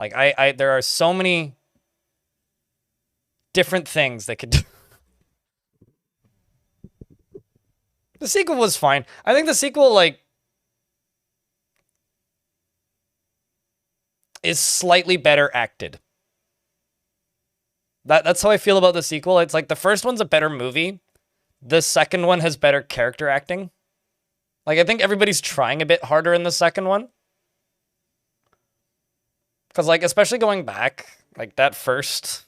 Like, there are so many different things that could. The sequel was fine. I think the sequel, like, is slightly better acted. That's how I feel about the sequel. It's like the first one's a better movie. The second one has better character acting. Like, I think everybody's trying a bit harder in the second one. Because, like, especially going back, like, that first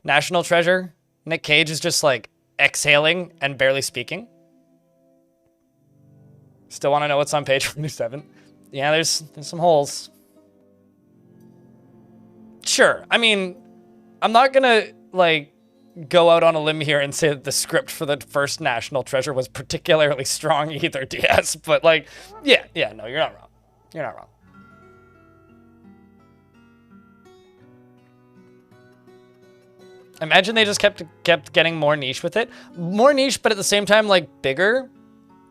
National Treasure, Nick Cage is just, like, exhaling and barely speaking. Still want to know what's on page 47? Yeah, there's some holes. Sure. I mean, I'm not gonna, like, go out on a limb here and say that the script for the first National Treasure was particularly strong either, DS. But, like, yeah, no, you're not wrong. You're not wrong. Imagine they just kept getting more niche with it. More niche, but at the same time, like, bigger.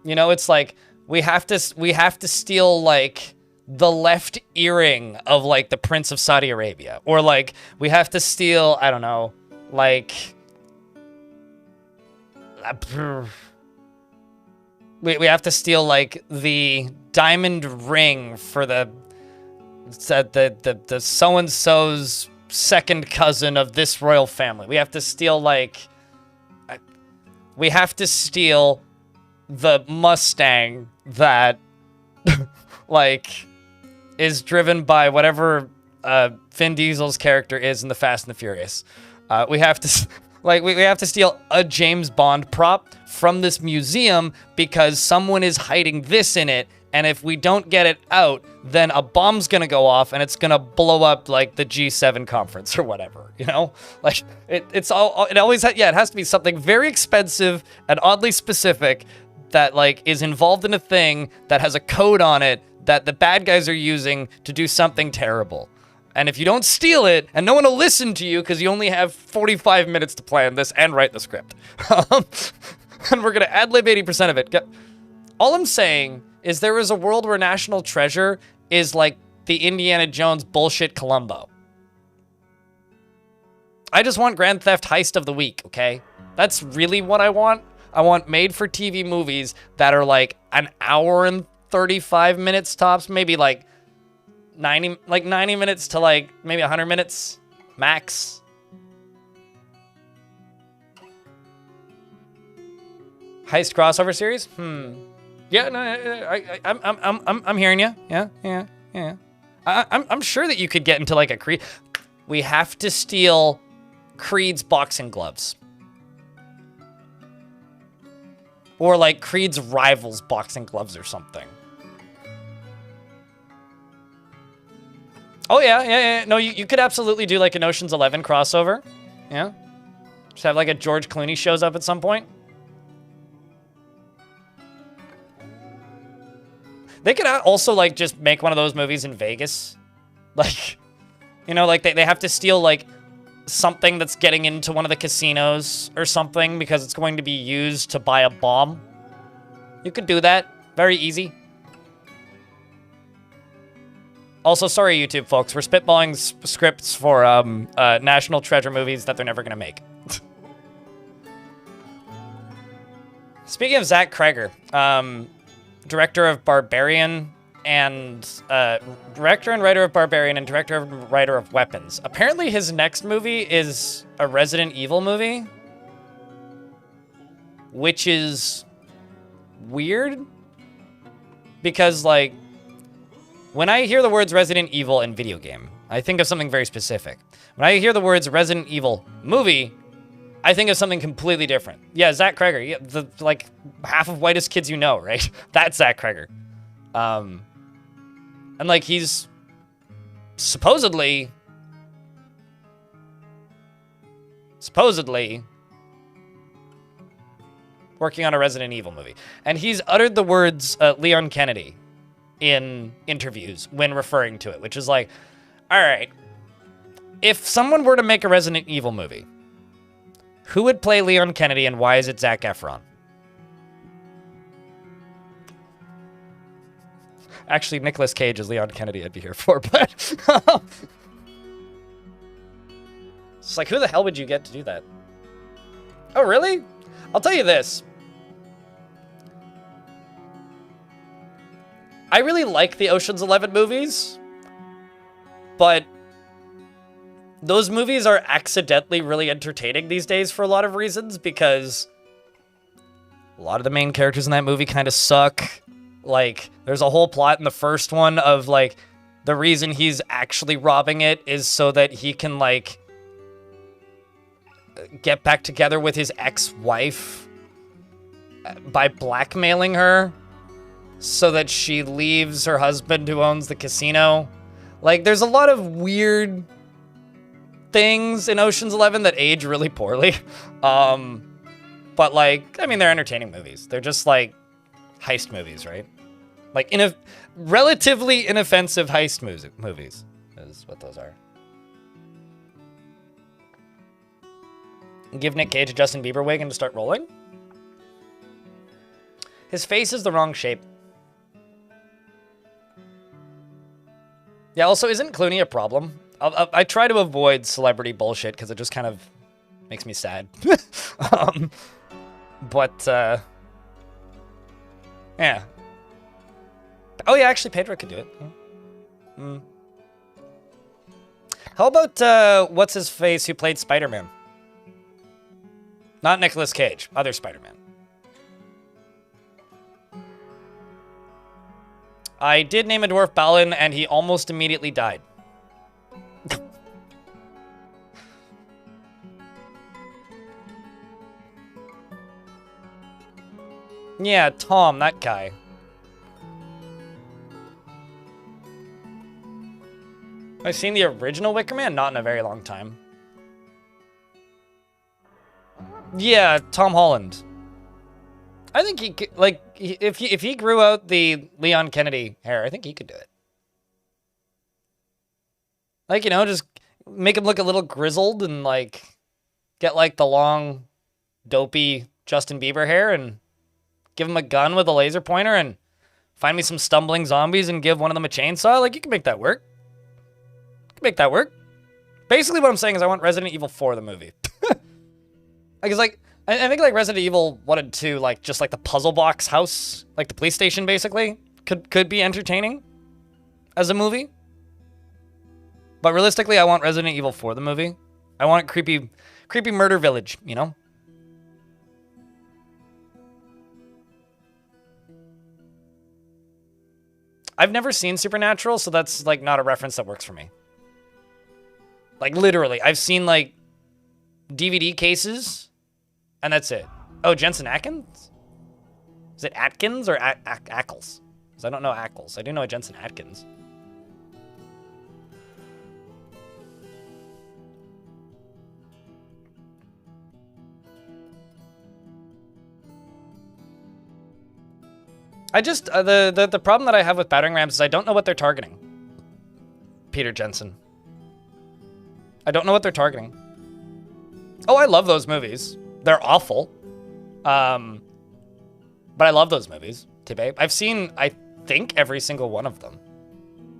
You know, it's like, we have to steal, like, the left earring of, like, the Prince of Saudi Arabia. Or, like, we have to steal, I don't know, like... We have to steal, like, the diamond ring for the so-and-so's second cousin of this royal family. We have to steal, like... We have to steal the Mustang that, like, is driven by whatever Vin Diesel's character is in the Fast and the Furious. We have to... Like, we have to steal a James Bond prop from this museum because someone is hiding this in it, and if we don't get it out, then a bomb's gonna go off and it's gonna blow up, like, the G7 conference or whatever, you know? Like, it has to be something very expensive and oddly specific that, like, is involved in a thing that has a code on it that the bad guys are using to do something terrible. And if you don't steal it, and no one will listen to you because you only have 45 minutes to plan this and write the script. And we're going to ad-lib 80% of it. All I'm saying is there is a world where National Treasure is like the Indiana Jones bullshit Columbo. I just want Grand Theft Heist of the Week, okay? That's really what I want. I want made-for-TV movies that are like an hour and 35 minutes tops, maybe like 90 minutes to, like, maybe 100 minutes max. Heist crossover series? Yeah, no, I'm hearing you. Yeah. I'm sure that you could get into, like, a Creed. We have to steal Creed's boxing gloves. Or, like, Creed's rival's boxing gloves or something. Oh, yeah. No, you could absolutely do, like, an Ocean's 11 crossover. Yeah. Just have, like, a George Clooney shows up at some point. They could also, like, just make one of those movies in Vegas. Like, you know, like, they have to steal, like, something that's getting into one of the casinos or something because it's going to be used to buy a bomb. You could do that. Very easy. Also, sorry, YouTube folks, we're spitballing scripts for National Treasure movies that they're never going to make. Speaking of Zach Kreger, director of Barbarian and director and writer of Barbarian and director and writer of Weapons. Apparently his next movie is a Resident Evil movie, which is weird because, like, when I hear the words Resident Evil and video game, I think of something very specific. When I hear the words Resident Evil movie, I think of something completely different. Yeah, Zach Kreger. Yeah, the, like, half of Whitest Kids You Know, right? That's Zach Kreger. And, like, he's supposedly working on a Resident Evil movie. And he's uttered the words Leon Kennedy in interviews when referring to it, which is like, all right, if someone were to make a Resident Evil movie, who would play Leon Kennedy and why is it Zac Efron? Actually, Nicolas Cage as Leon Kennedy I'd be here for, but... It's like, who the hell would you get to do that? Oh, really? I'll tell you this. I really like the Ocean's 11 movies, but those movies are accidentally really entertaining these days for a lot of reasons, because a lot of the main characters in that movie kind of suck. Like, there's a whole plot in the first one of, like, the reason he's actually robbing it is so that he can, like, get back together with his ex-wife by blackmailing her so that she leaves her husband who owns the casino. Like, there's a lot of weird things in Ocean's 11 that age really poorly. But, like, I mean, they're entertaining movies. They're just, like, heist movies, right? Like, relatively inoffensive heist movies is what those are. Give Nick Cage a Justin Bieber wig and to start rolling? His face is the wrong shape. Yeah, also, isn't Clooney a problem? I try to avoid celebrity bullshit because it just kind of makes me sad. Yeah. Oh, yeah, actually, Pedro could do it. How about, what's-his-face who played Spider-Man? Not Nicolas Cage, other Spider-Man. I did name a dwarf Balin, and he almost immediately died. Yeah, Tom, that guy. I've seen the original Wicker Man? Not in a very long time. Yeah, Tom Holland. I think he could, like, if he grew out the Leon Kennedy hair, I think he could do it. Like, you know, just make him look a little grizzled and, like, get, like, the long, dopey Justin Bieber hair and give him a gun with a laser pointer and find me some stumbling zombies and give one of them a chainsaw. Like, you can make that work. You can make that work. Basically, what I'm saying is I want Resident Evil 4, the movie. Like, I think, like, Resident Evil 1 and 2, like, just, like, the puzzle box house, like, the police station, basically, could be entertaining as a movie. But realistically, I want Resident Evil 4, the movie. I want creepy murder village, you know? I've never seen Supernatural, so that's, like, not a reference that works for me. Like, literally, I've seen, like, DVD cases, and that's it. Oh, Jensen Atkins? Is it Atkins or Ackles? Because I don't know Ackles. I do know a Jensen Atkins. I just, the problem that I have with battering rams is I don't know what they're targeting. Peter Jensen. I don't know what they're targeting. Oh, I love those movies. They're awful. But I love those movies, Tibe. I've seen, I think, every single one of them.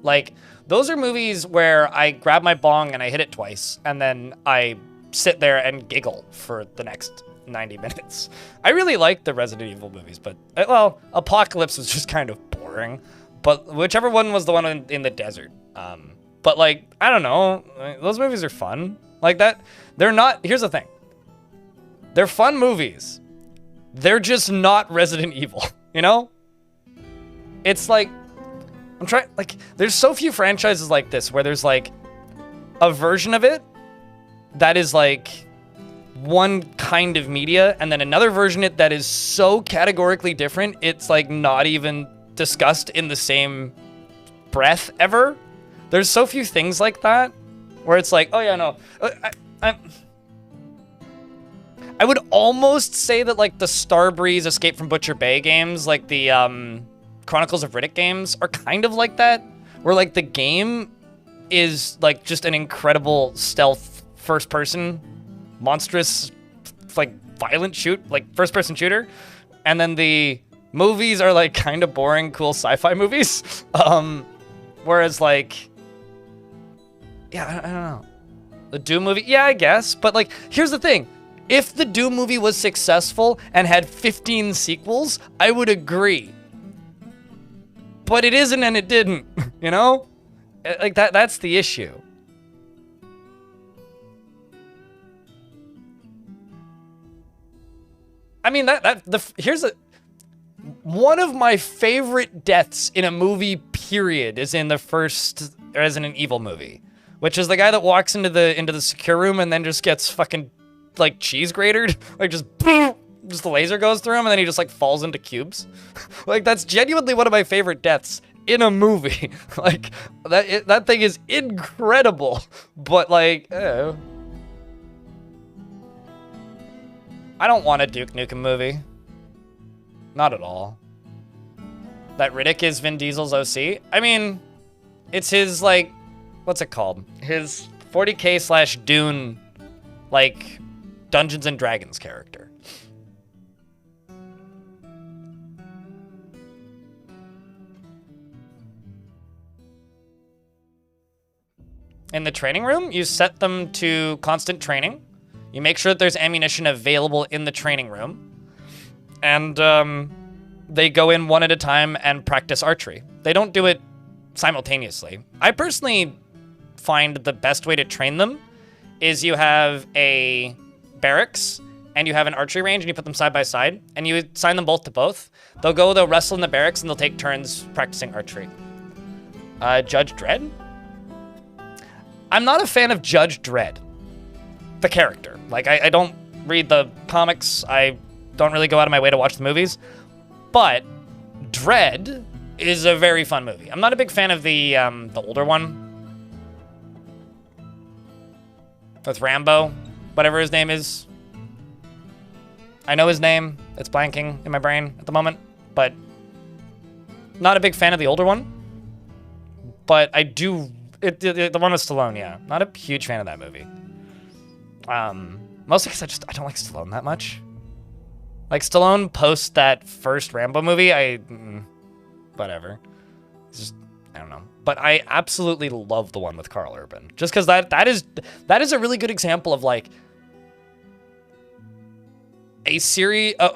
Like, those are movies where I grab my bong and I hit it twice, and then I sit there and giggle for the next 90 minutes. I really like the Resident Evil movies, but, well, Apocalypse was just kind of boring. But whichever one was the one in the desert. But, like, I don't know. Those movies are fun. Like, that, they're not, here's the thing. They're fun movies. They're just not Resident Evil, you know? It's like, I'm trying, like, there's so few franchises like this where there's, like, a version of it that is, like, one kind of media, and then another version of it that is so categorically different, it's, like, not even discussed in the same breath ever. There's so few things like that where it's like, oh yeah, no. I would almost say that, like, the Starbreeze Escape from Butcher Bay games, like the Chronicles of Riddick games, are kind of like that, where, like, the game is, like, just an incredible stealth first-person, monstrous, like, violent first-person shooter, and then the movies are like kind of boring, cool sci-fi movies. Whereas like, yeah, I don't know. The Doom movie, yeah, I guess. But like, here's the thing. If the Doom movie was successful and had 15 sequels, I would agree. But it isn't and it didn't, you know? Like that's the issue. I mean, here's one of my favorite deaths in a movie, period, is in the first Resident Evil movie, which is the guy that walks into the secure room and then just gets fucking like cheese grated, like just the laser goes through him and then he just like falls into cubes. Like that's genuinely one of my favorite deaths in a movie. Like that thing is incredible, but like, I don't want a Duke Nukem movie. Not at all. That Riddick is Vin Diesel's OC? I mean, it's his, like, what's it called? His 40K / Dune, like, Dungeons and Dragons character. In the training room, you set them to constant training. You make sure that there's ammunition available in the training room. And they go in one at a time and practice archery. They don't do it simultaneously. I personally find the best way to train them is you have a barracks and you have an archery range and you put them side by side and you assign them both to both. They'll wrestle in the barracks and they'll take turns practicing archery. Judge Dredd? I'm not a fan of Judge Dredd, the character. Like, I don't read the comics. I don't really go out of my way to watch the movies. But Dredd is a very fun movie. I'm not a big fan of the older one. With Rambo, whatever his name is. I know his name. It's blanking in my brain at the moment. But not a big fan of the older one. But I do... the one with Stallone, yeah. Not a huge fan of that movie. Mostly because I don't like Stallone that much. Like, Stallone post that first Rambo movie, whatever. It's just, I don't know. But I absolutely love the one with Karl Urban. Just because that is a really good example of, like, a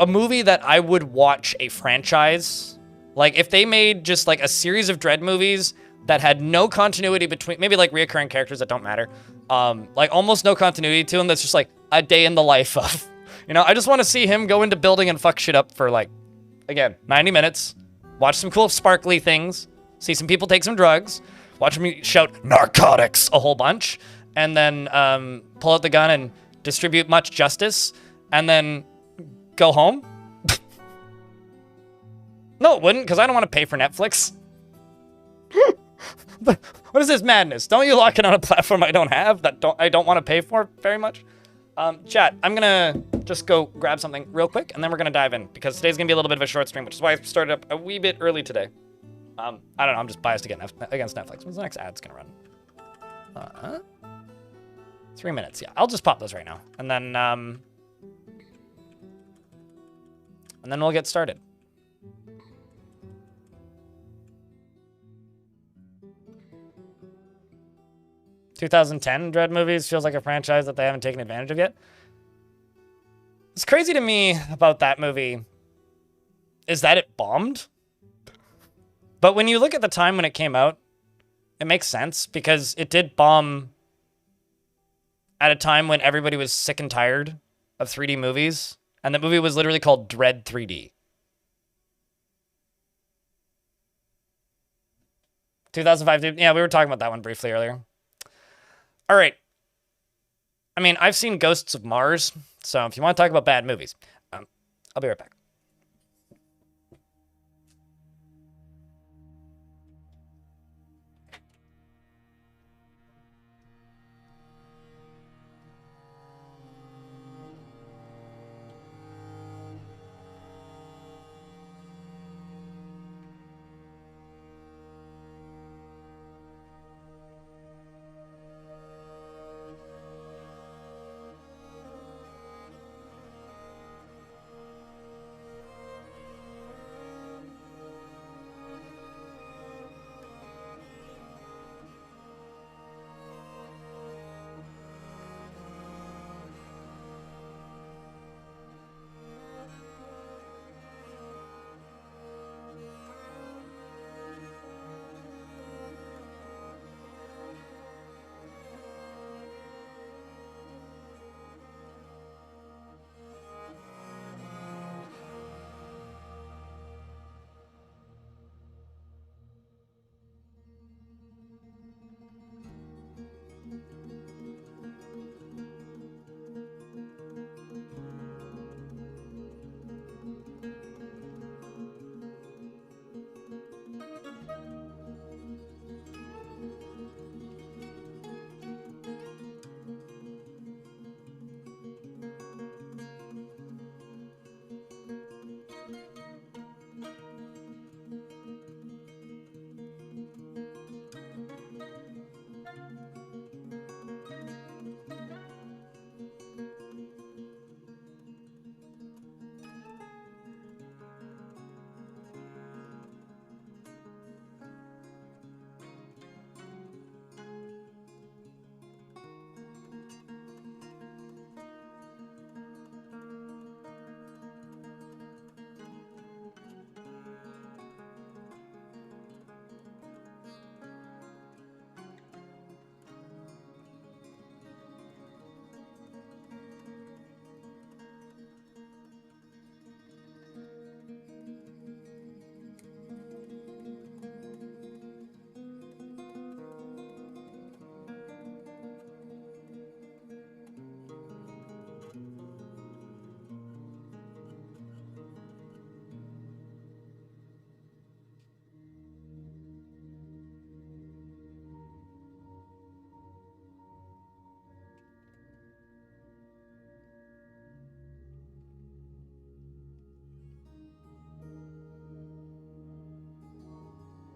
movie that I would watch a franchise. Like, if they made just, like, a series of Dredd movies that had no continuity between, maybe, like, reoccurring characters that don't matter. Like, almost no continuity to them. That's just, like, a day in the life of. You know, I just want to see him go into building and fuck shit up for, like, again, 90 minutes. Watch some cool sparkly things. See some people take some drugs. Watch me shout narcotics a whole bunch. And then pull out the gun and distribute much justice. And then go home. No, it wouldn't, because I don't want to pay for Netflix. What is this madness? Don't you lock it on a platform I don't have, I don't want to pay for very much? Chat, I'm gonna just go grab something real quick, and then we're gonna dive in, because today's gonna be a little bit of a short stream, which is why I started up a wee bit early today. I don't know, I'm just biased against Netflix. When's the next ad's gonna run? 3 minutes, yeah. I'll just pop those right now, and then we'll get started. "2010 Dredd movies feels like a franchise that they haven't taken advantage of yet." What's crazy to me about that movie is that it bombed. But when you look at the time when it came out, it makes sense because it did bomb at a time when everybody was sick and tired of 3D movies. And the movie was literally called Dredd 3D. 2005, yeah, we were talking about that one briefly earlier. All right. I mean, I've seen Ghosts of Mars, so if you want to talk about bad movies, I'll be right back.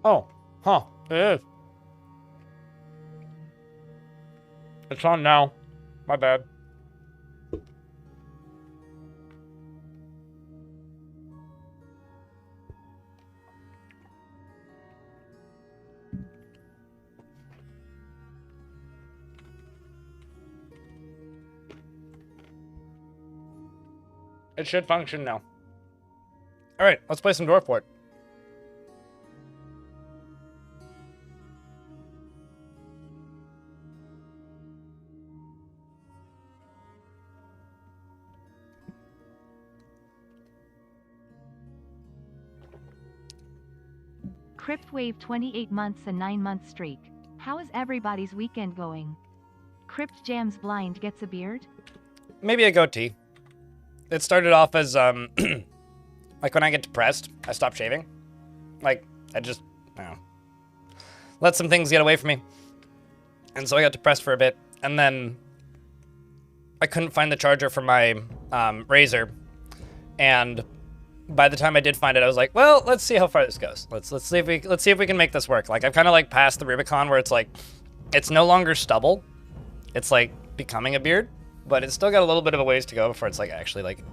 Oh, huh. It is. It's on now. My bad. It should function now. All right, let's play some Dwarf Fort. Crypt Wave 28 months and 9-month streak. How is everybody's weekend going? Crypt Jams Blind gets a beard? Maybe a goatee. It started off as, like when I get depressed, I stop shaving. Like, I just, I don't know, let some things get away from me. And so I got depressed for a bit, and then I couldn't find the charger for my razor, and by the time I did find it, I was like, well, let's see how far this goes. Let's see if we can make this work. Like, I've kind of like passed the Rubicon where it's like, it's no longer stubble. It's like becoming a beard, but it's still got a little bit of a ways to go before it's like actually like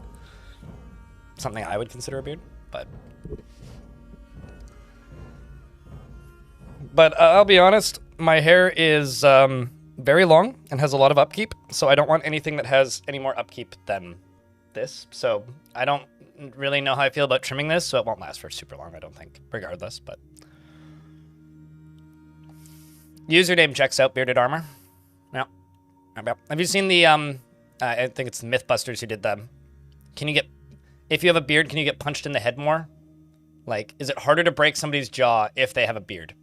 something I would consider a beard. But I'll be honest, my hair is very long and has a lot of upkeep, so I don't want anything that has any more upkeep than this. So I don't really know how I feel about trimming this, so it won't last for super long, I don't think, regardless. But username checks out, bearded armor. Yeah. Have you seen the I think it's the Mythbusters who did them. Can you get, if you have a beard, can you get punched in the head more? Like, is it harder to break somebody's jaw if they have a beard?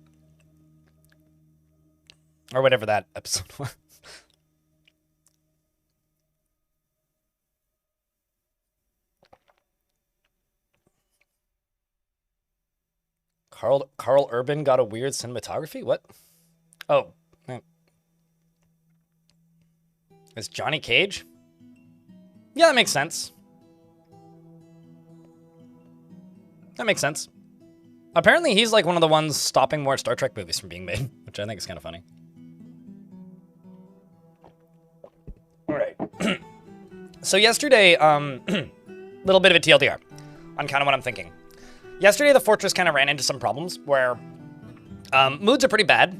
Or whatever that episode was. Carl Urban got a weird cinematography? What? Oh. It's Johnny Cage? Yeah, that makes sense. That makes sense. Apparently he's like one of the ones stopping more Star Trek movies from being made, which I think is kind of funny. All right. So yesterday, little bit of a TLDR on kind of what I'm thinking. Yesterday, the Fortress kind of ran into some problems where moods are pretty bad,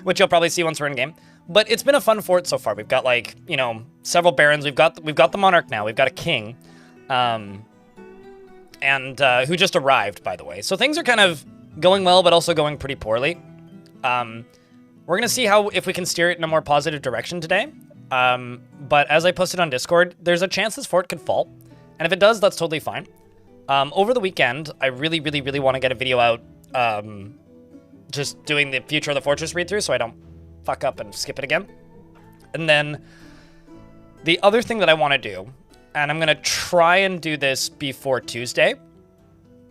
which you'll probably see once we're in game. But it's been a fun fort so far. We've got like, you know, several barons. We've got the monarch now. We've got a king, and who just arrived, by the way. So things are kind of going well, but also going pretty poorly. We're gonna see if we can steer it in a more positive direction today. But as I posted on Discord, there's a chance this fort could fall, and if it does, that's totally fine. Over the weekend, I really want to get a video out, just doing the Future of the Fortress read-through so I don't fuck up and skip it again. And then the other thing that I want to do, and I'm going to try and do this before Tuesday,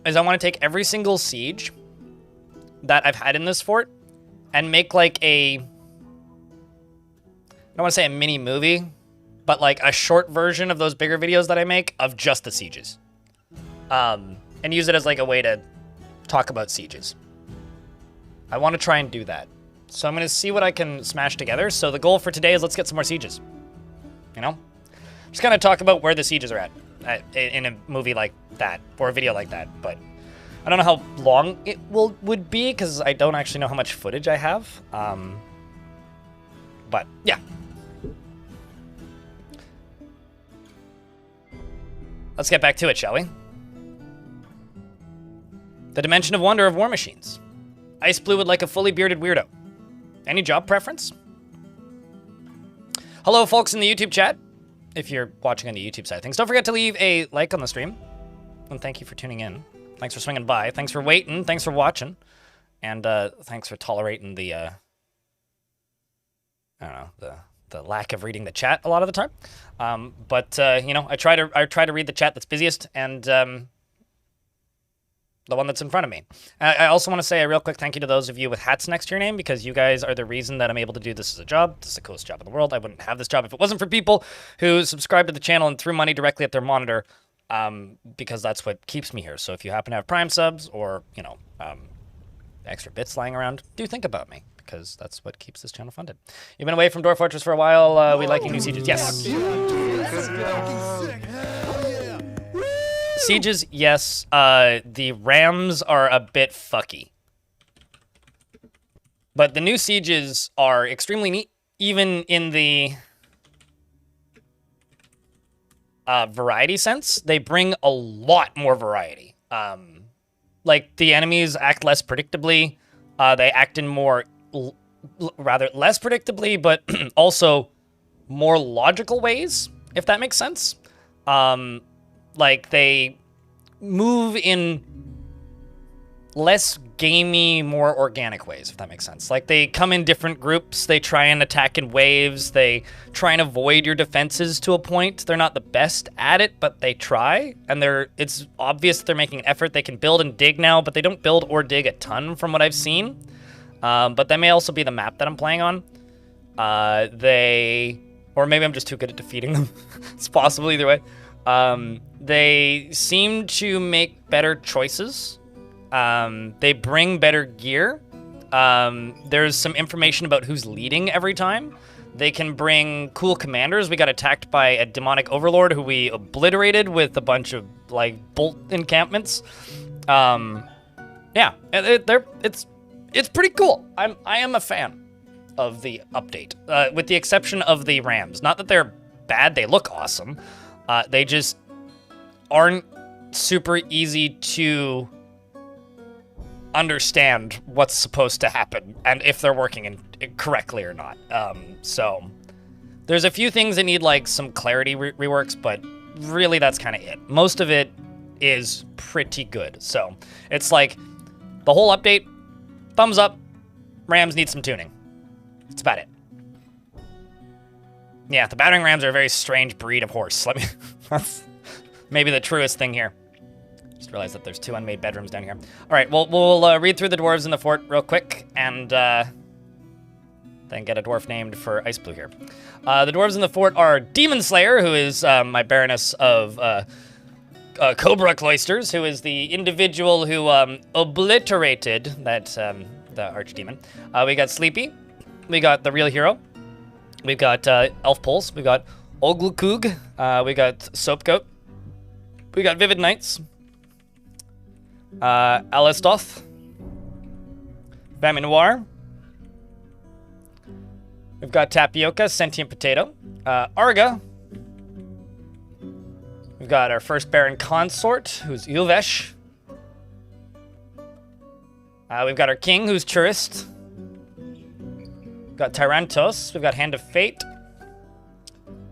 is I want to take every single siege that I've had in this fort and make like I don't want to say a mini movie, but like a short version of those bigger videos that I make of just the sieges. And use it as like a way to talk about sieges. I want to try and do that. So I'm going to see what I can smash together. So the goal for today is let's get some more sieges. You know? Just kind of talk about where the sieges are at in a movie like that, or a video like that. But I don't know how long it would be, because I don't actually know how much footage I have. But yeah. Let's get back to it, shall we? The Dimension of Wonder of War Machines. Ice Blue would like a fully bearded weirdo. Any job preference? Hello, folks in the YouTube chat. If you're watching on the YouTube side of things, don't forget to leave a like on the stream. And thank you for tuning in. Thanks for swinging by. Thanks for waiting. Thanks for watching. And thanks for tolerating the, I don't know, the lack of reading the chat a lot of the time. But you know, I try to read the chat that's busiest, and the one that's in front of me. I also want to say a real quick thank you to those of you with hats next to your name, because you guys are the reason that I'm able to do this as a job. This is the coolest job in the world. I wouldn't have this job if it wasn't for people who subscribe to the channel and threw money directly at their monitor, because that's what keeps me here. So if you happen to have Prime subs, or, you know, extra bits lying around, do think about me, because that's what keeps this channel funded. You've been away from Dwarf Fortress for a while. We like your new sieges. Yes. Sieges, yes. The rams are a bit fucky. But the new sieges are extremely neat, even in the variety sense. They bring a lot more variety. Like, the enemies act less predictably. They act in more, rather less predictably, but also more logical ways, if that makes sense. Like, they move in less gamey, more organic ways, if that makes sense. Like, they come in different groups, they try and attack in waves, they try and avoid your defenses to a point. They're not the best at it, but they try, and it's obvious that they're making an effort. They can build and dig now, but they don't build or dig a ton from what I've seen. But that may also be the map that I'm playing on. Or maybe I'm just too good at defeating them. It's possible either way. They seem to make better choices. They bring better gear. There's some information about who's leading every time. They can bring cool commanders. We got attacked by a demonic overlord who we obliterated with a bunch of, like, bolt encampments. Yeah, it's pretty cool. I am a fan of the update, with the exception of the rams. Not that they're bad, they look awesome. They just aren't super easy to understand what's supposed to happen and if they're working correctly or not. So there's a few things that need, like, some clarity reworks, but really that's kind of it. Most of it is pretty good. So it's like the whole update, thumbs up. Rams need some tuning. That's about it. Yeah, the battering rams are a very strange breed of horse. That's maybe the truest thing here. Just realized that there's 2 unmade bedrooms down here. All right, well, we'll read through the dwarves in the fort real quick, and then get a dwarf named for Ice Blue here. The dwarves in the fort are Demon Slayer, who is my Baroness of Cobra Cloisters, who is the individual who obliterated that the archdemon. We got Sleepy. We got the real hero. We've got Elf Pulse. We got Oglukug. We got Soapgoat. We got Vivid Knights. Alistoth. Famine Noir. We've got Tapioca, Sentient Potato. Arga. We've got our first Baron Consort, who's Ulvesh. We've got our King, who's Tourist. We've got Tyrantos. We've got Hand of Fate.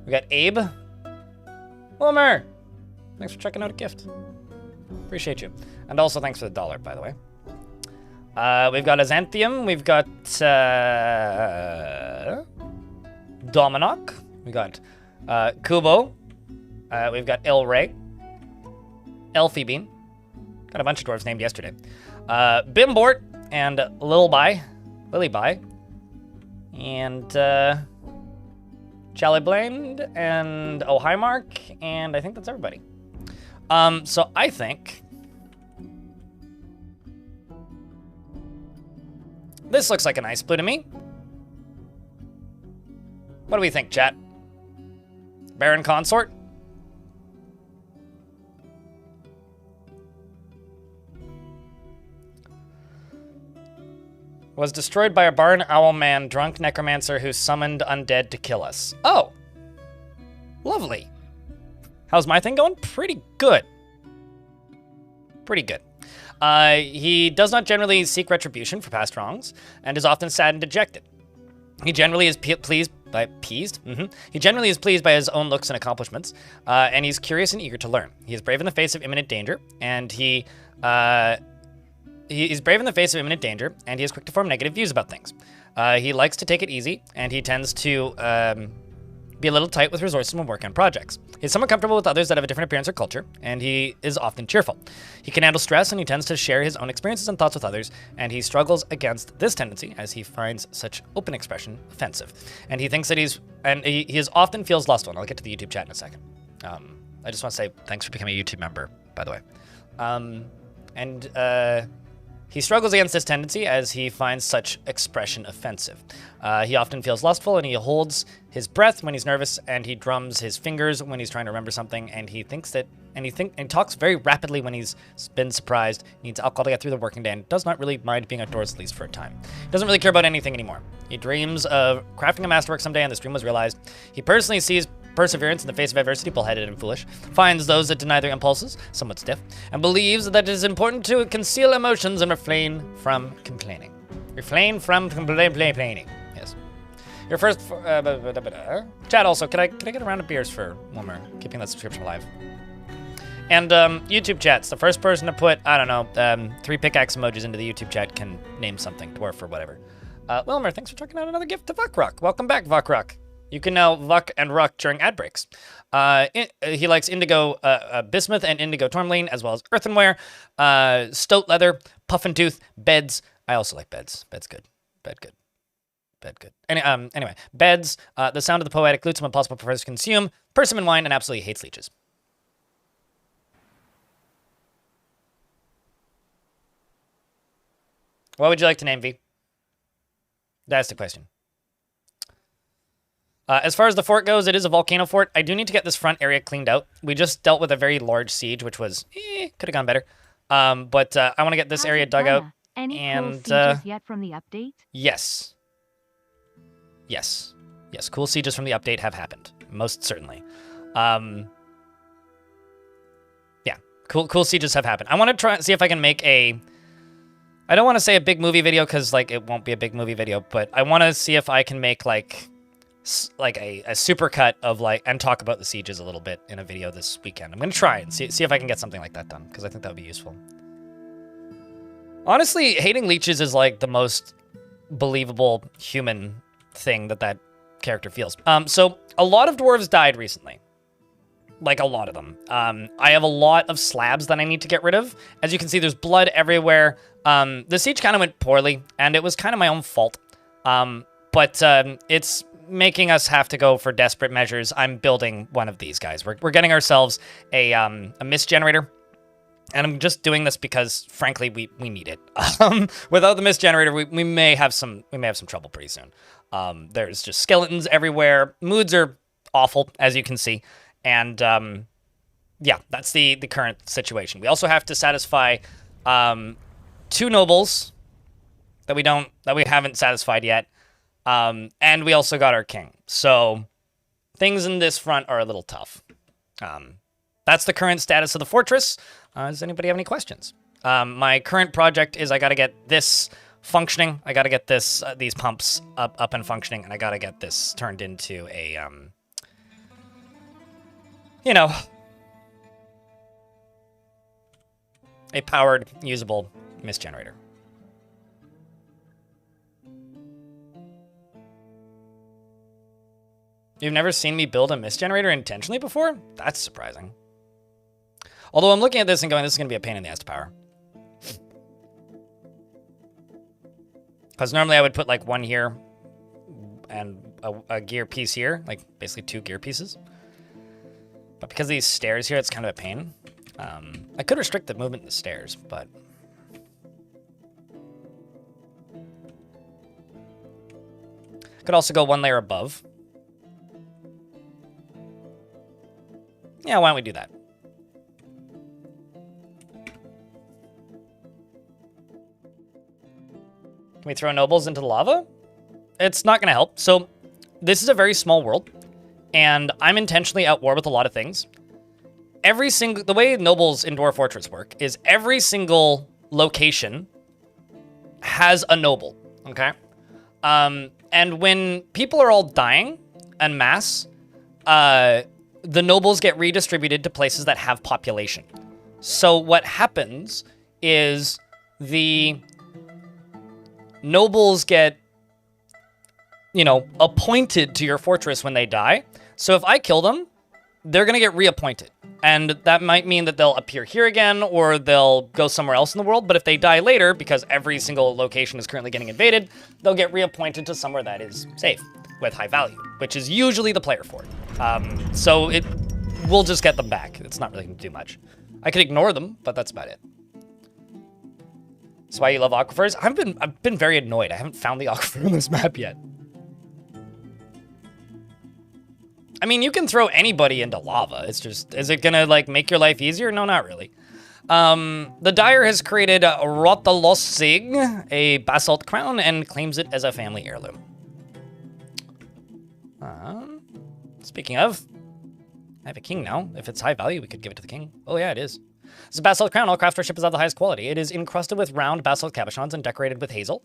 We've got Abe. Wilmer! Thanks for checking out a gift. Appreciate you. And also thanks for the $1, by the way. We've got Azanthium. We've got Dominok. We've got Kubo. We've got El Rey. Elfie Bean. Got a bunch of dwarves named yesterday. Bimbort and Lilby. And Chaliblend and Ohimark. And I think that's everybody. So I think this looks like an Ice Blue to me. What do we think, chat? Baron Consort? Was destroyed by a barn owl man, drunk necromancer who summoned undead to kill us. Oh, lovely. How's my thing going? Pretty good. Pretty good. He does not generally seek retribution for past wrongs, and is often sad and dejected. He generally is pleased by He generally is pleased by his own looks and accomplishments, and he's curious and eager to learn. He is brave in the face of imminent danger, and he is brave in the face of imminent danger, and he is quick to form negative views about things. He likes to take it easy, and he tends to be a little tight with resources when working on projects. He's somewhat comfortable with others that have a different appearance or culture, and he is often cheerful. He can handle stress, and he tends to share his own experiences and thoughts with others, and he struggles against this tendency as he finds such open expression offensive. And he thinks that he often feels lustful, and I'll get to the YouTube chat in a second. I just want to say thanks for becoming a YouTube member, by the way. He struggles against this tendency as he finds such expression offensive. He often feels lustful, and he holds his breath when he's nervous, and he drums his fingers when he's trying to remember something, and he talks very rapidly when he's been surprised, needs alcohol to get through the working day, and does not really mind being outdoors, at least for a time. He doesn't really care about anything anymore. He dreams of crafting a masterwork someday, and this dream was realized. He personally sees perseverance in the face of adversity, bullheaded and foolish, finds those that deny their impulses somewhat stiff, and believes that it is important to conceal emotions and refrain from complaining. Refrain from complaining. Yes. Your first... Chad, also, could I get a round of beers for Wilmer, keeping that subscription alive? And YouTube chats. The first person to put, I don't know, 3 pickaxe emojis into the YouTube chat can name something, dwarf or whatever. Wilmer, thanks for checking out another gift to Vuckrock. Welcome back, Vuckrock. You can now Vuck and Ruck during ad breaks. He likes indigo bismuth and indigo tourmaline, as well as earthenware, stoat leather, puffin tooth, beds. I also like beds. Bed's good. Bed good. Bed good. Anyway, beds, the sound of the poetic lute, some impossible prefers to consume, persimmon wine, and absolutely hates leeches. What would you like to name, V? That's the question. As far as the fort goes, it is a volcano fort. I do need to get this front area cleaned out. We just dealt with a very large siege, which was, could have gone better. But I want to get this area dug out. Any cool sieges yet from the update? Yes. Yes. Yes, cool sieges from the update have happened. Most certainly. Yeah, cool sieges have happened. I want to try and see if I can make a... I don't want to say a big movie video, because, like, it won't be a big movie video, but I want to see if I can make, like a supercut of, like, and talk about the sieges a little bit in a video this weekend. I'm going to try and see if I can get something like that done, because I think that would be useful. Honestly, hating leeches is, like, the most believable human thing that character feels. So a lot of dwarves died recently. Like, a lot of them. I have a lot of slabs that I need to get rid of. As you can see, there's blood everywhere. The siege kind of went poorly, and it was kind of my own fault. But it's making us have to go for desperate measures. I'm building one of these guys. We're getting ourselves a mist generator. And I'm just doing this because, frankly, we need it. Without the mist generator, we may have some trouble pretty soon. There's just skeletons everywhere. Moods are awful, as you can see. And yeah, that's the current situation. We also have to satisfy 2 nobles that we haven't satisfied yet. And we also got our king. So things in this front are a little tough. That's the current status of the fortress. Does anybody have any questions? My current project is I got to get this functioning. I got to get these pumps up and functioning, and I got to get this turned into a you know, a powered, usable mist generator. You've never seen me build a mist generator intentionally before? That's surprising. Although I'm looking at this and going, this is going to be a pain in the ass to power. Because normally I would put like one here and a gear piece here, like basically 2 gear pieces. But because of these stairs here, it's kind of a pain. I could restrict the movement in the stairs, but... Could also go 1 layer above. Yeah, why don't we do that? Can we throw nobles into the lava? It's not going to help. So, this is a very small world. And I'm intentionally at war with a lot of things. The way nobles in Dwarf Fortress work is every single location has a noble, okay? And when people are all dying en masse, the nobles get redistributed to places that have population. So what happens is the nobles get, appointed to your fortress when they die. So if I kill them, they're going to get reappointed. And that might mean that they'll appear here again, or they'll go somewhere else in the world. But if they die later, because every single location is currently getting invaded, they'll get reappointed to somewhere that is safe, with high value, which is usually the player fort. So we'll just get them back. It's not really going to do much. I could ignore them, but that's about it. That's why you love aquifers. I've been very annoyed. I haven't found the aquifer on this map yet. I mean, you can throw anybody into lava. It's just, is it gonna like make your life easier? No, not really. The Dyer has created Rotalosig, a basalt crown, and claims it as a family heirloom. Speaking of, I have a king now. If it's high value, we could give it to the king. Oh yeah, it is. It's a basalt crown. All craftsmanship is of the highest quality. It is encrusted with round basalt cabochons and decorated with hazel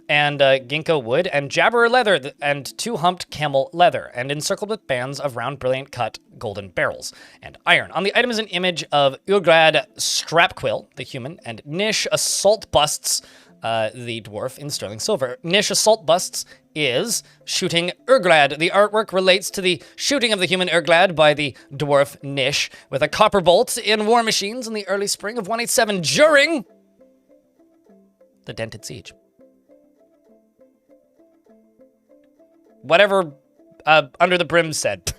and ginkgo wood and jabber leather and two-humped camel leather and encircled with bands of round, brilliant cut golden barrels and iron. On the item is an image of Urgrad Strapquill, the human, and Nish Assault Busts, the dwarf, in sterling silver. Nish Assault Busts is shooting Urglad. The artwork relates to the shooting of the human Urglad by the dwarf Nish with a copper bolt in war machines in the early spring of 187 during the Dented Siege. Whatever Under the Brim said.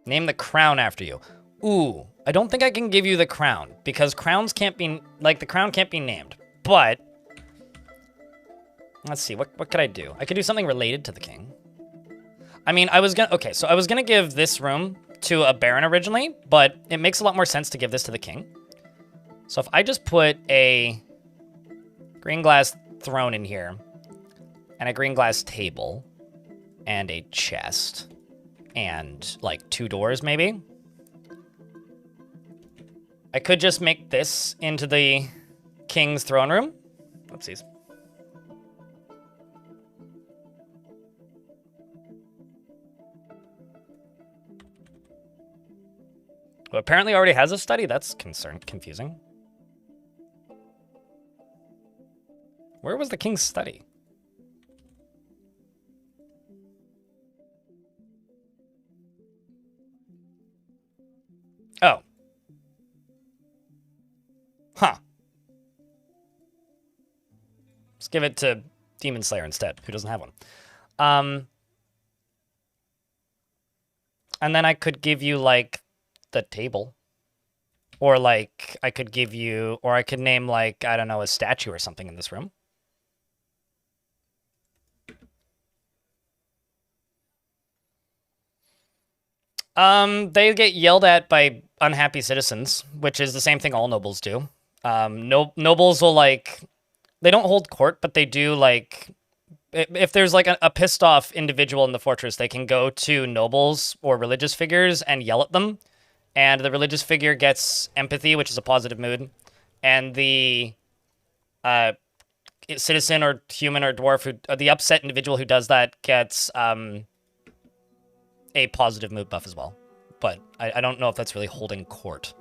Name the crown after you. Ooh, I don't think I can give you the crown because crowns can't be, like, the crown can't be named. But let's see, what could I do? I could do something related to the king. I mean, I was gonna give this room to a baron originally, but it makes a lot more sense to give this to the king. So if I just put a green glass throne in here and a green glass table and a chest and like 2 doors maybe, I could just make this into the king's throne room. Oopsies. Well, apparently already has a study. That's confusing. Where was the king's study? Oh. Huh. Let's give it to Demon Slayer instead, who doesn't have one. And then I could give you, like, the table. Or, like, I could give you... Or I could name, like, I don't know, a statue or something in this room. They get yelled at by unhappy citizens, which is the same thing all nobles do. Nobles will, like... They don't hold court, but they do, like... If there's, like, a pissed off individual in the fortress, they can go to nobles or religious figures and yell at them. And the religious figure gets empathy, which is a positive mood. And the citizen or human or dwarf, the upset individual who does that gets a positive mood buff as well. But I don't know if that's really holding court.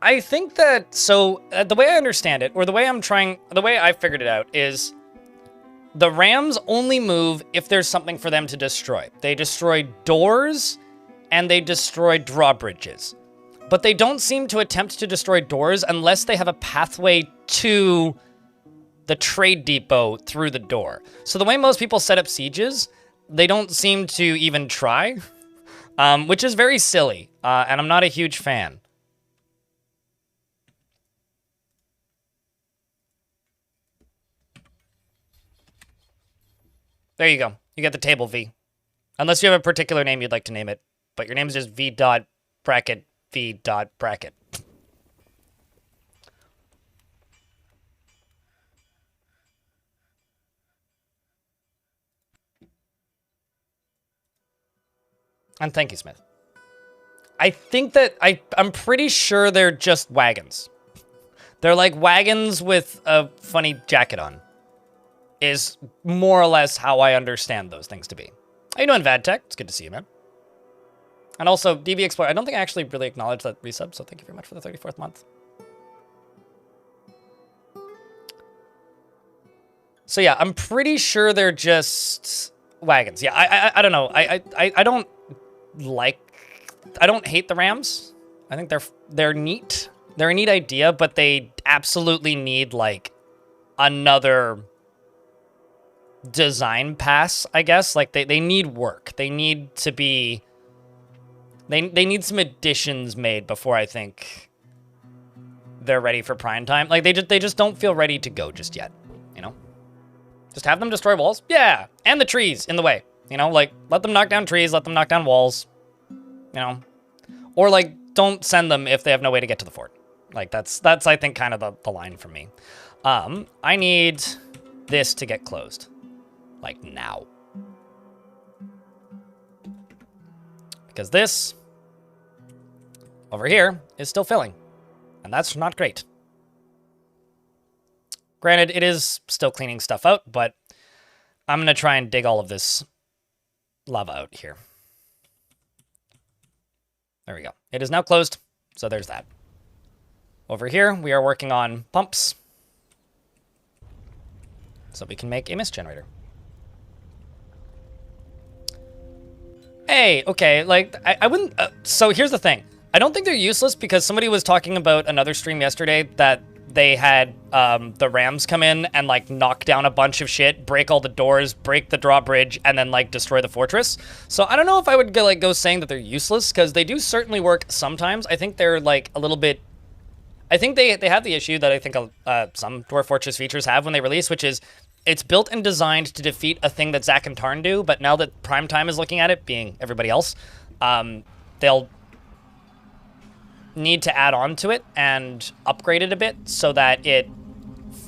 I think that, so the way I understand it, or the way I figured it out is the rams only move if there's something for them to destroy. They destroy doors and they destroy drawbridges. But they don't seem to attempt to destroy doors unless they have a pathway to the trade depot through the door. So the way most people set up sieges, they don't seem to even try, which is very silly, and I'm not a huge fan. There you go. You get the table V. Unless you have a particular name you'd like to name it. But your name is just V dot bracket V dot bracket. And thank you, Smith. I think that I'm pretty sure they're just wagons. They're like wagons with a funny jacket on. Is more or less how I understand those things to be. How you doing, Vadtech? It's good to see you, man. And also, DB Explorer, I don't think I actually really acknowledged that resub, so thank you very much for the 34th month. So yeah, I'm pretty sure they're just wagons. Yeah, I don't know. I don't hate the Rams. I think they're neat. They're a neat idea, but they absolutely need like another design pass, I guess. Like, they need work. They need to be... They need some additions made before I think they're ready for prime time. Like, they just don't feel ready to go just yet, you know? Just have them destroy walls? Yeah, and the trees in the way. You know, like, let them knock down trees, let them knock down walls, you know? Or, like, don't send them if they have no way to get to the fort. Like, that's I think, kind of the line for me. I need this to get closed. Like, now. Because this, over here, is still filling. And that's not great. Granted, it is still cleaning stuff out, but I'm going to try and dig all of this lava out here. There we go. It is now closed, so there's that. Over here, we are working on pumps, so we can make a mist generator. Hey, okay, like, I wouldn't... so here's the thing. I don't think they're useless because somebody was talking about another stream yesterday that they had the Rams come in and, like, knock down a bunch of shit, break all the doors, break the drawbridge, and then, like, destroy the fortress. So I don't know if I would go saying that they're useless, because they do certainly work sometimes. I think they're, like, a little bit... I think they have the issue that I think some Dwarf Fortress features have when they release, which is it's built and designed to defeat a thing that Zack and Tarn do, but now that Primetime is looking at it, being everybody else, they'll need to add on to it and upgrade it a bit so that it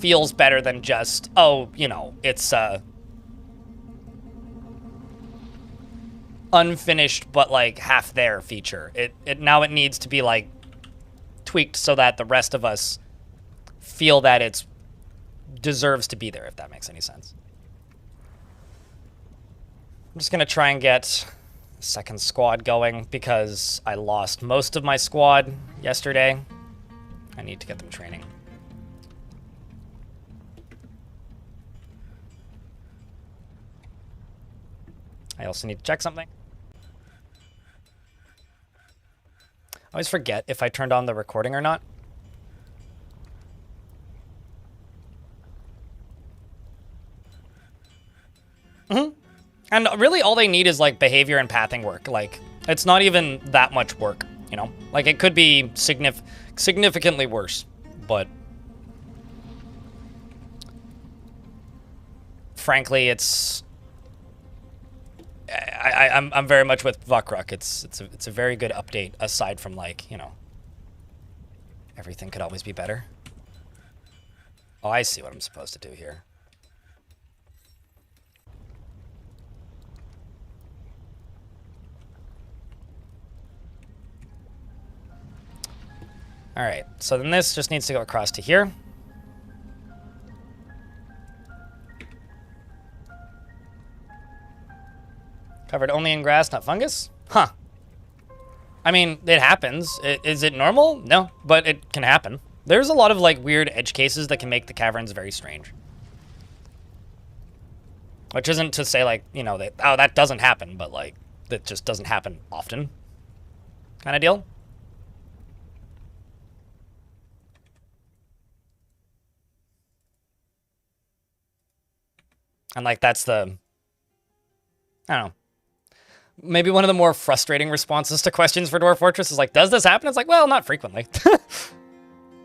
feels better than just, oh, you know, it's unfinished but like half there feature. It now it needs to be like tweaked so that the rest of us feel that it's deserves to be there, if that makes any sense. I'm just gonna try and get second squad going because I lost most of my squad yesterday. I need to get them training. I also need to check something. I always forget if I turned on the recording or not. And really all they need is like behavior and pathing work. Like, it's not even that much work, you know? Like, it could be significantly worse, but frankly, it's I'm very much with Vukruk. It's a very good update aside from, like, you know, everything could always be better. Oh, I see what I'm supposed to do here. All right, so then this just needs to go across to here. Covered only in grass, not fungus? Huh. I mean, it happens. Is it normal? No, but it can happen. There's a lot of, like, weird edge cases that can make the caverns very strange. Which isn't to say, like, you know, that, oh, that doesn't happen, but, like, that just doesn't happen often. Kind of deal. And, like, that's the... I don't know. Maybe one of the more frustrating responses to questions for Dwarf Fortress is like, does this happen? It's like, well, not frequently.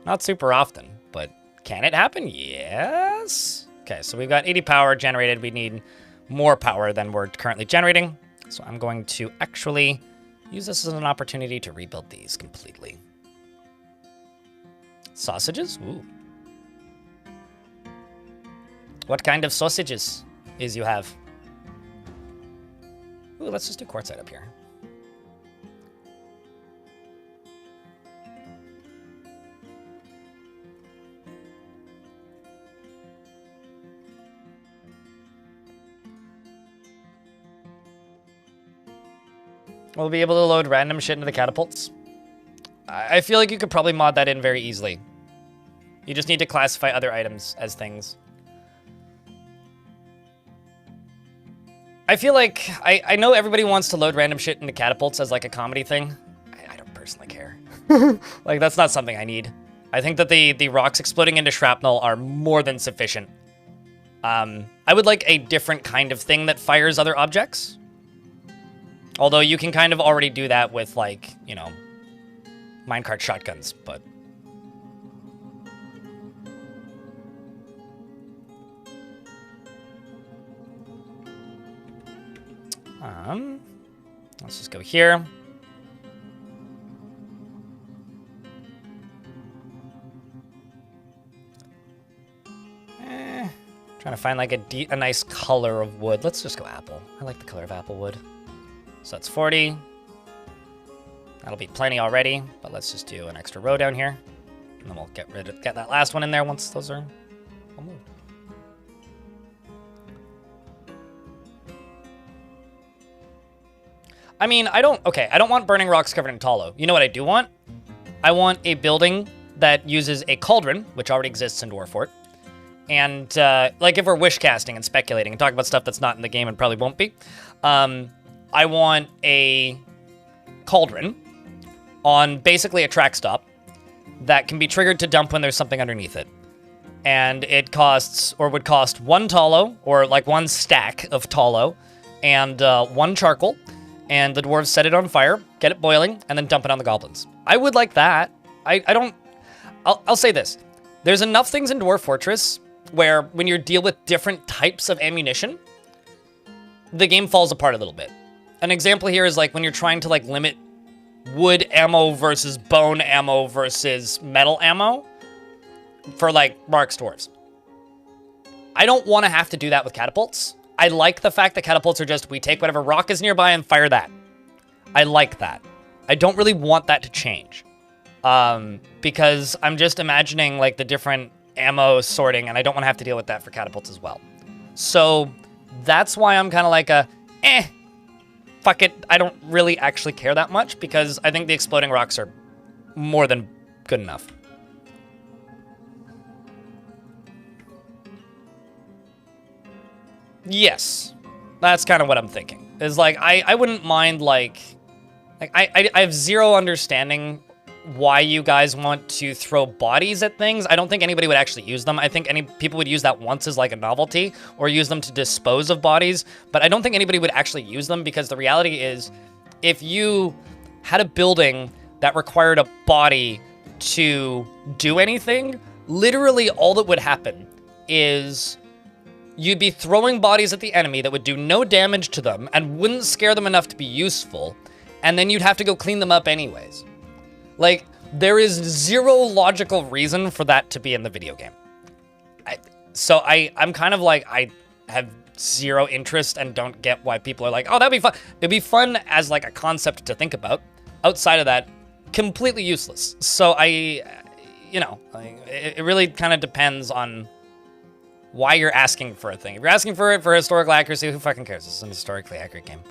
Not super often, but can it happen? Yes. Okay, so we've got 80 power generated. We need more power than we're currently generating. So I'm going to actually use this as an opportunity to rebuild these completely. Sausages? Ooh. What kind of sausages is you have? Ooh, let's just do quartzite up here. We'll be able to load random shit into the catapults. I feel like you could probably mod that in very easily. You just need to classify other items as things. I feel like, I know everybody wants to load random shit into catapults as like a comedy thing. I don't personally care. Like, that's not something I need. I think that the rocks exploding into shrapnel are more than sufficient. I would like a different kind of thing that fires other objects. Although you can kind of already do that with, like, you know, minecart shotguns, but... let's just go here. Trying to find like a nice color of wood. Let's just go apple. I like the color of apple wood. So that's 40. That'll be plenty already, but let's just do an extra row down here. And then we'll get that last one in there once those are all moved. I mean, I don't want burning rocks covered in tallow. You know what I do want? I want a building that uses a cauldron, which already exists in Dwarf Fort. And, like, if we're wish casting and speculating and talking about stuff that's not in the game and probably won't be, I want a cauldron on basically a track stop that can be triggered to dump when there's something underneath it. And it costs, or would cost 1 tallow, or like 1 stack of tallow, and 1 charcoal. And the dwarves set it on fire, get it boiling, and then dump it on the goblins. I would like that. I'll say this. There's enough things in Dwarf Fortress where when you deal with different types of ammunition, the game falls apart a little bit. An example here is like when you're trying to like limit wood ammo versus bone ammo versus metal ammo for like Mark's dwarves. I don't want to have to do that with catapults. I like the fact that catapults are just, we take whatever rock is nearby and fire that. I like that. I don't really want that to change. Because I'm just imagining like the different ammo sorting, and I don't want to have to deal with that for catapults as well. So that's why I'm kind of like fuck it. I don't really actually care that much because I think the exploding rocks are more than good enough. Yes, that's kind of what I'm thinking. Is like, I wouldn't mind like I have zero understanding why you guys want to throw bodies at things. I don't think anybody would actually use them. I think people would use that once as like a novelty or use them to dispose of bodies, but I don't think anybody would actually use them because the reality is if you had a building that required a body to do anything, literally all that would happen is you'd be throwing bodies at the enemy that would do no damage to them and wouldn't scare them enough to be useful, and then you'd have to go clean them up anyways. Like, there is zero logical reason for that to be in the video game. So I'm kind of like, I have zero interest and don't get why people are like, oh, that'd be fun. It'd be fun as like a concept to think about. Outside of that, completely useless. So it really kind of depends on why you're asking for a thing. If you're asking for it for historical accuracy, who fucking cares? This is an historically accurate game.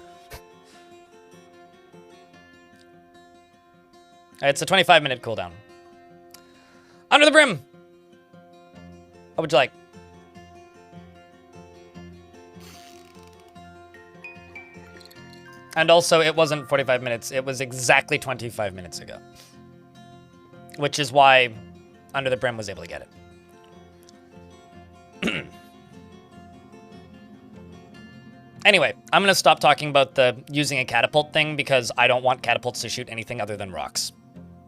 It's a 25-minute cooldown. Under the brim! What would you like? And also, it wasn't 45 minutes. It was exactly 25 minutes ago. Which is why Under the Brim was able to get it. Anyway, I'm going to stop talking about the using a catapult thing because I don't want catapults to shoot anything other than rocks.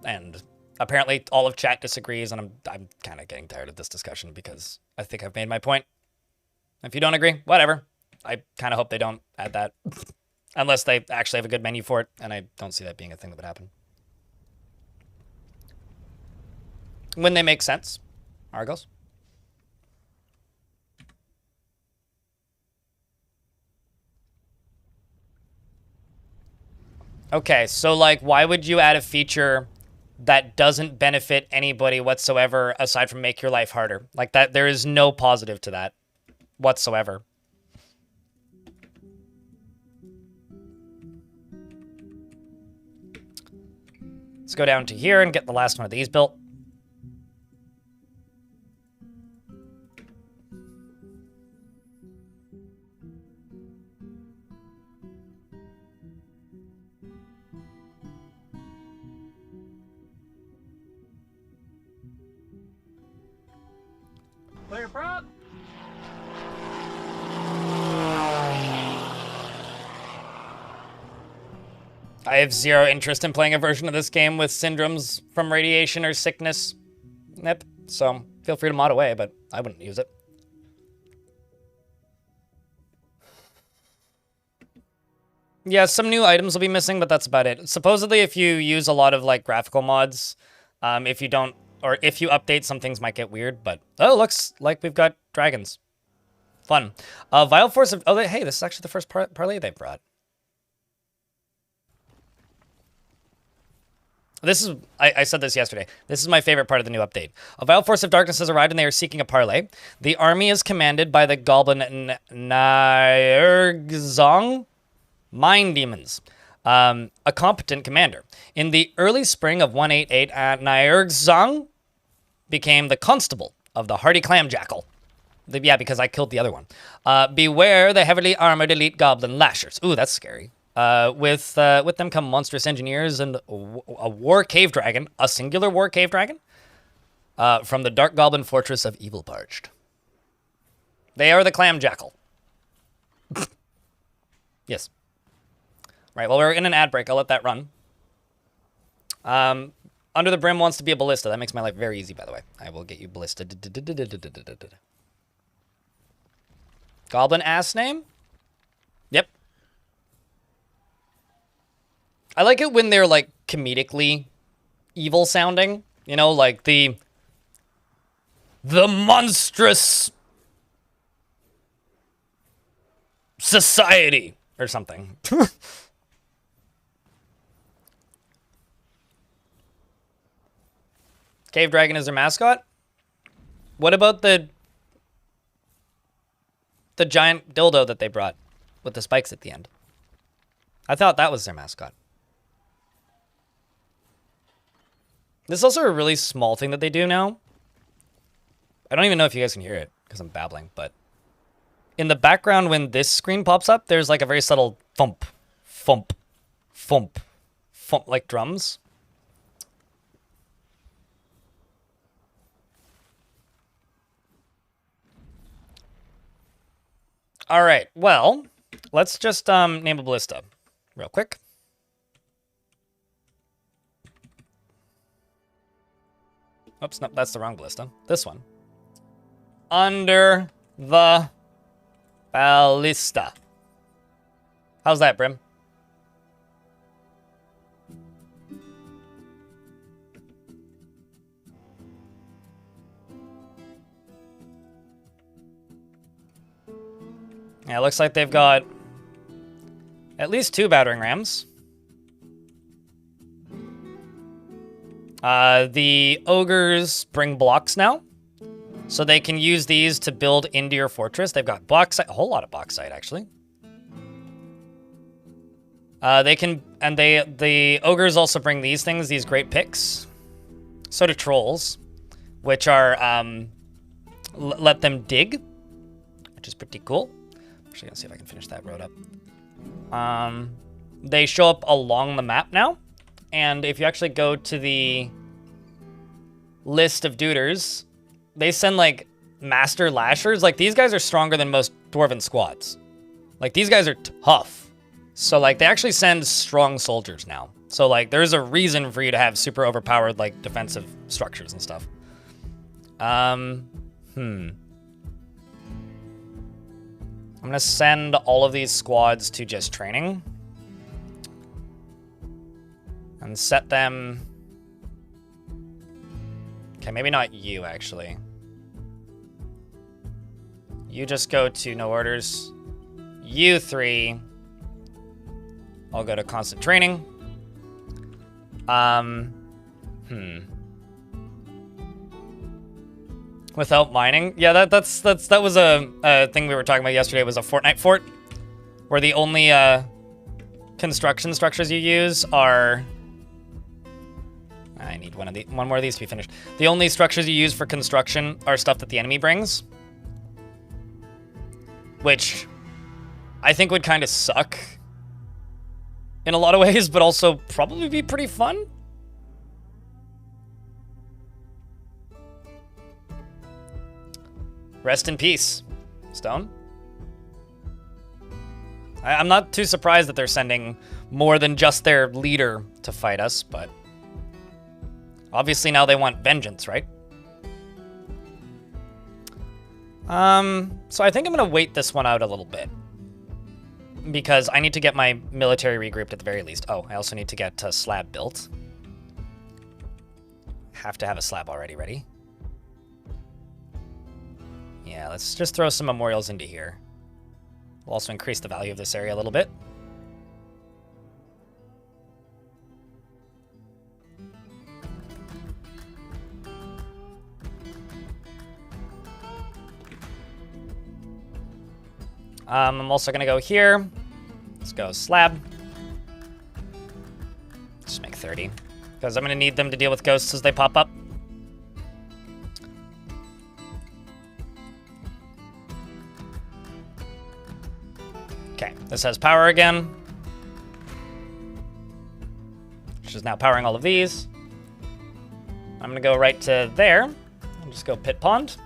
And apparently all of chat disagrees, and I'm kind of getting tired of this discussion because I think I've made my point. If you don't agree, whatever. I kind of hope they don't add that. Unless they actually have a good menu for it, and I don't see that being a thing that would happen. When they make sense. Argos. Okay, so like, why would you add a feature that doesn't benefit anybody whatsoever aside from make your life harder? Like that, there is no positive to that whatsoever. Let's go down to here and get the last one of these built. Player prop. I have zero interest in playing a version of this game with syndromes from radiation or sickness. Yep. So feel free to mod away, but I wouldn't use it. Yeah, some new items will be missing, but that's about it. Supposedly, if you use a lot of like graphical mods, if you don't, or if you update, some things might get weird. But oh, looks like we've got dragons. Fun. Vile Force of, oh, hey, this is actually the first parlay they brought. This is, I said this yesterday. This is my favorite part of the new update. A vile force of darkness has arrived and they are seeking a parlay. The army is commanded by the goblin Naergzong Mind Demons, a competent commander. In the early spring of 188, Naergzong became the constable of the hardy clamjackal. Yeah, because I killed the other one. Beware the heavily armored elite goblin lashers. Ooh, that's scary. With them come monstrous engineers and a war cave dragon, a singular war cave dragon, from the dark goblin fortress of Evil Parched. They are the clamjackal. Yes. Right, well, we're in an ad break. I'll let that run. Under the Brim wants to be a ballista. That makes my life very easy, by the way. I will get you ballista. Goblin ass name? Yep. I like it when they're, like, comedically evil sounding. You know, like the monstrous society or something. Cave Dragon is their mascot? What about the giant dildo that they brought with the spikes at the end? I thought that was their mascot. This is also a really small thing that they do now. I don't even know if you guys can hear it because I'm babbling, but in the background when this screen pops up, there's like a very subtle thump, thump, thump, thump, like drums. All right, well, let's just name a ballista real quick. Oops, no, that's the wrong ballista. This one. Under the ballista. How's that, Brim? Yeah, it looks like they've got at least 2 battering rams. The ogres bring blocks now, so they can use these to build into your fortress. They've got bauxite, a whole lot of bauxite actually. They can, and the ogres also bring these things, these great picks. So do trolls, which are let them dig, which is pretty cool. Actually, gonna see if I can finish that road up. They show up along the map now. And if you actually go to the list of duders, they send, like, master lashers. Like, these guys are stronger than most dwarven squads. Like, these guys are tough. So, like, they actually send strong soldiers now. So, like, there's a reason for you to have super overpowered, like, defensive structures and stuff. I'm gonna send all of these squads to just training. And set them... Okay, maybe not you, actually. You just go to no orders. You 3. I'll go to constant training. Without mining? Yeah, that was a thing we were talking about yesterday. It was a Fortnite fort. Where the only construction structures you use are... I need one more of these to be finished. The only structures you use for construction are stuff that the enemy brings. Which I think would kind of suck in a lot of ways, but also probably be pretty fun. Rest in peace, Stone. I'm not too surprised that they're sending more than just their leader to fight us, but obviously now they want vengeance, right? So I think I'm gonna wait this one out a little bit because I need to get my military regrouped at the very least. Oh, I also need to get a slab built. Have to have a slab already ready. Yeah, let's just throw some memorials into here. We'll also increase the value of this area a little bit. I'm also going to go here. Let's go slab. Just make 30. Because I'm going to need them to deal with ghosts as they pop up. Okay, this has power again. Which is now powering all of these. I'm going to go right to there. I'll just go pit pond.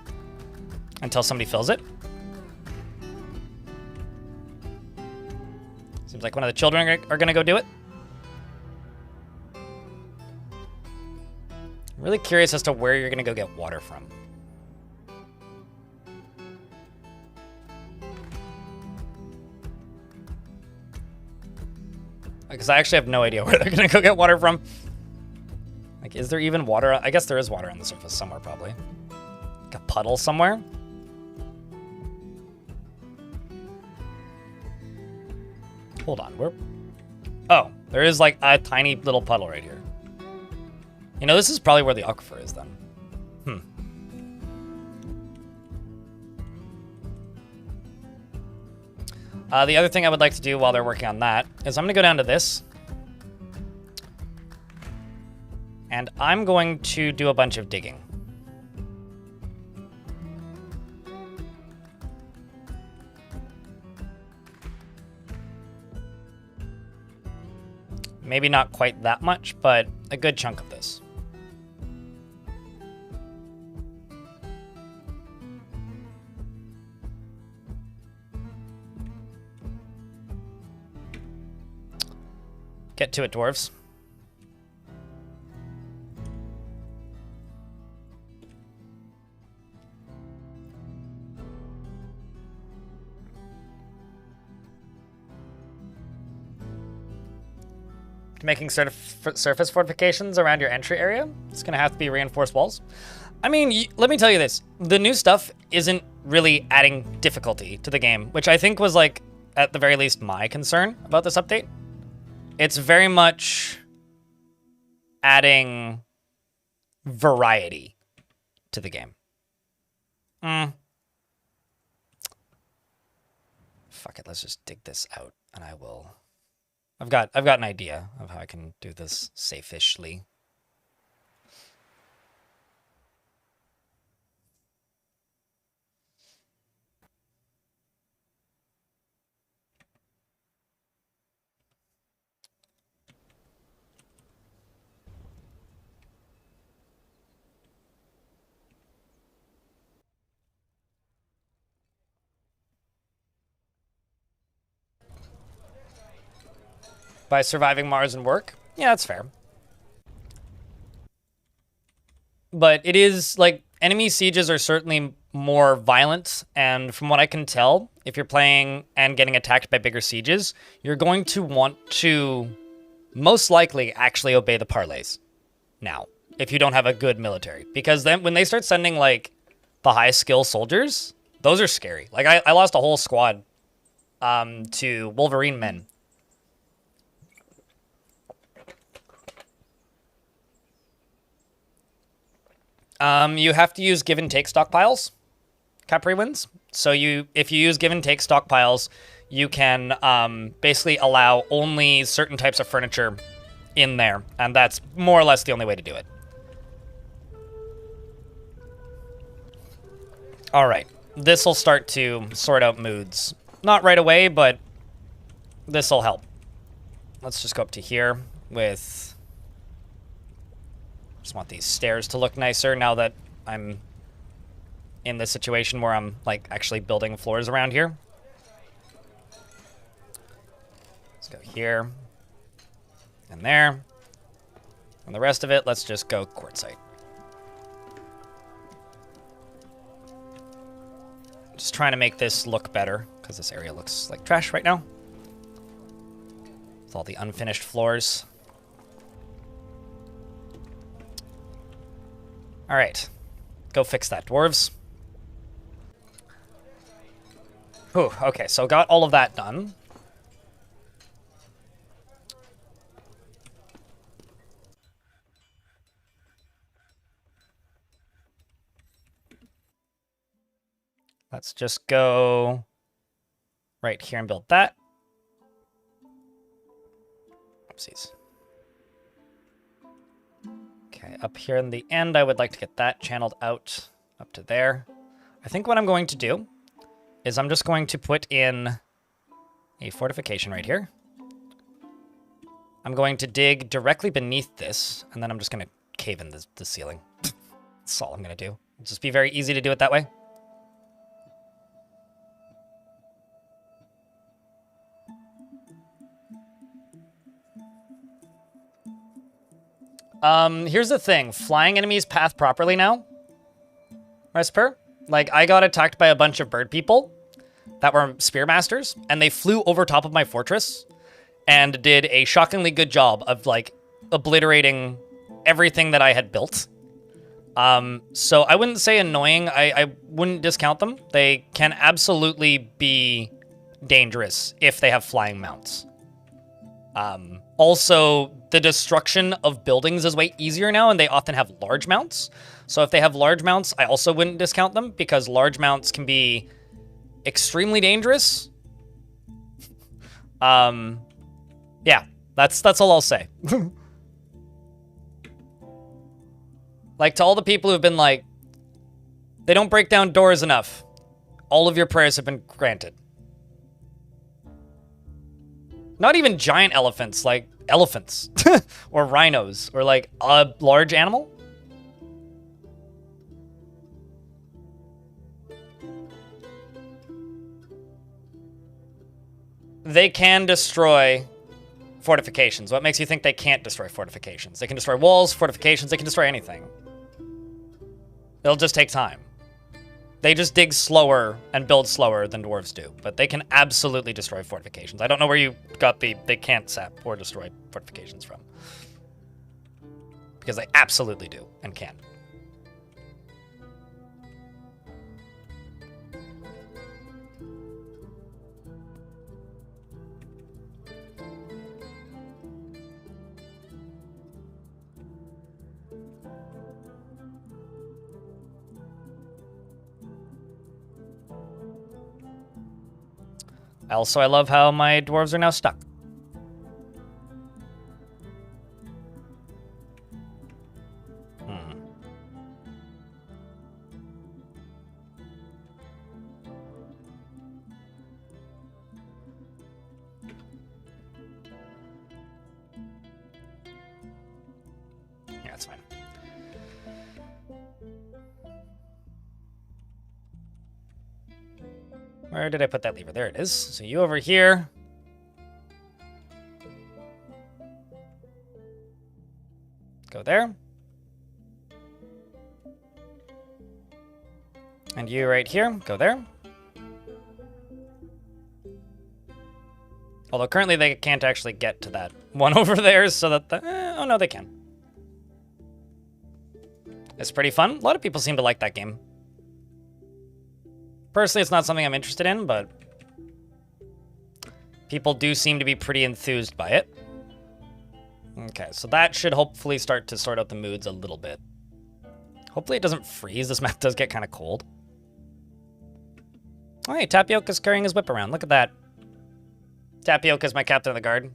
Until somebody fills it. Seems like one of the children are going to go do it. I'm really curious as to where you're going to go get water from. Because I actually have no idea where they're going to go get water from. Like, is there even water? I guess there is water on the surface somewhere, probably. Like a puddle somewhere. Hold on, where? Oh, there is like a tiny little puddle right here. You know, this is probably where the aquifer is then. The other thing I would like to do while they're working on that is I'm going to go down to this. And I'm going to do a bunch of digging. Maybe not quite that much, but a good chunk of this. Get to it, dwarves. Making surface fortifications around your entry area. It's going to have to be reinforced walls. I mean, let me tell you this. The new stuff isn't really adding difficulty to the game, which I think was, like, at the very least, my concern about this update. It's very much adding variety to the game. Fuck it, let's just dig this out, and I will... I've got an idea of how I can do this safe-ishly. By surviving Mars and work? Yeah, that's fair. But it is, like, enemy sieges are certainly more violent, and from what I can tell, if you're playing and getting attacked by bigger sieges, you're going to want to most likely actually obey the parlays now, if you don't have a good military. Because then when they start sending, like, the high-skill soldiers, those are scary. Like, I lost a whole squad to Wolverine men. You have to use give and take stockpiles, Capri wins. So if you use give and take stockpiles, you can basically allow only certain types of furniture in there, and that's more or less the only way to do it. All right, this will start to sort out moods. Not right away, but this will help. Let's just go up to here with... Just want these stairs to look nicer now that I'm in this situation where I'm, like, actually building floors around here. Let's go here. And there. And the rest of it, let's just go quartzite. Just trying to make this look better, because this area looks like trash right now. With all the unfinished floors. Alright. Go fix that, dwarves. Whew, okay, so got all of that done. Let's just go right here and build that. Oopsies. Okay, up here in the end, I would like to get that channeled out up to there. I think what I'm going to do is I'm just going to put in a fortification right here. I'm going to dig directly beneath this, and then I'm just going to cave in the ceiling. That's all I'm going to do. It'll just be very easy to do it that way. Here's the thing. Flying enemies path properly now. Resper. Like, I got attacked by a bunch of bird people that were spearmasters, and they flew over top of my fortress and did a shockingly good job of, like, obliterating everything that I had built. So I wouldn't say annoying. I wouldn't discount them. They can absolutely be dangerous if they have flying mounts. Also, the destruction of buildings is way easier now, and they often have large mounts. So if they have large mounts, I also wouldn't discount them, because large mounts can be extremely dangerous. Yeah, that's all I'll say. Like, to all the people who've been like, they don't break down doors enough, all of your prayers have been granted. Not even giant elephants, like elephants or rhinos or like a large animal. They can destroy fortifications. What makes you think they can't destroy fortifications? They can destroy walls, fortifications, they can destroy anything. It'll just take time. They just dig slower and build slower than dwarves do, but they can absolutely destroy fortifications. I don't know where you got the they can't sap or destroy fortifications from. Because they absolutely do and can. Also, I love how my dwarves are now stuck. Yeah, that's fine. Where did I put that lever? There it is. So you over here. Go there. And you right here. Go there. Although currently they can't actually get to that one over there, so that oh no, they can. It's pretty fun. A lot of people seem to like that game. Personally, it's not something I'm interested in, but people do seem to be pretty enthused by it. Okay, so that should hopefully start to sort out the moods a little bit. Hopefully it doesn't freeze. This map does get kind of cold. Oh, hey, Tapioca's carrying his whip around. Look at that. Tapioca's my captain of the guard.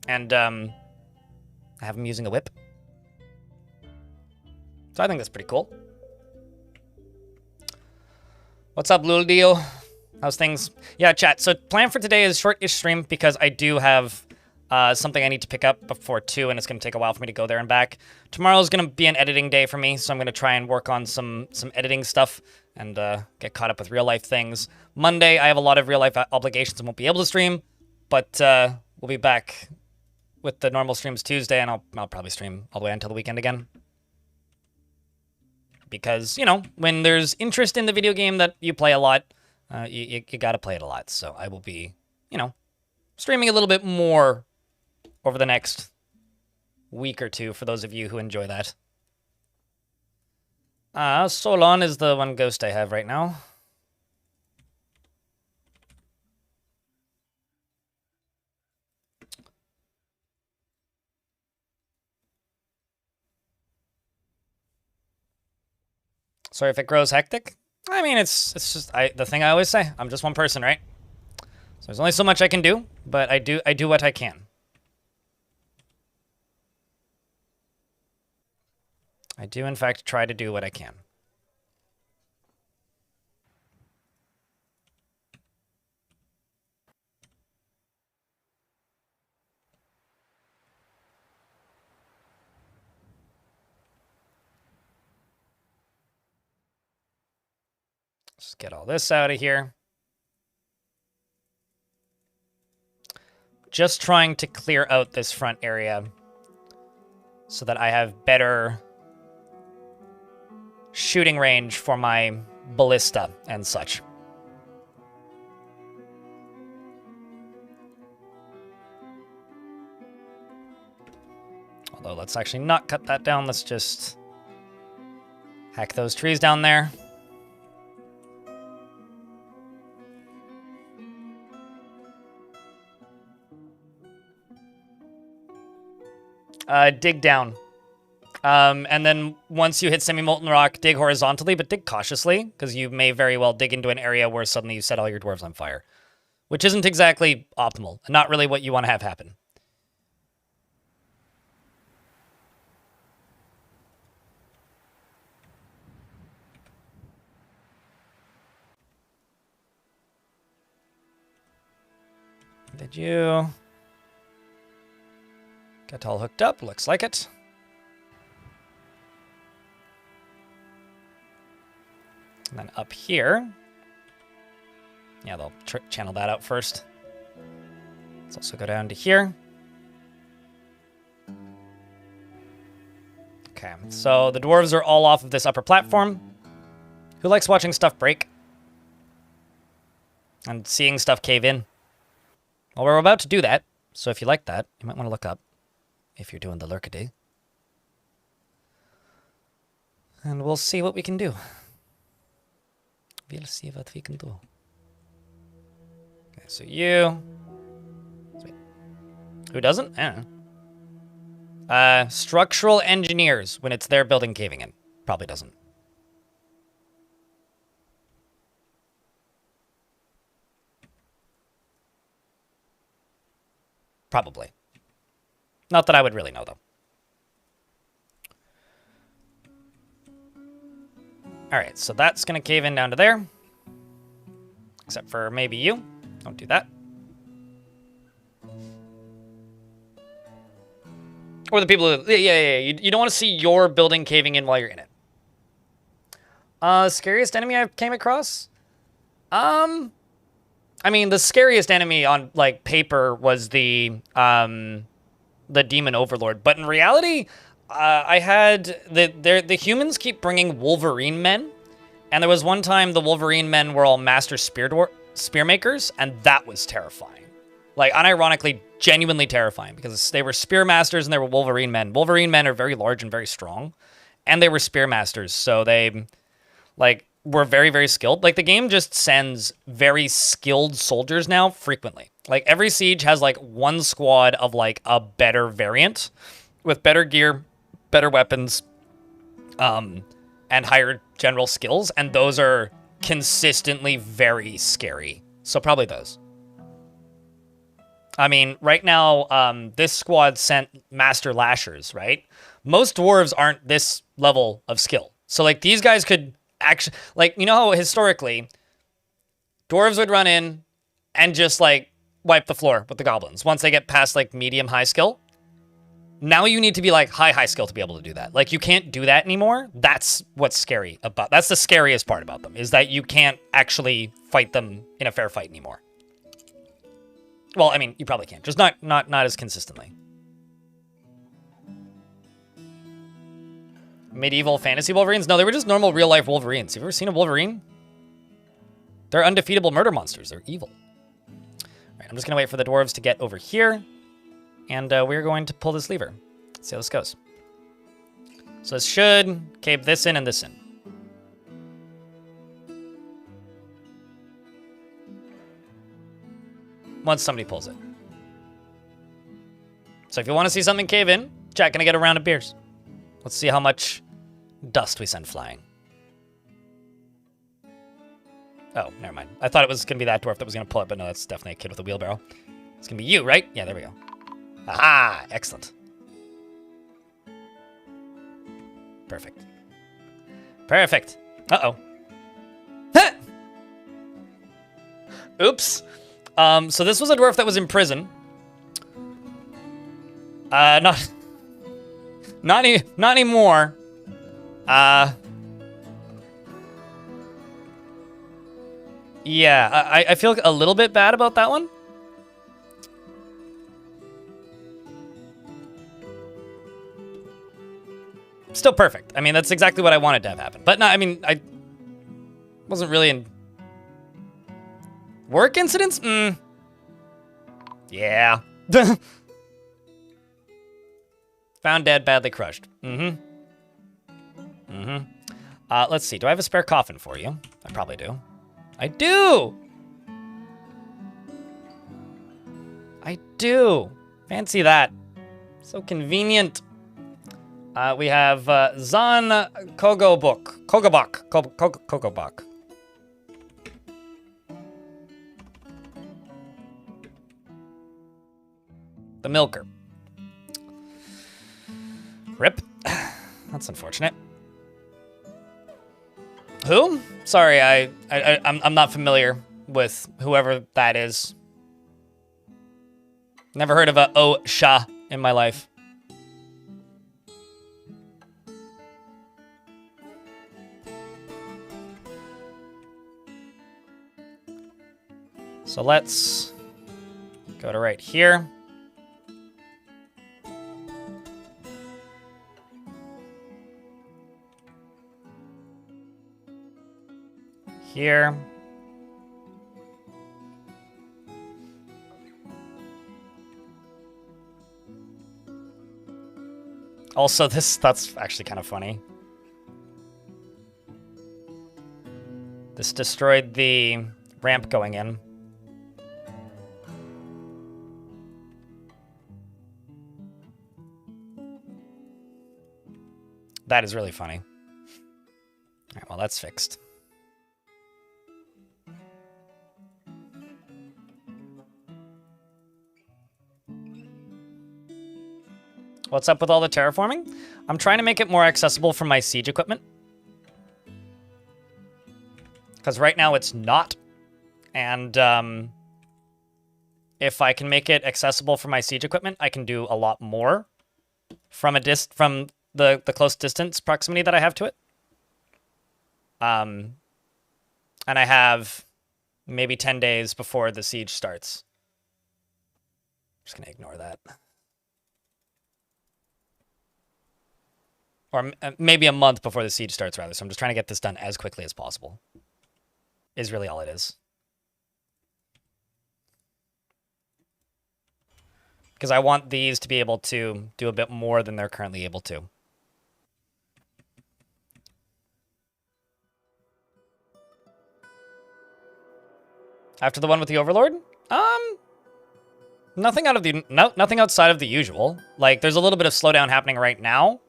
And, I have him using a whip. So I think that's pretty cool. What's up, Lul Dio? How's things? Yeah, chat. So plan for today is short-ish stream because I do have something I need to pick up before 2, and it's going to take a while for me to go there and back. Tomorrow's going to be an editing day for me, so I'm going to try and work on some editing stuff and get caught up with real-life things. Monday, I have a lot of real-life obligations and won't be able to stream, but we'll be back with the normal streams Tuesday, and I'll probably stream all the way until the weekend again. Because, you know, when there's interest in the video game that you play a lot, you gotta play it a lot. So I will be, you know, streaming a little bit more over the next week or two for those of you who enjoy that. Solon is the one ghost I have right now. Sorry if it grows hectic. I mean, it's just the thing I always say. I'm just one person, right? So there's only so much I can do, but I do what I can. I do, in fact, try to do what I can. Just get all this out of here. Just trying to clear out this front area so that I have better shooting range for my ballista and such. Although, let's actually not cut that down. Let's just hack those trees down there. Dig down. And then once you hit semi-molten rock, dig horizontally, but dig cautiously, because you may very well dig into an area where suddenly you set all your dwarves on fire, which isn't exactly optimal, and not really what you want to have happen. Did you get all hooked up? Looks like it. And then up here, yeah, they'll channel that out first. Let's also go down to here. Okay, so the dwarves are all off of this upper platform. Who likes watching stuff break? And seeing stuff cave in? Well, we're about to do that, so if you like that, you might want to look up if you're doing the lurkaday. And we'll see what we can do. We'll see what we can do. Okay, so you... Wait. Who doesn't? I don't know. Structural engineers, when it's their building caving in. Probably doesn't. Probably. Not that I would really know, though. Alright, so that's going to cave in down to there. Except for maybe you. Don't do that. Or the people who... Yeah. You don't want to see your building caving in while you're in it. Scariest enemy I came across? I mean, the scariest enemy on, like, paper was the Demon Overlord. But in reality... I had the humans keep bringing Wolverine men, and there was one time the Wolverine men were all master spear makers, and that was terrifying. Like, unironically, genuinely terrifying, because they were spear masters and they were Wolverine men. Wolverine men are very large and very strong, and they were spear masters, so they, like, were very, very skilled. Like, the game just sends very skilled soldiers now frequently. Like, every siege has, like, one squad of, like, a better variant with better gear, better weapons, and higher general skills, and those are consistently very scary. So probably those. I mean, right now, this squad sent Master Lashers, right? Most dwarves aren't this level of skill. So, like, these guys could actually... Like, you know how historically, dwarves would run in and just, like, wipe the floor with the goblins once they get past, like, medium-high skill? Now you need to be like high skill to be able to do that. Like, you can't do that anymore. That's what's scary about. That's the scariest part about them, is that you can't actually fight them in a fair fight anymore. Well, I mean, you probably can, just not as consistently. Medieval fantasy Wolverines? No, they were just normal real-life Wolverines. Have you ever seen a Wolverine? They're undefeatable murder monsters. They're evil. All right, I'm just going to wait for the dwarves to get over here. And we're going to pull this lever. Let's see how this goes. So this should cave this in and this in. Once somebody pulls it. So if you want to see something cave in, Jack, gonna get a round of beers. Let's see how much dust we send flying. Oh, never mind. I thought it was gonna be that dwarf that was gonna pull it, but no, that's definitely a kid with a wheelbarrow. It's gonna be you, right? Yeah, there we go. Aha! Excellent. Perfect. Perfect. Uh-oh. Oops. So this was a dwarf that was in prison. Not anymore. Yeah, I feel a little bit bad about that one. Still perfect. I mean, that's exactly what I wanted to have happen. But no, I mean, I wasn't really in work incidents? Yeah. Found dead, badly crushed. Let's see. Do I have a spare coffin for you? I probably do. I do! I do. Fancy that. So convenient. We have Zan Kogobok. The milker. Rip. That's unfortunate. Who? Sorry, I'm not familiar with whoever that is. Never heard of a Osha in my life. So let's go to right here. Here. Also, that's actually kind of funny. This destroyed the ramp going in. That is really funny. All right, well, that's fixed. What's up with all the terraforming? I'm trying to make it more accessible for my siege equipment. Because right now it's not. And if I can make it accessible for my siege equipment, I can do a lot more from the close distance proximity that I have to it. And I have maybe 10 days before the siege starts. I'm just going to ignore that. Or maybe a month before the siege starts, rather. So I'm just trying to get this done as quickly as possible. Is really all it is. Because I want these to be able to do a bit more than they're currently able to. After the one with the Overlord? Nothing outside of the usual. Like, there's a little bit of slowdown happening right now.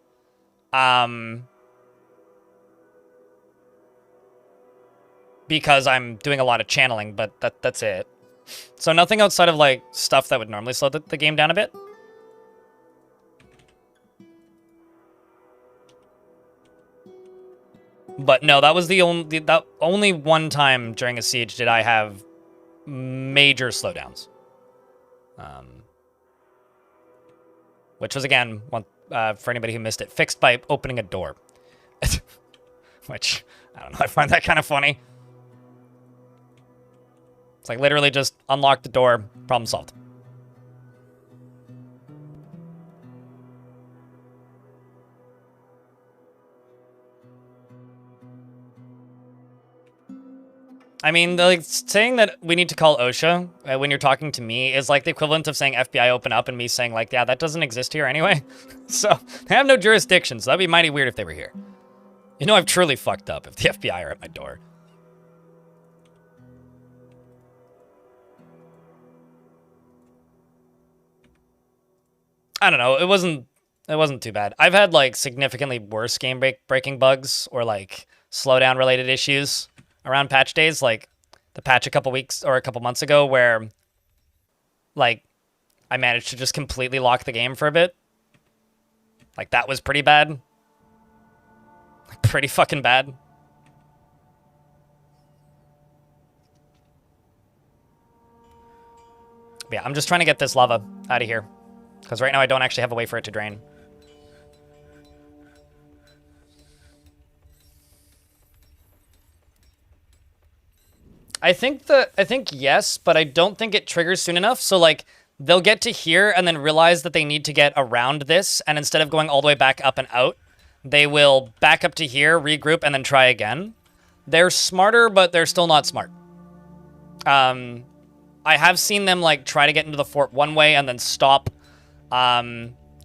Because I'm doing a lot of channeling, but that's it. So nothing outside of, like, stuff that would normally slow the game down a bit. But no, that was the only one time during a siege did I have major slowdowns. Which was, again, for anybody who missed it, fixed by opening a door. Which, I don't know, I find that kind of funny. It's like literally just unlock the door, problem solved. I mean, like, saying that we need to call OSHA when you're talking to me is like the equivalent of saying FBI open up and me saying like, yeah, that doesn't exist here anyway. So they have no jurisdiction, so that'd be mighty weird if they were here. You know I've truly fucked up if the FBI are at my door. I don't know, it wasn't too bad. I've had like significantly worse game breaking bugs or like slowdown related issues around patch days, like the patch a couple weeks or a couple months ago where like I managed to just completely lock the game for a bit. Like that was pretty bad. Like pretty fucking bad. But yeah, I'm just trying to get this lava out of here. Because right now I don't actually have a way for it to drain. I think yes, but I don't think it triggers soon enough. So like they'll get to here and then realize that they need to get around this, and instead of going all the way back up and out, they will back up to here, regroup, and then try again. They're smarter, but they're still not smart. I have seen them like try to get into the fort one way and then stop.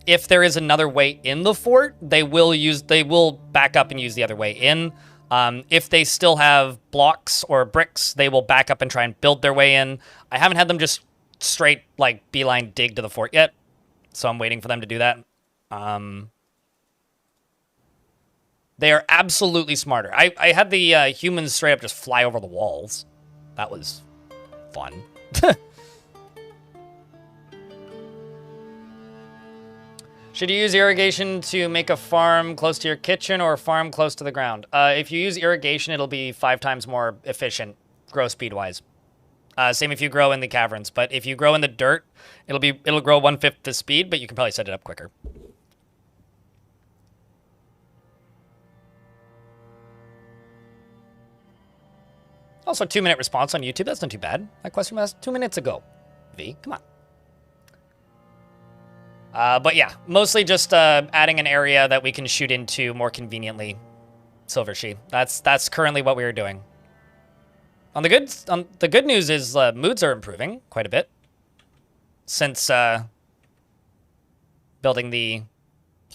If there is another way in the fort, they will back up and use the other way in. If they still have blocks or bricks, they will back up and try and build their way in. I haven't had them just straight, like, beeline dig to the fort yet, so I'm waiting for them to do that. They are absolutely smarter. I had the humans straight up just fly over the walls. That was fun. Should you use irrigation to make a farm close to your kitchen or a farm close to the ground? If you use irrigation, it'll be 5 times more efficient, grow speed-wise. Same if you grow in the caverns, but if you grow in the dirt, it'll grow 1/5 the speed, but you can probably set it up quicker. Also, 2-minute response on YouTube. That's not too bad. That question was asked 2 minutes ago. V, come on. But yeah, mostly just adding an area that we can shoot into more conveniently. Silver She. That's currently what we are doing. The good news is moods are improving quite a bit since building the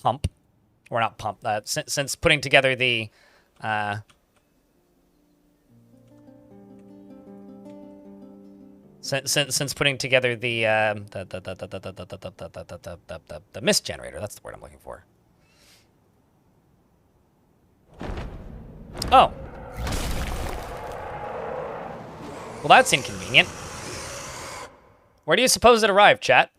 pump, or not pump. Since putting together the Since putting together the mist generator, that's the word I'm looking for. Oh. Well, that's inconvenient. Where do you suppose it arrived, chat?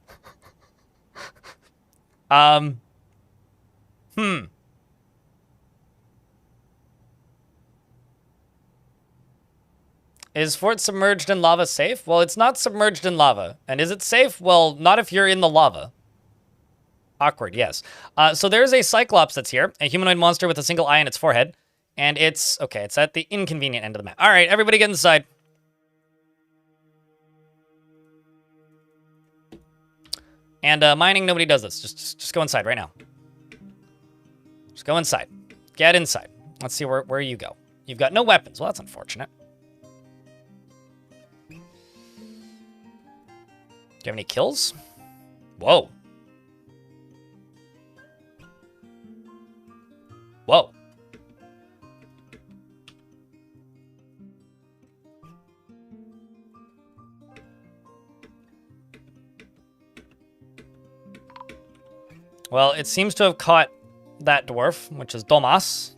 Is fort submerged in lava safe? Well, it's not submerged in lava. And is it safe? Well, not if you're in the lava. Awkward, yes. So there's a Cyclops that's here, a humanoid monster with a single eye in its forehead. And it's, okay, it's at the inconvenient end of the map. All right, everybody get inside. And mining, nobody does this. Just go inside right now. Just go inside. Get inside. Let's see where you go. You've got no weapons. Well, that's unfortunate. Do you have any kills? Whoa. Whoa. Well, it seems to have caught that dwarf, which is Domas,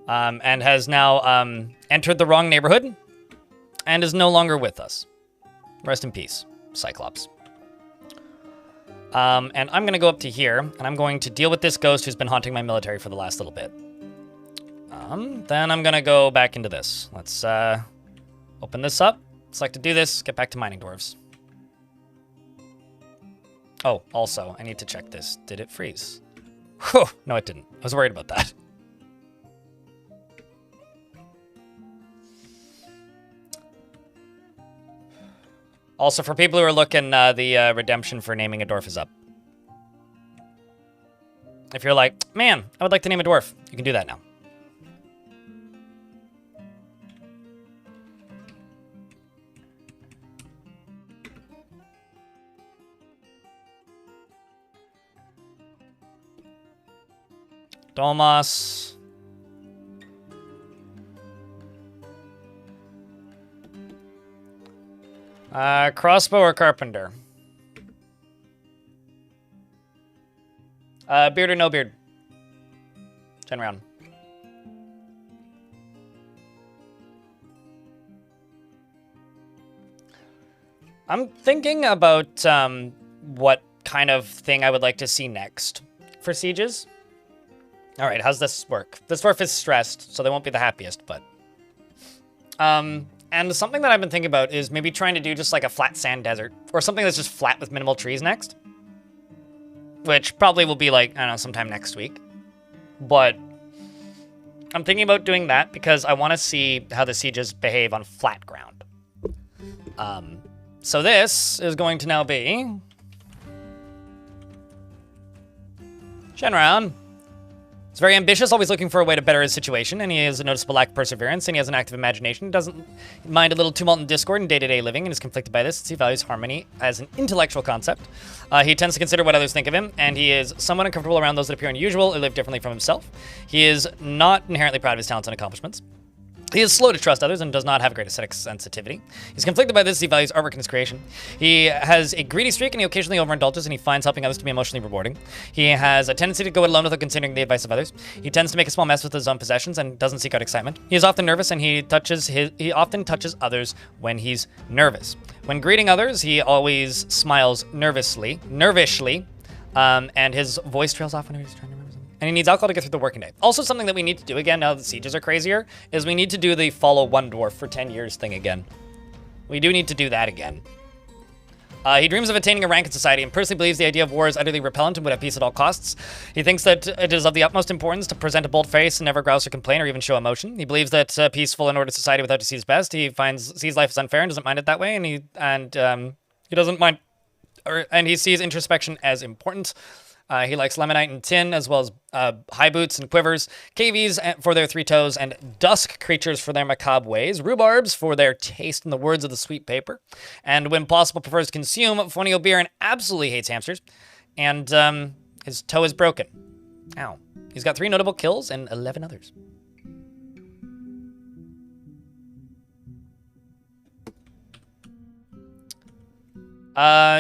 and has now entered the wrong neighborhood and is no longer with us. Rest in peace, Cyclops. And I'm going to go up to here, and I'm going to deal with this ghost who's been haunting my military for the last little bit. Then I'm going to go back into this. Let's open this up. Select to do this. Get back to mining dwarves. Oh, also, I need to check this. Did it freeze? Whew, no, it didn't. I was worried about that. Also, for people who are looking, the redemption for naming a dwarf is up. If you're like, man, I would like to name a dwarf, you can do that now. Domas. Crossbow or carpenter? Beard or no beard? 10 round. I'm thinking about what kind of thing I would like to see next for sieges. All right, how's this work? This dwarf is stressed, so they won't be the happiest, but... And something that I've been thinking about is maybe trying to do just like a flat sand desert, or something that's just flat with minimal trees next. Which probably will be like, I don't know, sometime next week. But I'm thinking about doing that because I want to see how the sieges behave on flat ground. So this is going to now be... Shenron. He's very ambitious, always looking for a way to better his situation, and he has a noticeable lack of perseverance, and he has an active imagination. He doesn't mind a little tumult and discord in day-to-day living, and is conflicted by this, as he values harmony as an intellectual concept. He tends to consider what others think of him, and he is somewhat uncomfortable around those that appear unusual or live differently from himself. He is not inherently proud of his talents and accomplishments. He is slow to trust others and does not have a great aesthetic sensitivity. He's conflicted by this as he values artwork in his creation. He has a greedy streak and he occasionally overindulges, and he finds helping others to be emotionally rewarding. He has a tendency to go it alone without considering the advice of others. He tends to make a small mess with his own possessions and doesn't seek out excitement. He is often nervous, and he often touches others when he's nervous. When greeting others, he always smiles nervishly, and his voice trails off when he's trying to remember something. And he needs alcohol to get through the working day. Also, something that we need to do again, now that sieges are crazier, is we need to do the follow one dwarf for 10 years thing again. We do need to do that again. He dreams of attaining a rank in society and personally believes the idea of war is utterly repellent and would have peace at all costs. He thinks that it is of the utmost importance to present a bold face and never grouse or complain or even show emotion. He believes that a peaceful and ordered society without deceit is best. He sees life as unfair and doesn't mind it that way, and he doesn't mind, and he sees introspection as important. He likes lemonite and tin, as well as high boots and quivers, KVs for their 3 toes, and dusk creatures for their macabre ways, rhubarbs for their taste in the words of the sweet paper, and when possible prefers to consume fonio beer and absolutely hates hamsters, and his toe is broken. Ow. He's got 3 notable kills and 11 others.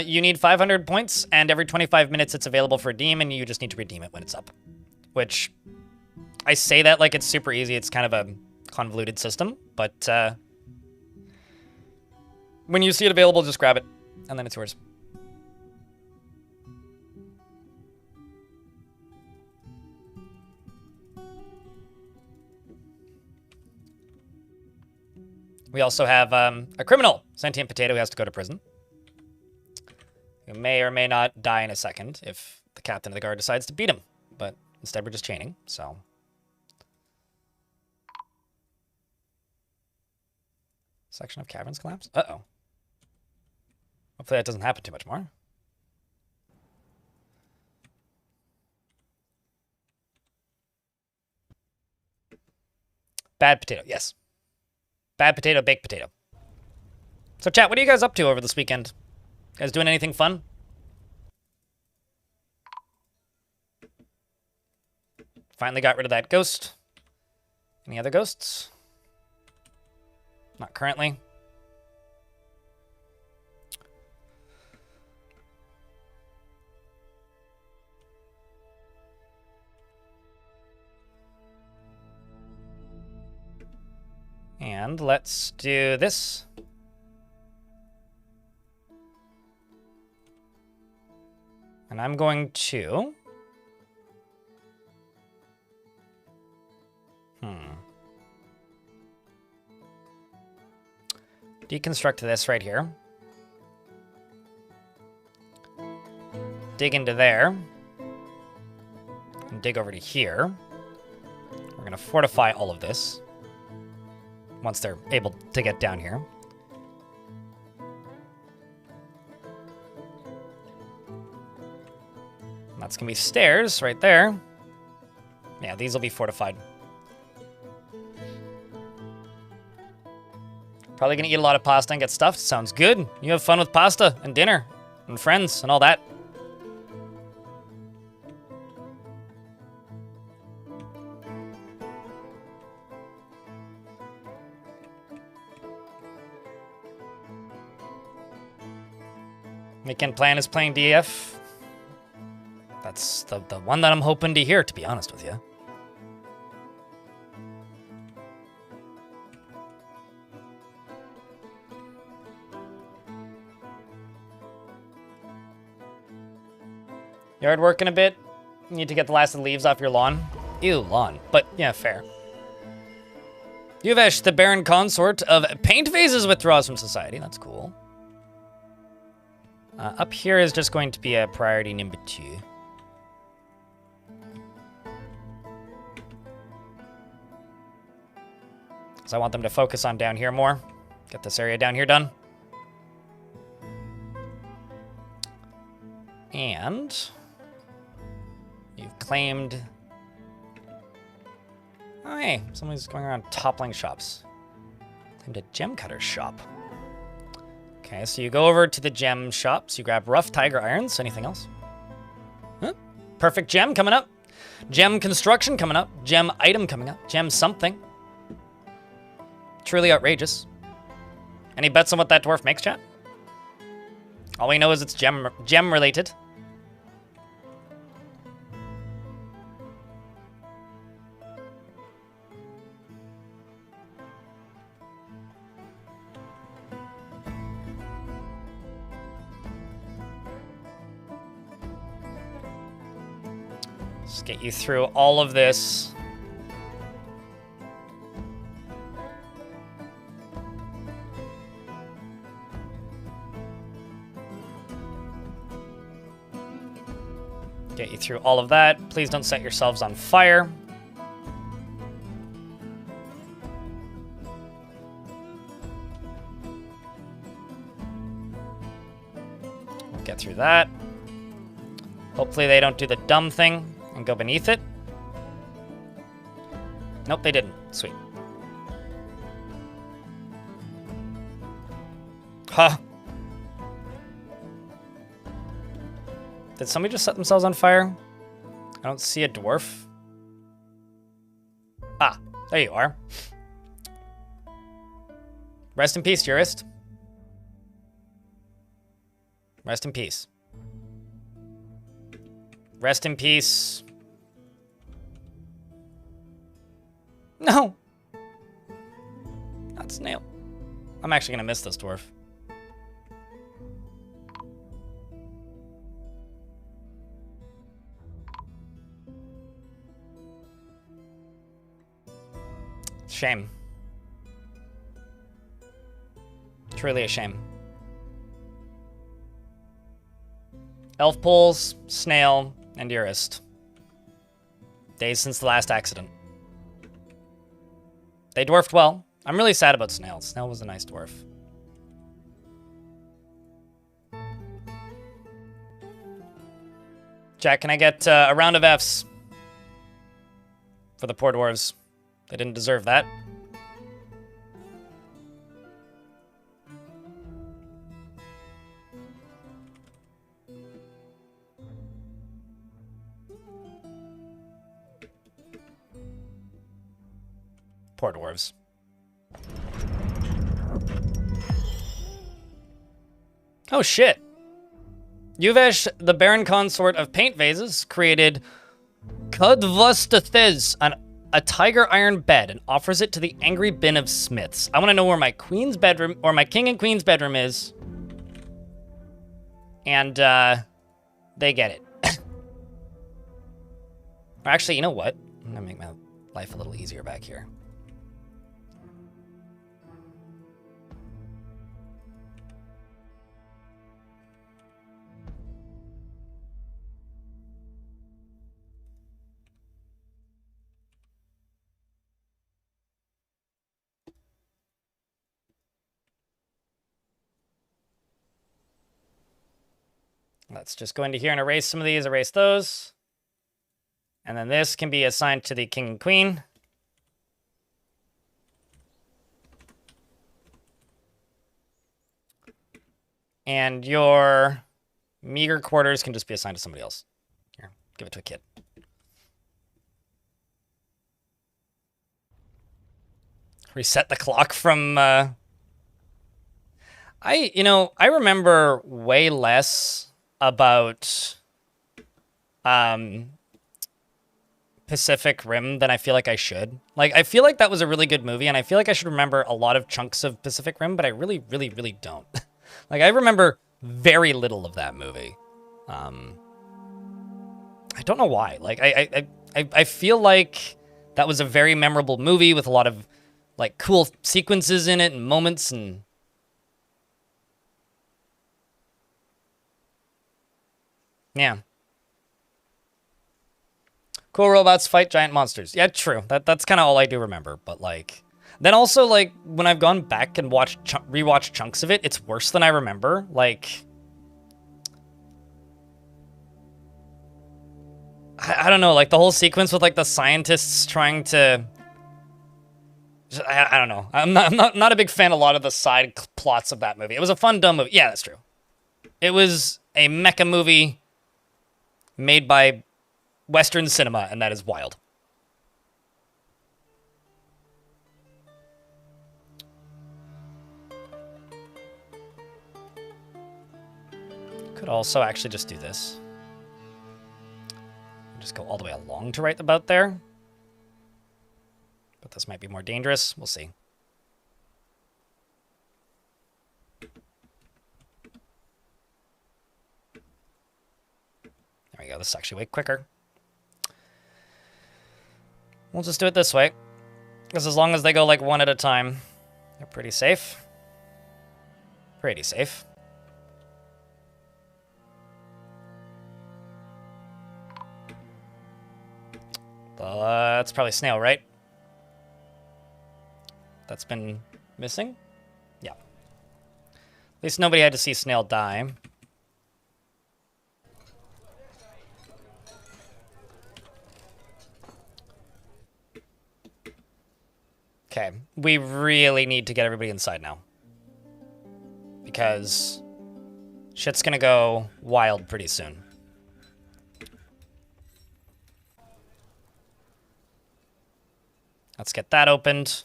You need 500 points, and every 25 minutes it's available for redeem, and you just need to redeem it when it's up. Which, I say that like it's super easy. It's kind of a convoluted system, but when you see it available, just grab it, and then it's yours. We also have a criminal, sentient potato, who has to go to prison. Who may or may not die in a second if the captain of the guard decides to beat him. But instead we're just chaining, so. Section of caverns collapse? Uh-oh. Hopefully that doesn't happen too much more. Bad potato, yes. Bad potato, baked potato. So chat, what are you guys up to over this weekend? Guys doing anything fun? Finally got rid of that ghost. Any other ghosts? Not currently. And let's do this. And I'm going to... deconstruct this right here. Dig into there. And dig over to here. We're going to fortify all of this once they're able to get down here. That's going to be stairs right there. Yeah, these will be fortified. Probably going to eat a lot of pasta and get stuffed. Sounds good. You have fun with pasta and dinner and friends and all that. Weekend plan is playing DF. That's the one that I'm hoping to hear, to be honest with you. Yard working a bit. You need to get the last of the leaves off your lawn. Ew, lawn. But, yeah, fair. Yuvesh, the Baron Consort of Paint Vases, withdraws from society. That's cool. Up here is just going to be a priority number 2. So I want them to focus on down here more. Get this area down here done. And you've claimed... Oh, hey, somebody's going around toppling shops. Claimed a gem cutter shop. Okay, so you go over to the gem shops. You grab rough tiger irons. Anything else? Huh? Perfect gem coming up. Gem construction coming up. Gem item coming up. Gem something. Truly outrageous. Any bets on what that dwarf makes, chat? All we know is it's gem related. Let's get you through all of this. Get you through all of that. Please don't set yourselves on fire. We'll get through that. Hopefully they don't do the dumb thing and go beneath it. Nope, they didn't. Sweet. Huh. Did somebody just set themselves on fire? I don't see a dwarf. Ah, there you are. Rest in peace, jurist. Rest in peace. Rest in peace. No! Not snail. I'm actually gonna miss this dwarf. Shame. Truly a shame. Elf poles, snail, and Urist. Days since the last accident. They dwarfed well. I'm really sad about Snail. Snail was a nice dwarf. Jack, can I get a round of Fs for the poor dwarves? They didn't deserve that. Poor dwarves. Oh shit. Yuvesh, the Baron Consort of Paint Vases, created Kudvustathiz, a tiger iron bed, and offers it to the angry bin of smiths. I want to know where my queen's bedroom, or my king and queen's bedroom is. And, they get it. Or actually, you know what? I'm gonna make my life a little easier back here. Let's just go into here and erase some of these, erase those. And then this can be assigned to the king and queen. And your meager quarters can just be assigned to somebody else. Here, give it to a kid. Reset the clock from... I remember way less about Pacific Rim than I feel like I should. Like, I feel like that was a really good movie, and I feel like I should remember a lot of chunks of Pacific Rim, but I really, really, really don't. Like, I remember very little of that movie. I don't know why. Like, I feel like that was a very memorable movie with a lot of, like, cool sequences in it and moments and... Yeah. Cool robots fight giant monsters. Yeah, true. That's kind of all I do remember. But, like... Then also, like, when I've gone back and rewatched chunks of it, it's worse than I remember. Like... I don't know, like, the whole sequence with, like, the scientists trying to... I don't know. I'm not a big fan of a lot of the side plots of that movie. It was a fun, dumb movie. Yeah, that's true. It was a mecha movie made by Western cinema, and that is wild. Could also actually just do this. Just go all the way along to right about there. But this might be more dangerous. We'll see. There we go. This is actually way quicker. We'll just do it this way. Because as long as they go like one at a time, they're pretty safe. Pretty safe. That's probably snail, right? That's been missing? Yeah. At least nobody had to see snail die. Okay, we really need to get everybody inside now. Because shit's gonna go wild pretty soon. Let's get that opened.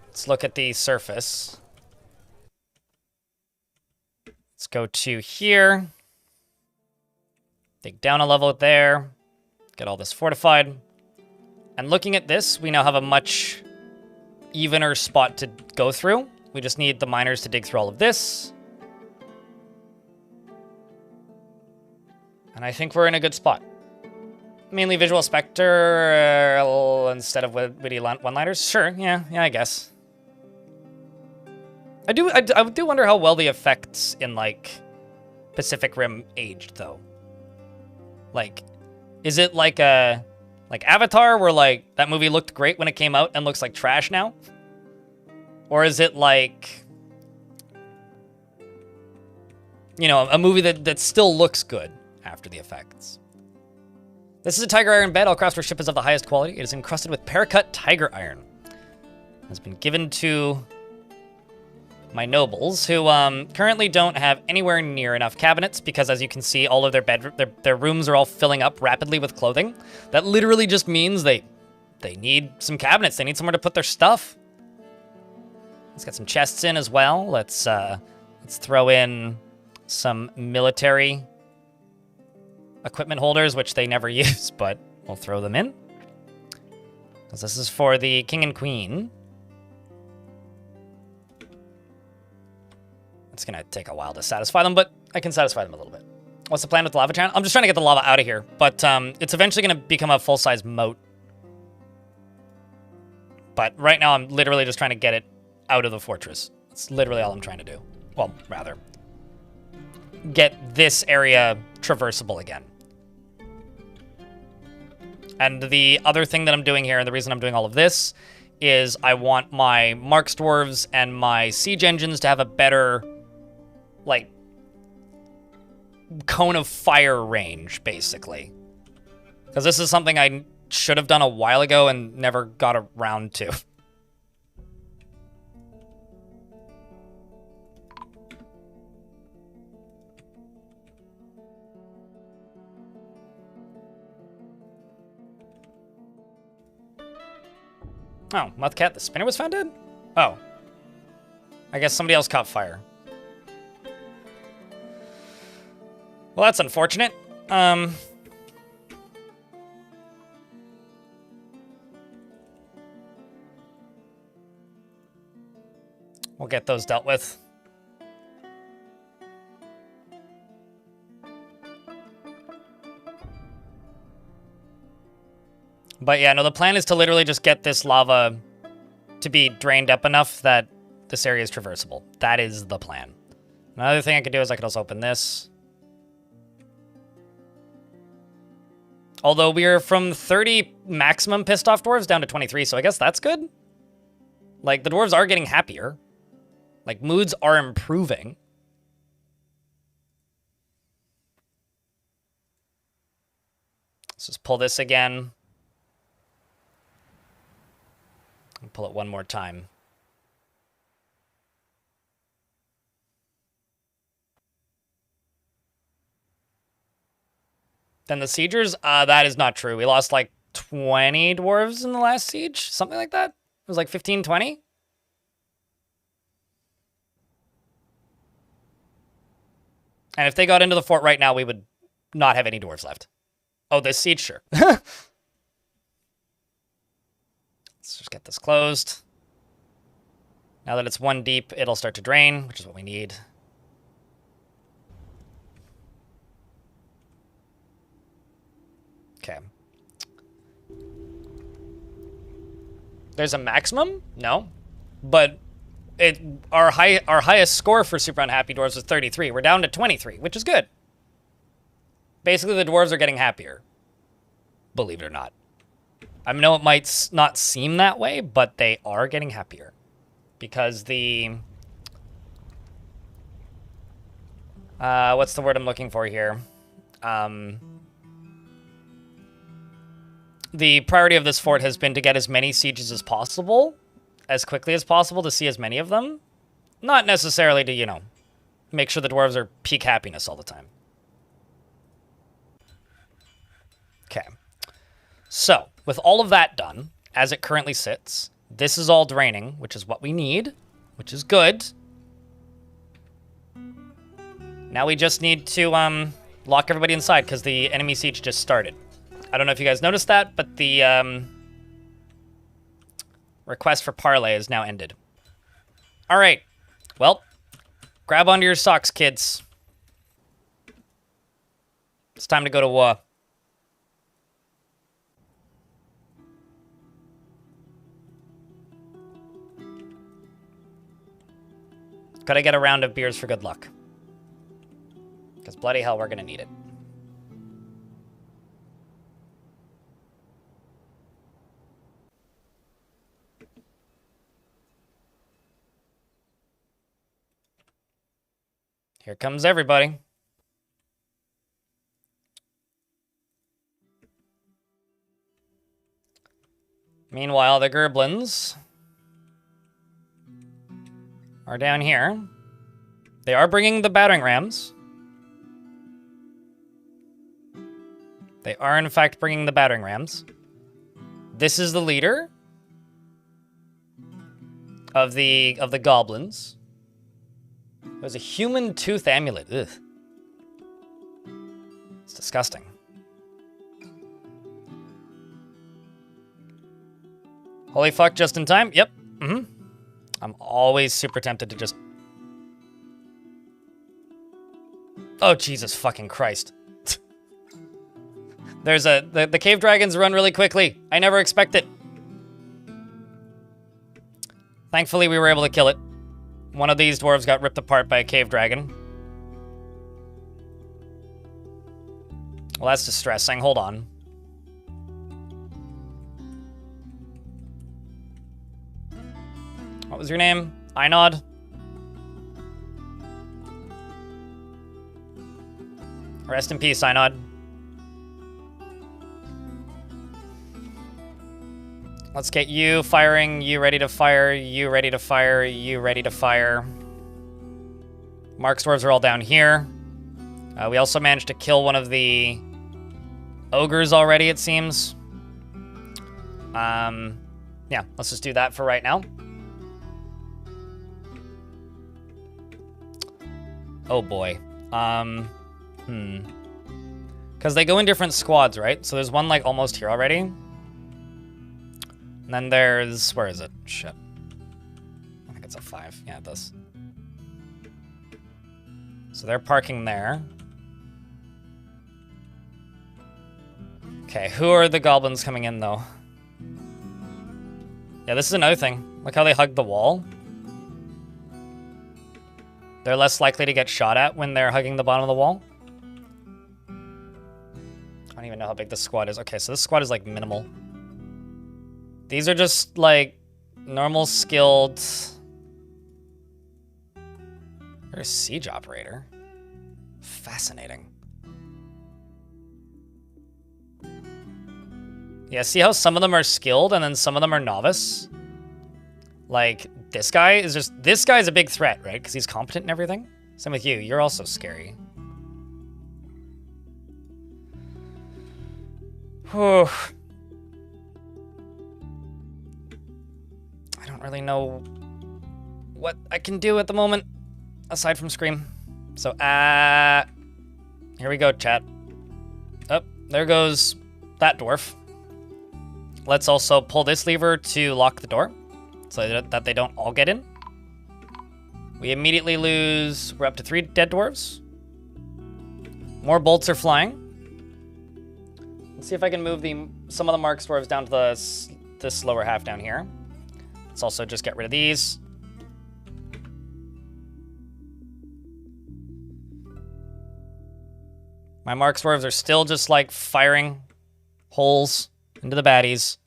Let's look at the surface. Let's go to here. Dig down a level there. Get all this fortified. And looking at this, we now have a much evener spot to go through. We just need the miners to dig through all of this. And I think we're in a good spot. Mainly visual spectre instead of witty one-liners? Sure, yeah, I guess. I do wonder how well the effects in, like, Pacific Rim aged, though. Like, is it like a... like Avatar, where, like, that movie looked great when it came out and looks like trash now? Or is it like... you know, a movie that still looks good after the effects? This is a tiger iron bed. All craftsmanship ship is of the highest quality. It is encrusted with paracut tiger iron. It has been given to my nobles, who currently don't have anywhere near enough cabinets because, as you can see, all of their rooms are all filling up rapidly with clothing. That literally just means they need some cabinets. They need somewhere to put their stuff. Let's get some chests in as well. Let's throw in some military equipment holders, which they never use, but we'll throw them in. Because this is for the king and queen. It's going to take a while to satisfy them, but I can satisfy them a little bit. What's the plan with the lava channel? I'm just trying to get the lava out of here, but it's eventually going to become a full-size moat. But right now, I'm literally just trying to get it out of the fortress. That's literally all I'm trying to do. Well, rather, get this area traversable again. And the other thing that I'm doing here, and the reason I'm doing all of this, is I want my Marks Dwarves and my Siege Engines to have a better, like, cone of fire range, basically. Because this is something I should have done a while ago and never got around to. Oh, Muthcat, the spinner was found dead? Oh, I guess somebody else caught fire. Well, that's unfortunate. We'll get those dealt with. But yeah, no, the plan is to literally just get this lava to be drained up enough that this area is traversable. That is the plan. Another thing I could do is I could also open this. Although we are from 30 maximum pissed off dwarves down to 23, so I guess that's good. Like, the dwarves are getting happier. Like, moods are improving. Let's just pull this again. And pull it one more time. Then the siegers? That is not true. We lost like 20 dwarves in the last siege. Something like that. It was like 15, 20. And if they got into the fort right now, we would not have any dwarves left. Oh, this siege? Sure. Let's just get this closed. Now that it's one deep, it'll start to drain, which is what we need. Okay. There's a maximum? No. But our highest score for super unhappy dwarves was 33. We're down to 23, which is good. Basically, the dwarves are getting happier. Believe it or not. I know it might not seem that way, but they are getting happier. Because the... what's the word I'm looking for here? The priority of this fort has been to get as many sieges as possible, as quickly as possible, to see as many of them. Not necessarily to, you know, make sure the dwarves are peak happiness all the time. Okay. So, with all of that done, as it currently sits, this is all draining, which is what we need, which is good. Now we just need to lock everybody inside, because the enemy siege just started. I don't know if you guys noticed that, but the request for parley is now ended. All right. Well, grab onto your socks, kids. It's time to go to war. Gotta get a round of beers for good luck. Because bloody hell, we're gonna need it. Here comes everybody. Meanwhile, the Gerblins are down here. They are bringing the battering rams. They are, in fact, bringing the battering rams. This is the leader of the goblins. There's a human tooth amulet. Ugh. It's disgusting. Holy fuck, just in time? Yep. I'm always super tempted to just... Oh, Jesus fucking Christ. There's the cave dragons run really quickly. I never expect it. Thankfully, we were able to kill it. One of these dwarves got ripped apart by a cave dragon. Well, that's distressing. Hold on. What was your name? Einod? Rest in peace, Einod. Let's get you firing, you ready to fire, you ready to fire, you ready to fire. Mark's dwarves are all down here. We also managed to kill one of the ogres already, it seems. Yeah, let's just do that for right now. Oh boy. Because they go in different squads, right? So there's one, like, almost here already. And then there's... Where is it? Shit. I think it's a 5. Yeah, it does. So they're parking there. Okay, who are the goblins coming in, though? Yeah, this is another thing. Look how they hug the wall. They're less likely to get shot at when they're hugging the bottom of the wall. I don't even know how big this squad is. Okay, so this squad is, like, minimal. These are just, like, normal skilled... You're a siege operator. Fascinating. Yeah, see how some of them are skilled and then some of them are novice? Like, this guy is just... This guy's a big threat, right? Because he's competent and everything. Same with you. You're also scary. Whew. I don't really know what I can do at the moment, aside from scream. So, here we go, chat. Oh, there goes that dwarf. Let's also pull this lever to lock the door, so that they don't all get in. We immediately lose... We're up to 3 dead dwarves. More bolts are flying. Let's see if I can move some of the mark dwarves down to this lower half down here. Let's also just get rid of these. My mark dwarves are still just, like, firing holes into the baddies.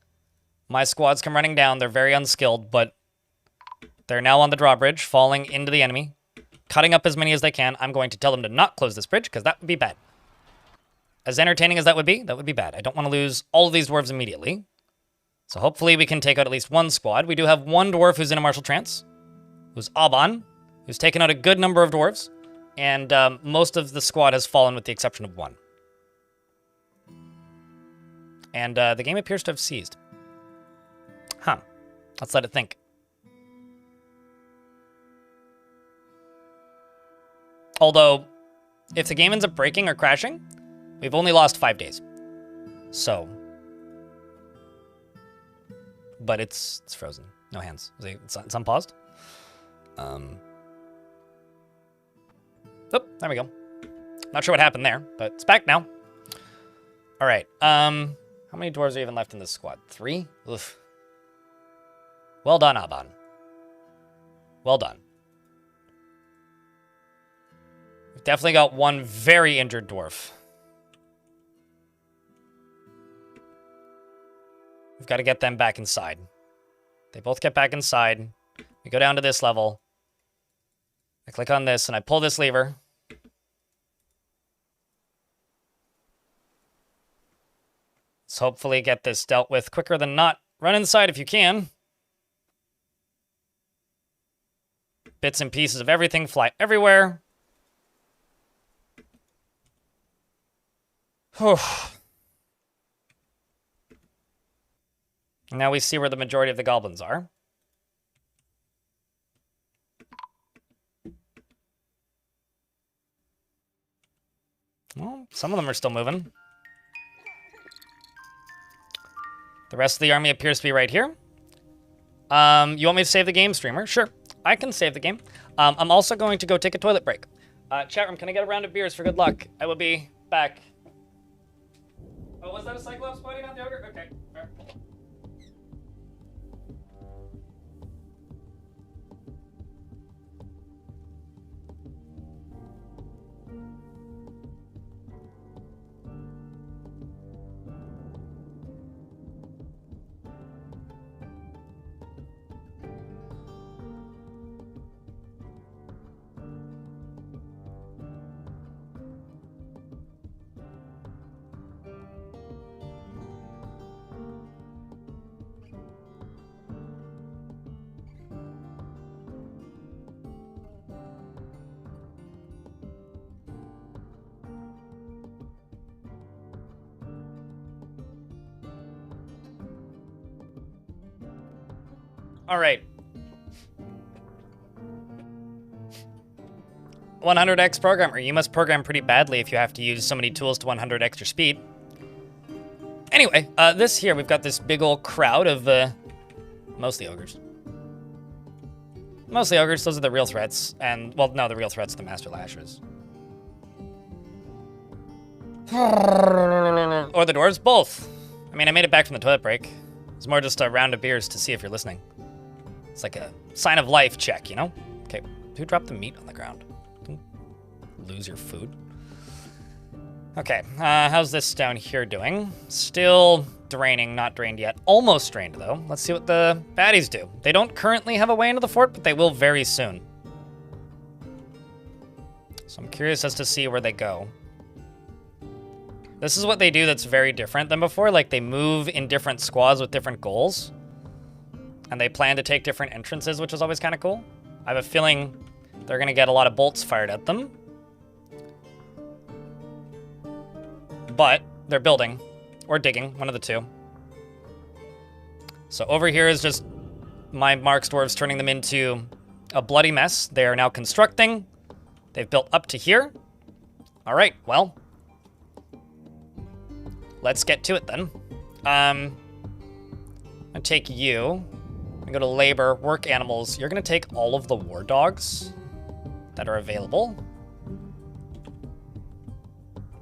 My squads come running down. They're very unskilled, but they're now on the drawbridge, falling into the enemy, cutting up as many as they can. I'm going to tell them to not close this bridge, because that would be bad. As entertaining as that would be bad. I don't want to lose all of these dwarves immediately. So hopefully we can take out at least one squad. We do have one dwarf who's in a martial trance, who's Aban, who's taken out a good number of dwarves, and most of the squad has fallen with the exception of one. And the game appears to have seized. Huh. Let's let it think. Although, if the game ends up breaking or crashing, we've only lost 5 days. So. But it's frozen. No hands. It's unpaused. Oh, there we go. Not sure what happened there, but it's back now. All right. How many dwarves are even left in this squad? 3? Oof. Well done, Aban. Well done. We've definitely got one very injured dwarf. We've got to get them back inside. They both get back inside. We go down to this level. I click on this and I pull this lever. Let's hopefully get this dealt with quicker than not. Run inside if you can. Bits and pieces of everything fly everywhere. Whew. Now we see where the majority of the goblins are. Well, some of them are still moving. The rest of the army appears to be right here. You want me to save the game, streamer? Sure, I can save the game. I'm also going to go take a toilet break. Chat room, can I get a round of beers for good luck? I will be back. Oh, was that a Cyclops buddy, not the ogre? Okay. All right. All right. 100x programmer. You must program pretty badly if you have to use so many tools to 100 extra speed. Anyway, this here, we've got this big old crowd of, mostly ogres. Mostly ogres, those are the real threats. And, well, no, the real threats are the Master Lashers. Or the dwarves, both. I mean, I made it back from the toilet break. It's more just a round of beers to see if you're listening. It's like a sign of life check, you know? Okay, who dropped the meat on the ground? Don't lose your food. Okay, how's this down here doing? Still draining, not drained yet. Almost drained, though. Let's see what the baddies do. They don't currently have a way into the fort, but they will very soon. So I'm curious as to see where they go. This is what they do that's very different than before. Like, they move in different squads with different goals. And they plan to take different entrances, which is always kind of cool. I have a feeling they're going to get a lot of bolts fired at them. But they're building. Or digging, one of the two. So over here is just my Marks dwarves turning them into a bloody mess. They are now constructing. They've built up to here. All right, well... let's get to it then. I'm gonna take you. I'm gonna go to labor, work animals. You're gonna take all of the war dogs that are available.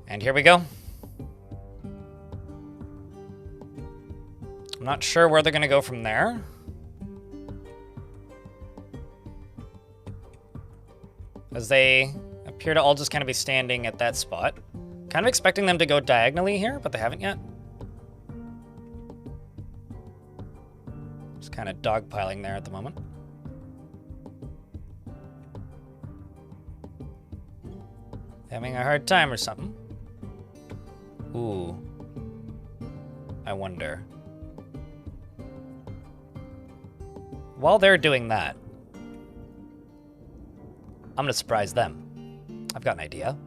And here we go. I'm not sure where they're gonna go from there. As they appear to all just kind of be standing at that spot. Kind of expecting them to go diagonally here, but they haven't yet. Just kind of dogpiling there at the moment. Having a hard time or something. Ooh. I wonder. While they're doing that, I'm gonna surprise them. I've got an idea.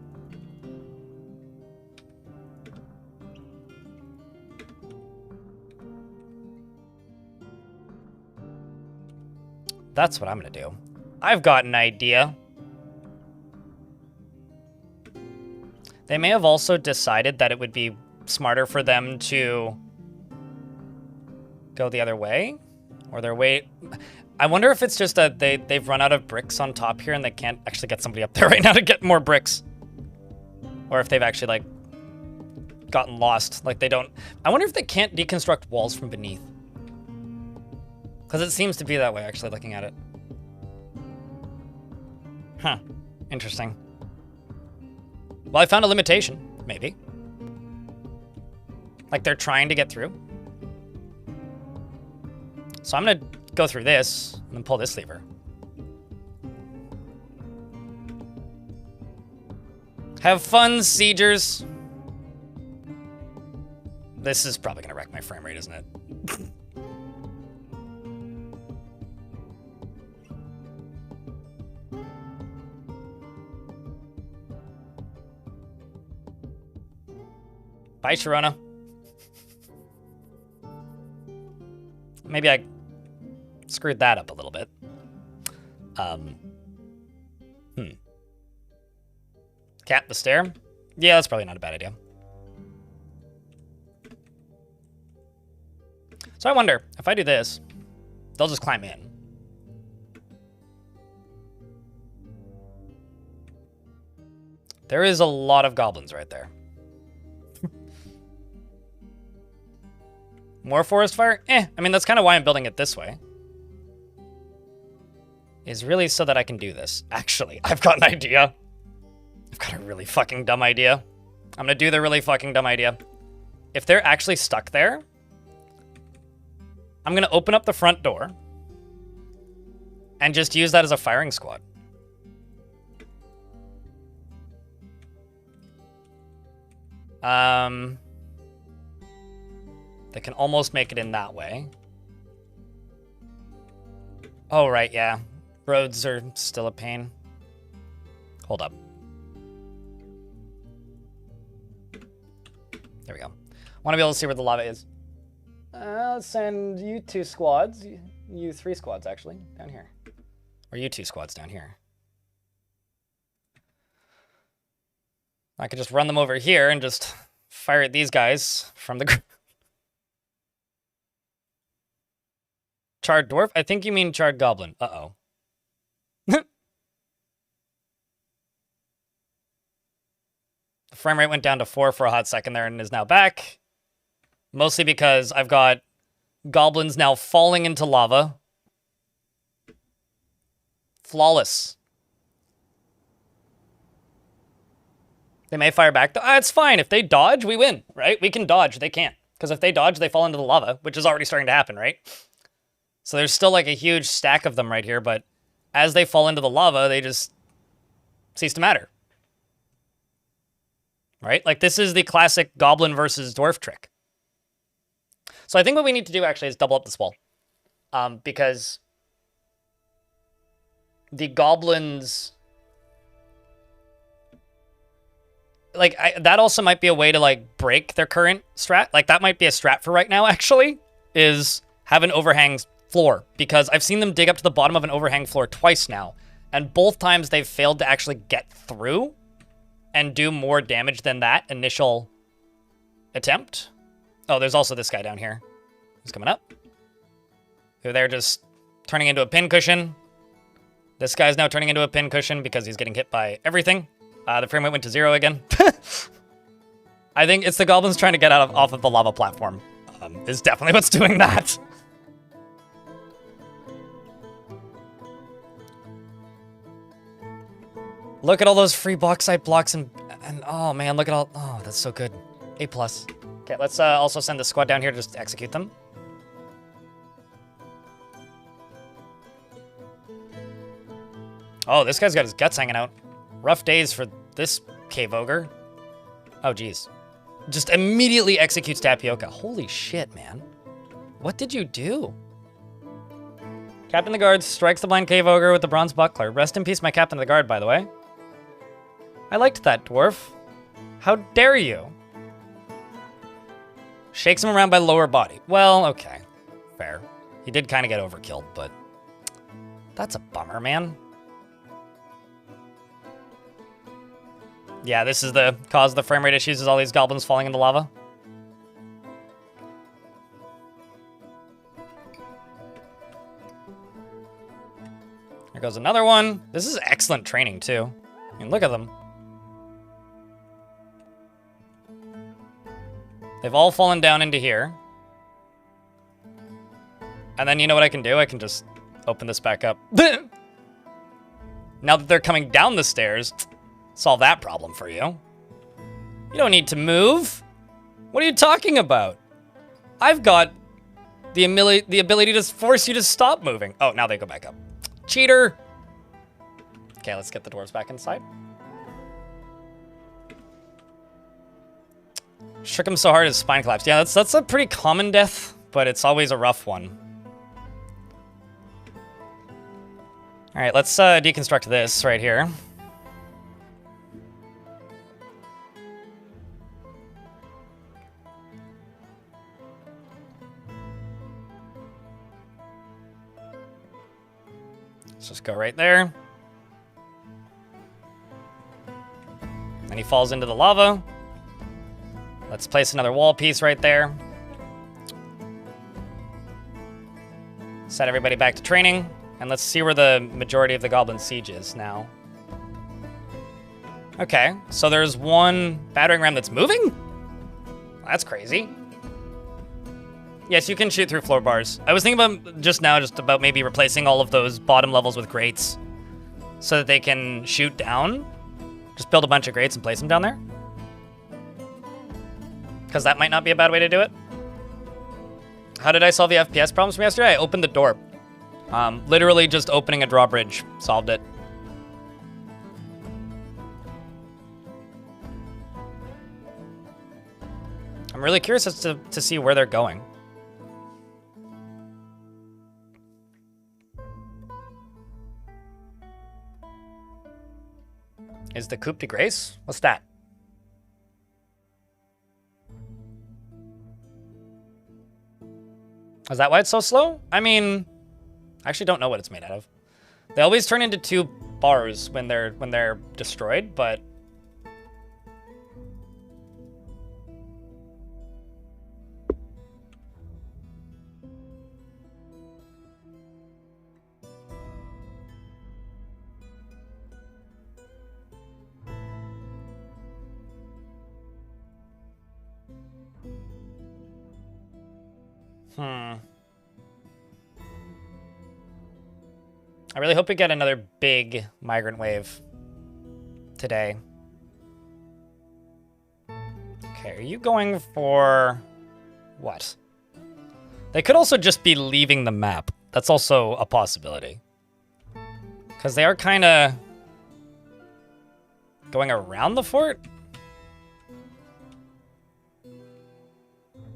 That's what I'm gonna do. I've got an idea. They may have also decided that it would be smarter for them to go the other way. Or their way... I wonder if it's just that they've run out of bricks on top here and they can't actually get somebody up there right now to get more bricks. Or if they've actually, like, gotten lost. Like, they don't... I wonder if they can't deconstruct walls from beneath. Because it seems to be that way, actually, looking at it. Huh. Interesting. Well, I found a limitation. Maybe. Like, they're trying to get through. So I'm going to go through this and then pull this lever. Have fun, siegers. This is probably going to wreck my frame rate, isn't it? Bye, Sharona. Maybe I screwed that up a little bit. Cap the stair? Yeah, that's probably not a bad idea. So I wonder, if I do this, they'll just climb in. There is a lot of goblins right there. More forest fire? I mean, that's kind of why I'm building it this way. Is really so that I can do this. Actually, I've got an idea. I've got a really fucking dumb idea. I'm gonna do the really fucking dumb idea. If they're actually stuck there, I'm gonna open up the front door and just use that as a firing squad. They can almost make it in that way. Oh, right, yeah. Roads are still a pain. Hold up. There we go. Want to be able to see where the lava is. Let's send you 2 squads. You 3 squads, actually, down here. Or you 2 squads down here. I could just run them over here and just fire at these guys from the... Charred dwarf? I think you mean charred goblin. Uh-oh. The frame rate went down to 4 for a hot second there and is now back. Mostly because I've got goblins now falling into lava. Flawless. They may fire back. It's fine. If they dodge, we win, right? We can dodge. They can't. Because if they dodge, they fall into the lava, which is already starting to happen, right? So there's still like a huge stack of them right here, but as they fall into the lava, they just cease to matter. Right? Like this is the classic goblin versus dwarf trick. So I think what we need to do actually is double up this wall. Because the goblins... Like, that also might be a way to, like, break their current strat. Like, that might be a strat for right now, actually, is have an overhang floor. Because I've seen them dig up to the bottom of an overhang floor twice now. And both times they've failed to actually get through and do more damage than that initial attempt. Oh, there's also this guy down here who's coming up. Who they're just turning into a pincushion. This guy's now turning into a pincushion because he's getting hit by everything. The frame rate went to 0 again. I think it's the goblins trying to get off of the lava platform. Is definitely what's doing that. Look at all those free bauxite blocks and oh man, look at all. Oh, that's so good. A+. Okay, let's also send the squad down here to just execute them. Oh, this guy's got his guts hanging out. Rough days for this cave ogre. Oh, geez. Just immediately executes Tapioca. Holy shit, man. What did you do? Captain of the Guard strikes the blind cave ogre with the bronze buckler. Rest in peace, my captain of the guard, by the way. I liked that, dwarf. How dare you? Shakes him around by lower body. Well, okay. Fair. He did kind of get overkilled, but... That's a bummer, man. Yeah, this is the cause of the frame rate issues, is all these goblins falling into lava. There goes another one. This is excellent training, too. I mean, look at them. They've all fallen down into here. And then you know what I can do? I can just open this back up. Now that they're coming down the stairs... Solve that problem for you. You don't need to move. What are you talking about? I've got the ability to force you to stop moving. Oh, now they go back up. Cheater. Okay, let's get the dwarves back inside. Shook him so hard his spine collapsed. Yeah, that's a pretty common death, but it's always a rough one. All right, let's deconstruct this right here. Let's just go right there. And he falls into the lava. Let's place another wall piece right there. Set everybody back to training. And let's see where the majority of the goblin siege is now. Okay, so there's one battering ram that's moving? That's crazy. Yes, you can shoot through floor bars. I was thinking about just about maybe replacing all of those bottom levels with grates so that they can shoot down. Just build a bunch of grates and place them down there. Because that might not be a bad way to do it. How did I solve the FPS problems from yesterday? I opened the door. Literally just opening a drawbridge solved it. I'm really curious as to see where they're going. Is the coup de grace? What's that? Is that why it's so slow? I mean, I actually don't know what it's made out of. They always turn into 2 bars when they're destroyed, but I really hope we get another big migrant wave today. Okay, are you going for what? They could also just be leaving the map. That's also a possibility. Because they are kind of going around the fort.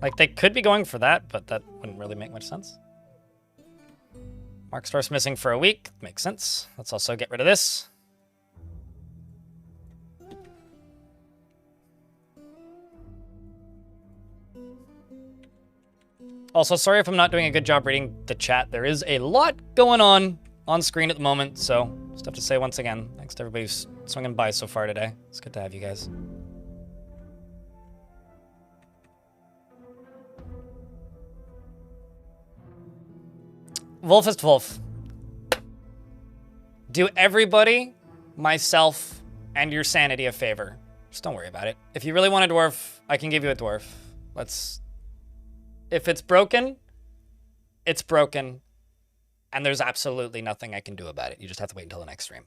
Like, they could be going for that, but that wouldn't really make much sense. Mark Star's missing for a week. Makes sense. Let's also get rid of this. Also, sorry if I'm not doing a good job reading the chat. There is a lot going on screen at the moment, so just have to say once again, thanks to everybody who's swinging by so far today. It's good to have you guys. Wolfist Wolf. Do everybody, myself, and your sanity a favor. Just don't worry about it. If you really want a dwarf, I can give you a dwarf. If it's broken, it's broken. And there's absolutely nothing I can do about it. You just have to wait until the next stream.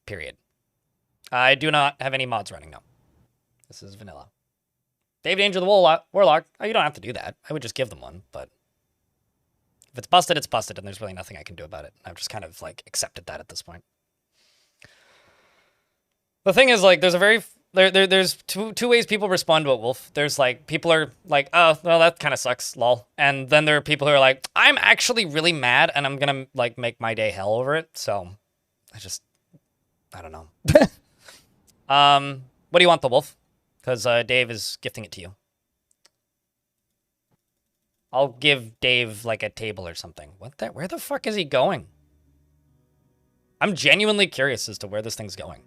Period. I do not have any mods running, no. This is vanilla. David Angel the Warlock. Oh, you don't have to do that. I would just give them one, but if it's busted, it's busted, and there's really nothing I can do about it. I've just kind of, like, accepted that at this point. The thing is, like, there's two ways people respond to a wolf. There's, like, people are like, oh, well, that kind of sucks, lol. And then there are people who are like, I'm actually really mad, and I'm gonna, like, make my day hell over it. So, I don't know. What do you want, the wolf? Because Dave is gifting it to you. I'll give Dave, like, a table or something. Where the fuck is he going? I'm genuinely curious as to where this thing's going.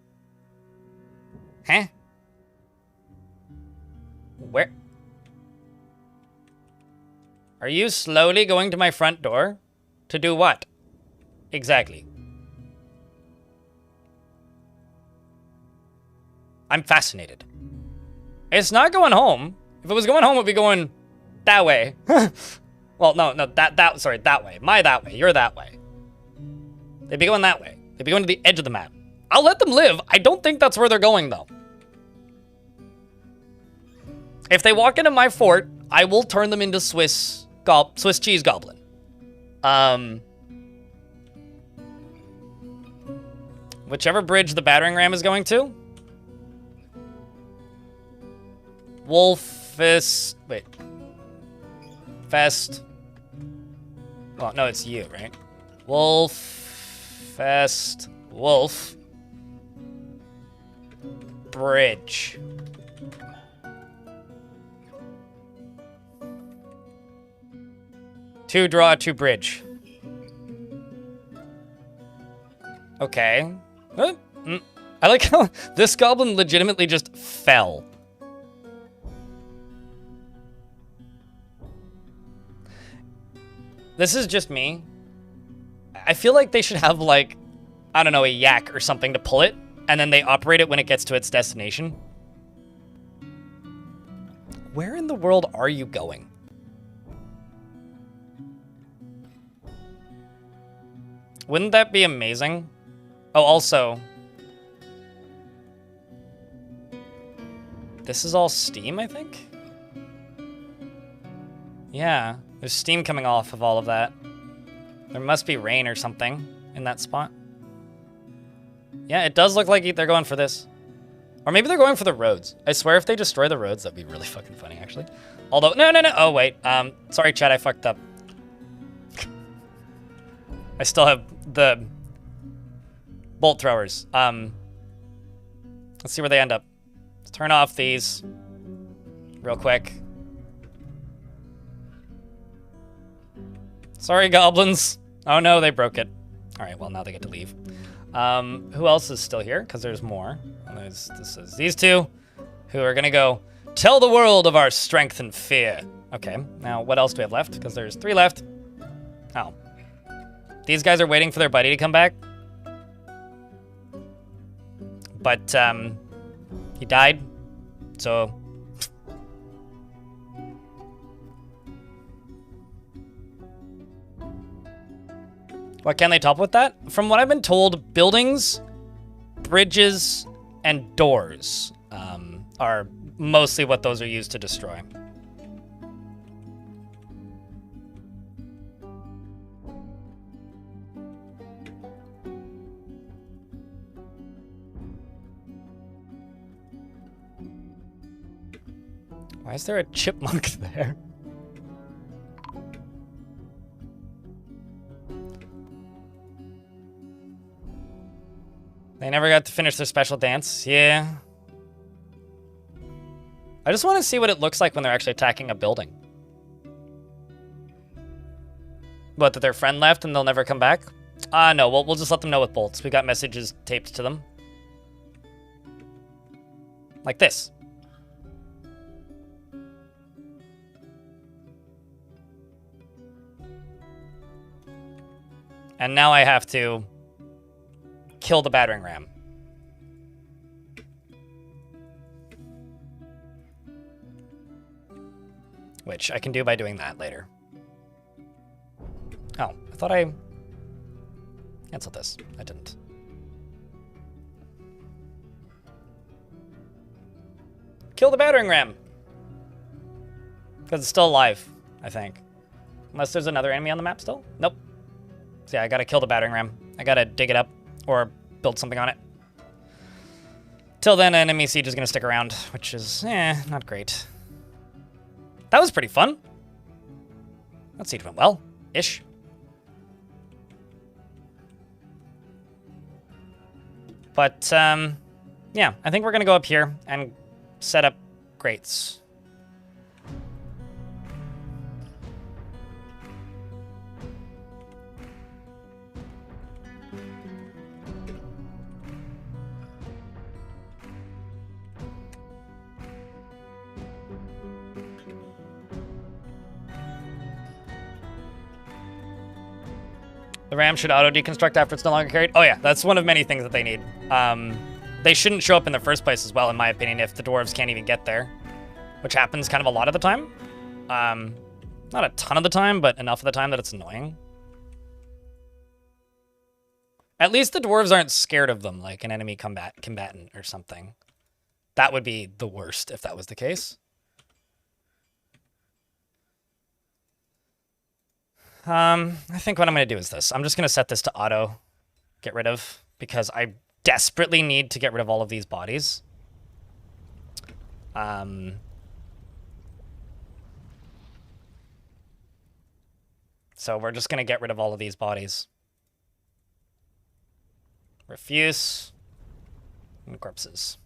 Huh? Where? Are you slowly going to my front door? To do what? Exactly. I'm fascinated. It's not going home. If it was going home, it would be going that way. Well, no, sorry, that way. That way. You're that way. They'd be going that way. They'd be going to the edge of the map. I'll let them live. I don't think that's where they're going, though. If they walk into my fort, I will turn them into Swiss cheese goblin. Whichever bridge the battering ram is going to. Wait. Fest. Oh, no, it's you, right? Fest. Wolf. Bridge. Two draw, two bridge. Okay. I like how this goblin legitimately just fell. This is just me. I feel like they should have, like, I don't know, a yak or something to pull it, and then they operate it when it gets to its destination. Where in the world are you going? Wouldn't that be amazing? Oh, also, this is all steam, I think? Yeah, there's steam coming off of all of that. There must be rain or something in that spot. Yeah, it does look like they're going for this. Or maybe they're going for the roads. I swear if they destroy the roads, that'd be really fucking funny, actually. Although, no. Oh, wait. Sorry, chat, I fucked up. I still have the bolt throwers. Let's see where they end up. Let's turn off these real quick. Sorry, goblins. Oh no, they broke it. All right, well, now they get to leave. Who else is still here? Because there's more. This is these two who are gonna go tell the world of our strength and fear. Okay, now what else do we have left? Because there's 3 left. Oh. These guys are waiting for their buddy to come back. But, he died. So, What can they top with that? From what I've been told, buildings, bridges, and doors are mostly what those are used to destroy. Why is there a chipmunk there? They never got to finish their special dance. Yeah. I just want to see what it looks like when they're actually attacking a building. What, that their friend left and they'll never come back? No, we'll just let them know with bolts. We got messages taped to them. Like this. And now I have to kill the battering ram. Which I can do by doing that later. Oh, I thought I canceled this. I didn't. Kill the battering ram. Because it's still alive, I think. Unless there's another enemy on the map still? Nope. So yeah, I gotta kill the battering ram. I gotta dig it up or build something on it. Till then, enemy siege is gonna stick around, which is, not great. That was pretty fun. That siege went well, ish. But, yeah, I think we're gonna go up here and set up grates. The RAM should auto-deconstruct after it's no longer carried. Oh yeah, that's one of many things that they need. They shouldn't show up in the first place as well, in my opinion, if the dwarves can't even get there. Which happens kind of a lot of the time. Not a ton of the time, but enough of the time that it's annoying. At least the dwarves aren't scared of them, like an enemy combatant or something. That would be the worst if that was the case. I think what I'm going to do is this. I'm just going to set this to auto get rid of, because I desperately need to get rid of all of these bodies. So we're just going to get rid of all of these bodies. Refuse. And corpses.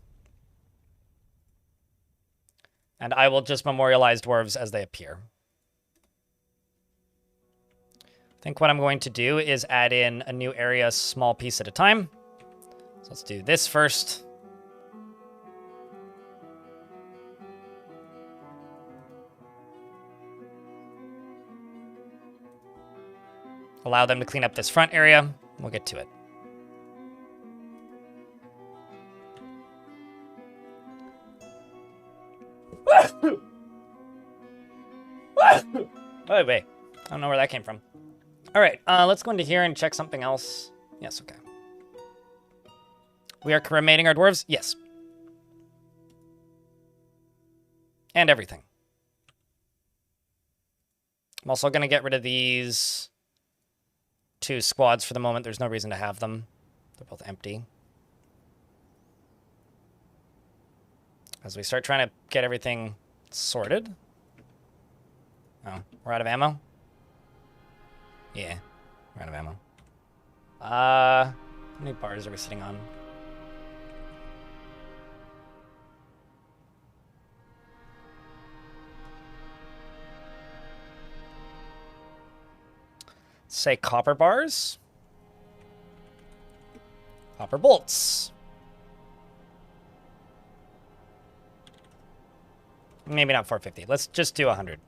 And I will just memorialize dwarves as they appear. I think what I'm going to do is add in a new area, small piece at a time. So let's do this first. Allow them to clean up this front area. We'll get to it. Oh, wait. I don't know where that came from. All right, let's go into here and check something else. Yes, okay. We are cremating our dwarves? Yes. And everything. I'm also going to get rid of these 2 squads for the moment. There's no reason to have them. They're both empty. As we start trying to get everything sorted. Oh, we're out of ammo? Yeah, we're out of ammo. How many bars are we sitting on? Say copper bars. Copper bolts. Maybe not 450. Let's just do 100.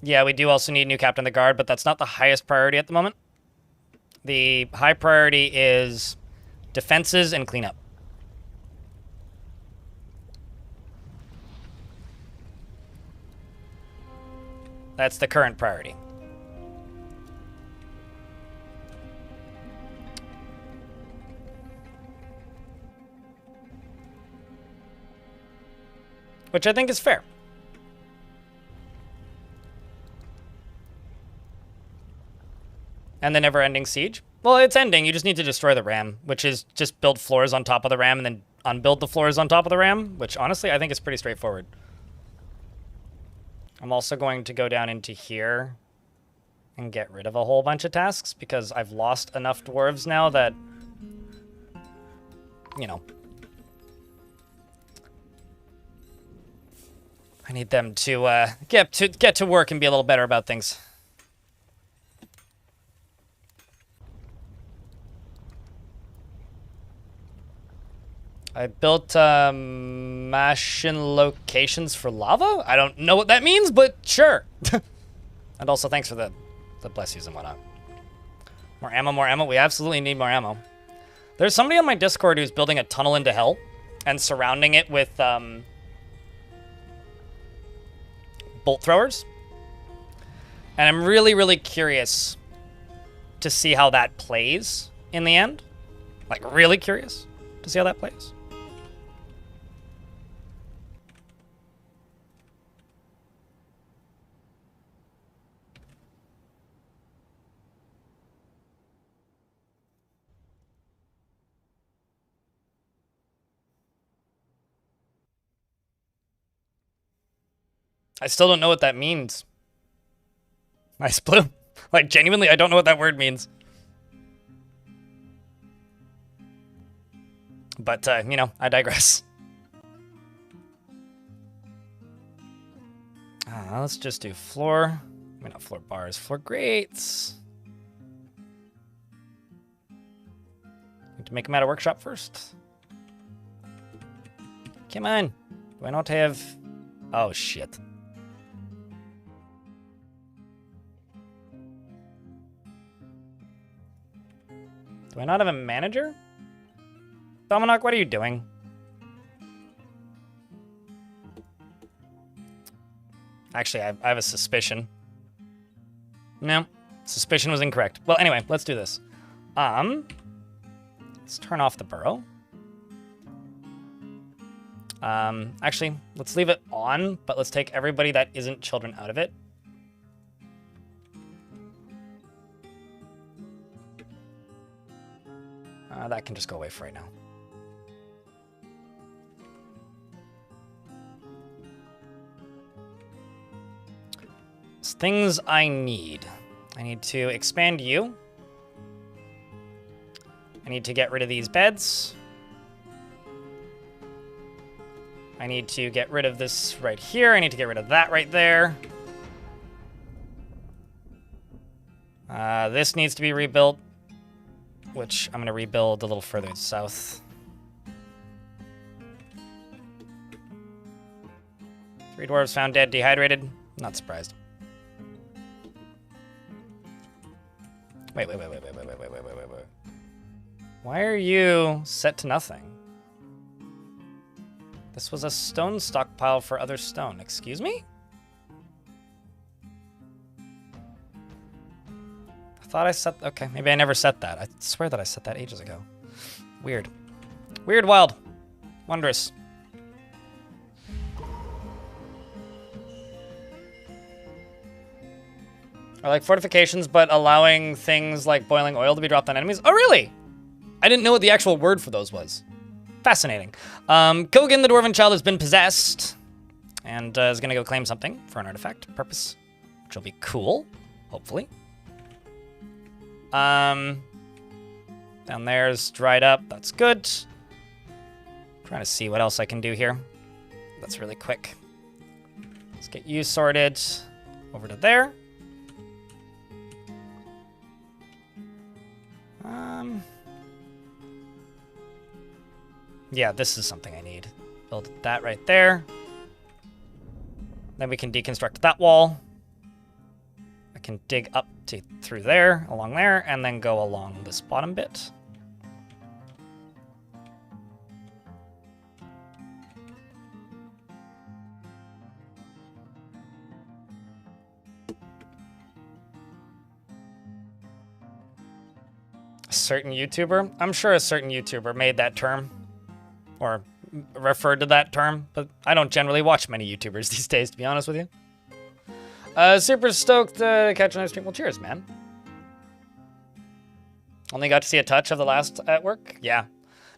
Yeah, we do also need a new captain of the guard, but that's not the highest priority at the moment. The high priority is defenses and cleanup. That's the current priority. Which I think is fair. And the never-ending siege? Well, it's ending. You just need to destroy the ram, which is just build floors on top of the ram and then unbuild the floors on top of the ram, which honestly I think is pretty straightforward. I'm also going to go down into here and get rid of a whole bunch of tasks because I've lost enough dwarves now that, you know, I need them to get to work and be a little better about things. I built Mashin locations for lava? I don't know what that means, but sure. And also thanks for the blessies and whatnot. More ammo, more ammo. We absolutely need more ammo. There's somebody on my Discord who's building a tunnel into hell and surrounding it with bolt throwers. And I'm really, really curious to see how that plays in the end. Like, really curious to see how that plays. I still don't know what that means. Nice blue. Like, genuinely, I don't know what that word means. But, you know, I digress. Let's just do floor. I mean, not floor bars, floor grates. Need to make them out of workshop first. Come on. Do I not have... Oh, shit. Do I not have a manager? Dominik, what are you doing? Actually, I have a suspicion. No, suspicion was incorrect. Well, anyway, let's do this. Let's turn off the burrow. Actually, let's leave it on, but let's take everybody that isn't children out of it. That can just go away for right now. Things I need. I need to expand you. I need to get rid of these beds. I need to get rid of this right here. I need to get rid of that right there. This needs to be rebuilt, which I'm going to rebuild a little further south. 3 dwarves found dead, dehydrated. Not surprised. Wait. Why are you set to nothing? This was a stone stockpile for other stone. Excuse me? I thought I set... Okay, maybe I never set that. I swear that I set that ages ago. Weird. Weird, wild. Wondrous. Or like fortifications, but allowing things like boiling oil to be dropped on enemies. Oh, really? I didn't know what the actual word for those was. Fascinating. Kogan, the Dwarven Child, has been possessed and is going to go claim something for an artifact purpose, which will be cool, hopefully. Down there's dried up. That's good. Trying to see what else I can do here. That's really quick. Let's get you sorted over to there. Yeah, this is something I need. Build that right there. Then we can deconstruct that wall. I can dig up to through there, along there, and then go along this bottom bit. Certain YouTuber? I'm sure a certain YouTuber made that term. Or referred to that term, but I don't generally watch many YouTubers these days, to be honest with you. Super stoked to catch another stream. Well, cheers, man. Only got to see a touch of the last at work? Yeah.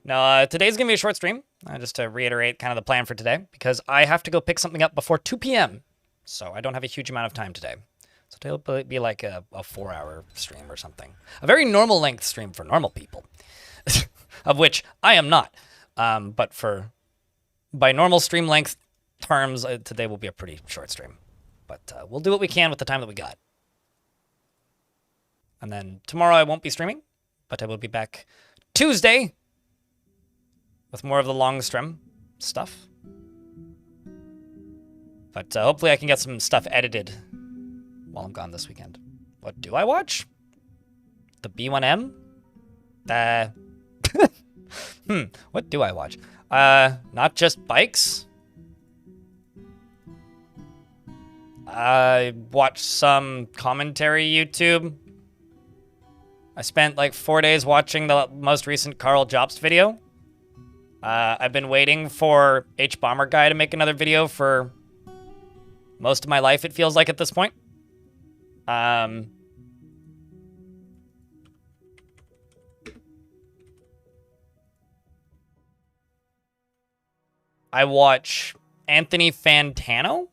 No, today's gonna be a short stream, just to reiterate kind of the plan for today, because I have to go pick something up before 2 p.m., so I don't have a huge amount of time today. So it'll be like a 4-hour stream or something. A very normal length stream for normal people, of which I am not. But by normal stream length terms, today will be a pretty short stream. But we'll do what we can with the time that we got. And then tomorrow I won't be streaming, but I will be back Tuesday with more of the long stream stuff. But hopefully I can get some stuff edited while I'm gone this weekend. What do I watch? The B1M? What do I watch? Not just bikes. I watched some commentary YouTube. I spent like 4 days watching the most recent Carl Jobst video. I've been waiting for H Bomber Guy to make another video for most of my life, it feels like at this point. I watch Anthony Fantano.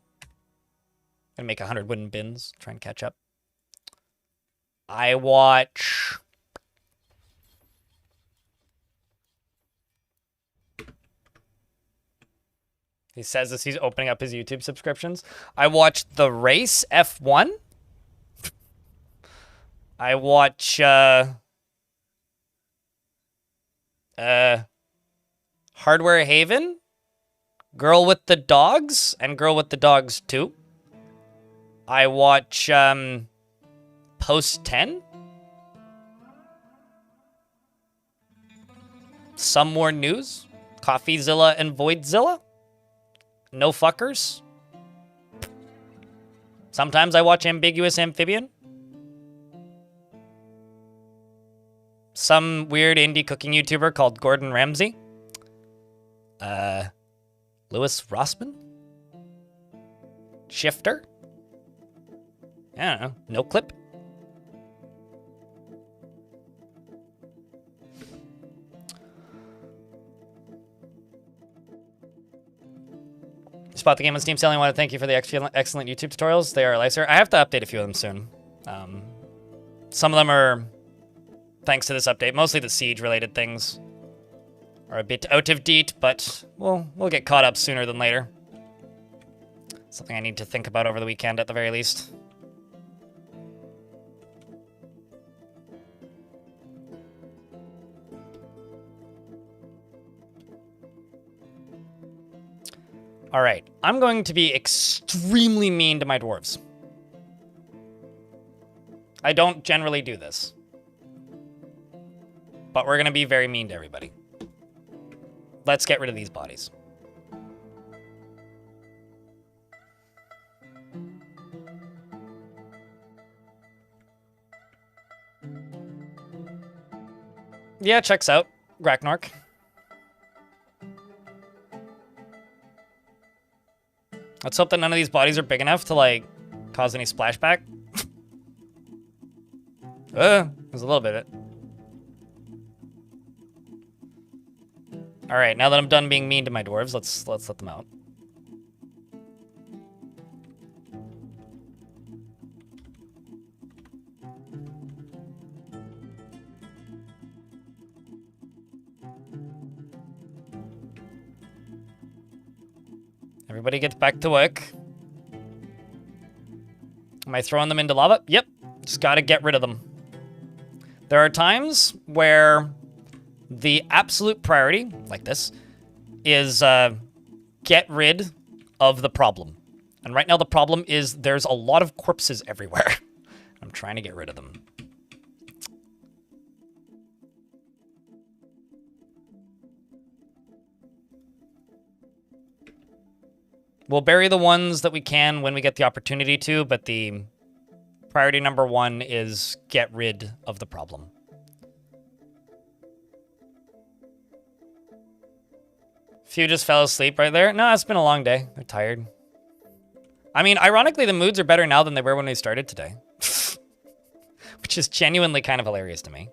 Gonna make 100 wooden bins, try and catch up. I watch... He says as he's opening up his YouTube subscriptions. I watch The Race F1. I watch Hardware Haven, Girl with the Dogs, and Girl with the Dogs 2. I watch Post 10. Some More News, Coffeezilla and Voidzilla. No Fuckers. Sometimes I watch Ambiguous Amphibian. Some weird indie cooking YouTuber called Gordon Ramsay. Louis Rossman? Shifter? I don't know. No Clip? Spot the game on Steam Selling. I want to thank you for the excellent YouTube tutorials. They are a lifesaver. I have to update a few of them soon. Some of them are thanks to this update. Mostly the Siege-related things are a bit out of date, but we'll get caught up sooner than later. Something I need to think about over the weekend at the very least. All right, I'm going to be extremely mean to my dwarves. I don't generally do this, but we're going to be very mean to everybody. Let's get rid of these bodies. Yeah, checks out. Graknork. Let's hope that none of these bodies are big enough to, like, cause any splashback. There's a little bit of it. All right, now that I'm done being mean to my dwarves, let's let them out. Everybody gets back to work. Am I throwing them into lava? Yep. Just gotta get rid of them. There are times where the absolute priority, like this, is get rid of the problem. And right now the problem is there's a lot of corpses everywhere. I'm trying to get rid of them. We'll bury the ones that we can when we get the opportunity to, but the priority number one is get rid of the problem. Few just fell asleep right there. No, it's been a long day. They're tired. I mean, ironically, the moods are better now than they were when we started today. Which is genuinely kind of hilarious to me.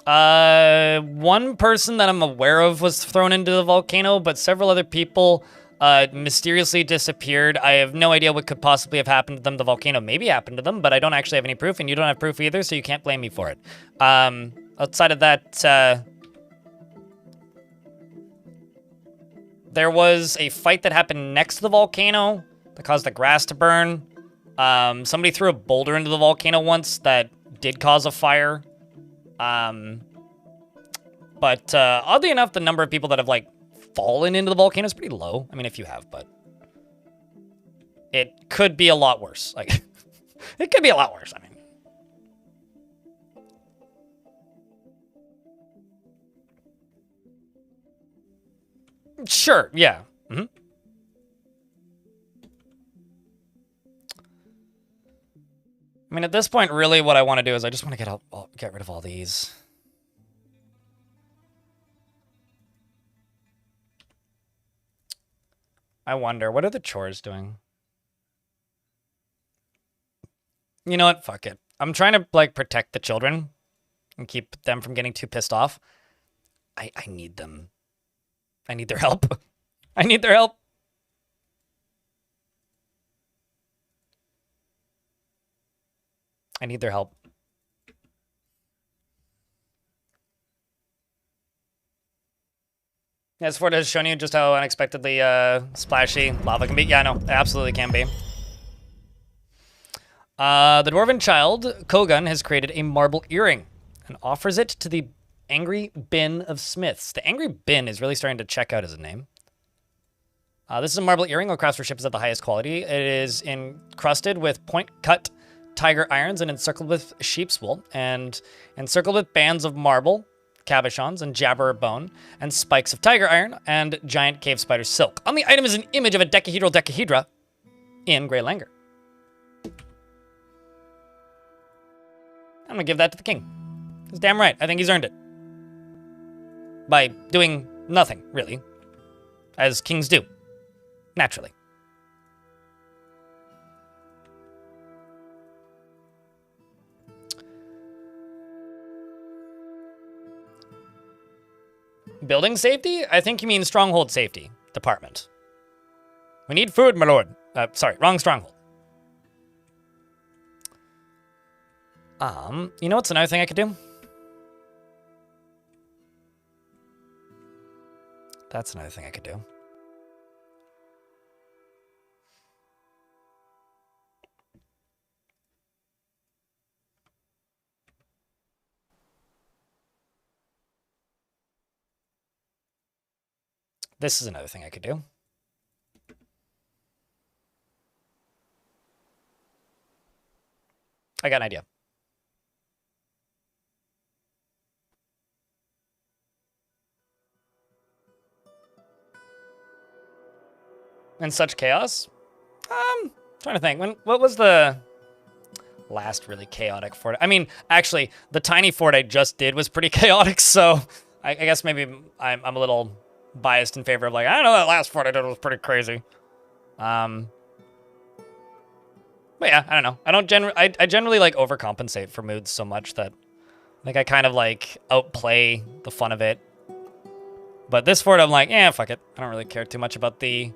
One person that I'm aware of was thrown into the volcano, but several other people mysteriously disappeared. I have no idea what could possibly have happened to them. The volcano maybe happened to them, but I don't actually have any proof, and you don't have proof either, so you can't blame me for it. Outside of that, there was a fight that happened next to the volcano that caused the grass to burn. Somebody threw a boulder into the volcano once that did cause a fire. But oddly enough, the number of people that have, like, fallen into the volcano is pretty low. I mean, if you have, but it could be a lot worse. Like, it could be a lot worse, I mean. Sure, yeah. Mm-hmm. I mean, at this point, really what I want to do is I just want to get rid of all these. I wonder, what are the chores doing? You know what? Fuck it. I'm trying to, like, protect the children and keep them from getting too pissed off. I need them. I need their help. I need their help. I need their help. Yes, Ford has shown you just how unexpectedly splashy lava can be. Yeah, no, it absolutely can be. The dwarven child, Kogan, has created a marble earring and offers it to the Angry Bin of Smiths. The Angry Bin is really starting to check out as a name. This is a marble earring. Will craft for ships of the highest quality. It is encrusted with point-cut tiger irons and encircled with sheep's wool and encircled with bands of marble, cabochons, and jabber bone, and spikes of tiger iron and giant cave spider silk. On the item is an image of a decahedral decahedra in Grey Langer. I'm gonna give that to the king. He's damn right. I think he's earned it. By doing nothing, really. As kings do. Naturally. Building safety? I think you mean stronghold safety department. We need food, my lord. Sorry, wrong stronghold. You know what's another thing I could do? That's another thing I could do. This is another thing I could do. I got an idea. And such chaos? Trying to think. What was the last really chaotic fort? I mean, actually, the tiny fort I just did was pretty chaotic, so I guess maybe I'm a little biased in favor of, like, I don't know, that last fort I did was pretty crazy. But yeah, I don't know. I generally like overcompensate for moods so much that I kind of like outplay the fun of it. But this fort, I'm like, yeah, fuck it. I don't really care too much about the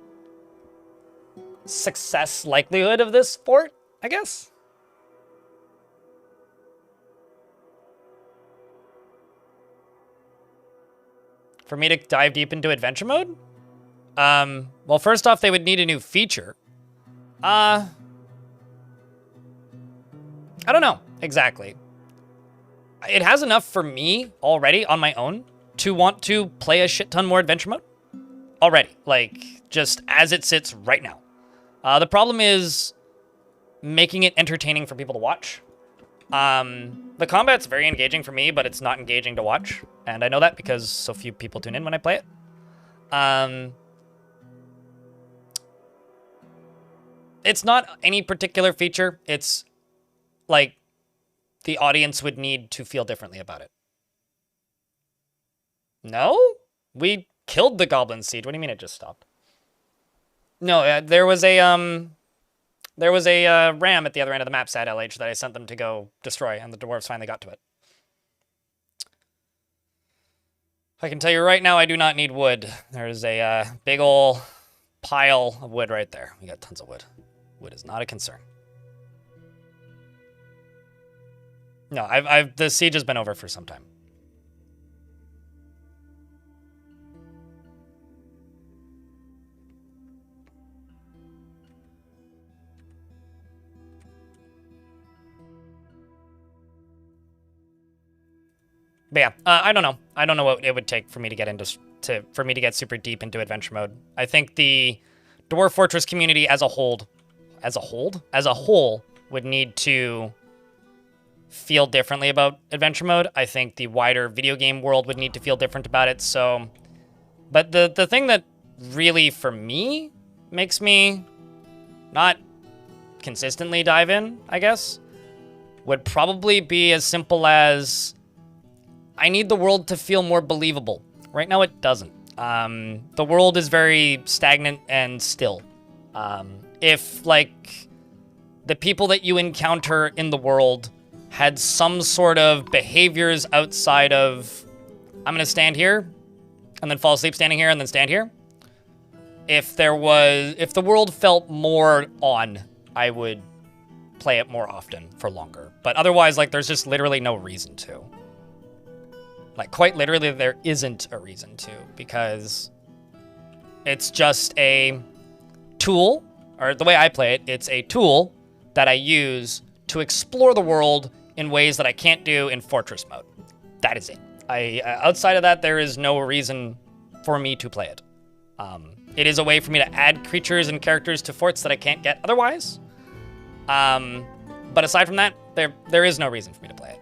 success likelihood of this fort, I guess. For me to dive deep into adventure mode? Well, first off, they would need a new feature. I don't know, exactly. It has enough for me already on my own to want to play a shit ton more adventure mode. Already, like, just as it sits right now. The problem is making it entertaining for people to watch. The combat's very engaging for me, but it's not engaging to watch. And I know that because so few people tune in when I play it. It's not any particular feature. It's like the audience would need to feel differently about it. No? We killed the Goblin Siege. What do you mean it just stopped? No, there was a ram at the other end of the map, sad LH, that I sent them to go destroy, and the dwarves finally got to it. I can tell you right now, I do not need wood. There's a big ol' pile of wood right there. We got tons of wood. Wood is not a concern. No, the siege has been over for some time. But yeah, I don't know. I don't know what it would take for me to get super deep into adventure mode. I think the Dwarf Fortress community as a whole would need to feel differently about adventure mode. I think the wider video game world would need to feel different about it. So, but the thing that really for me makes me not consistently dive in, I guess, would probably be as simple as I need the world to feel more believable. Right now it doesn't. The world is very stagnant and still. If, like, the people that you encounter in the world had some sort of behaviors outside of, I'm gonna stand here, and then fall asleep standing here, and then stand here. If the world felt more on, I would play it more often for longer. But otherwise, like, there's just literally no reason to. Like, quite literally, there isn't a reason to, because it's just a tool, or the way I play it, it's a tool that I use to explore the world in ways that I can't do in Fortress mode. That is it. Outside of that, there is no reason for me to play it. It is a way for me to add creatures and characters to forts that I can't get otherwise. But aside from that, there is no reason for me to play it.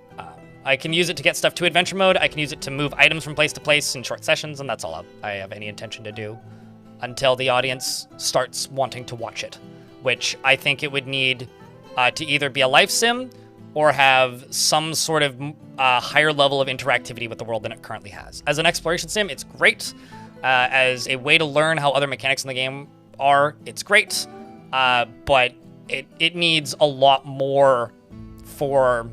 I can use it to get stuff to adventure mode. I can use it to move items from place to place in short sessions, and that's all I have any intention to do until the audience starts wanting to watch it, which I think it would need to either be a life sim or have some sort of higher level of interactivity with the world than it currently has. As an exploration sim, it's great. As a way to learn how other mechanics in the game are, it's great. But it needs a lot more for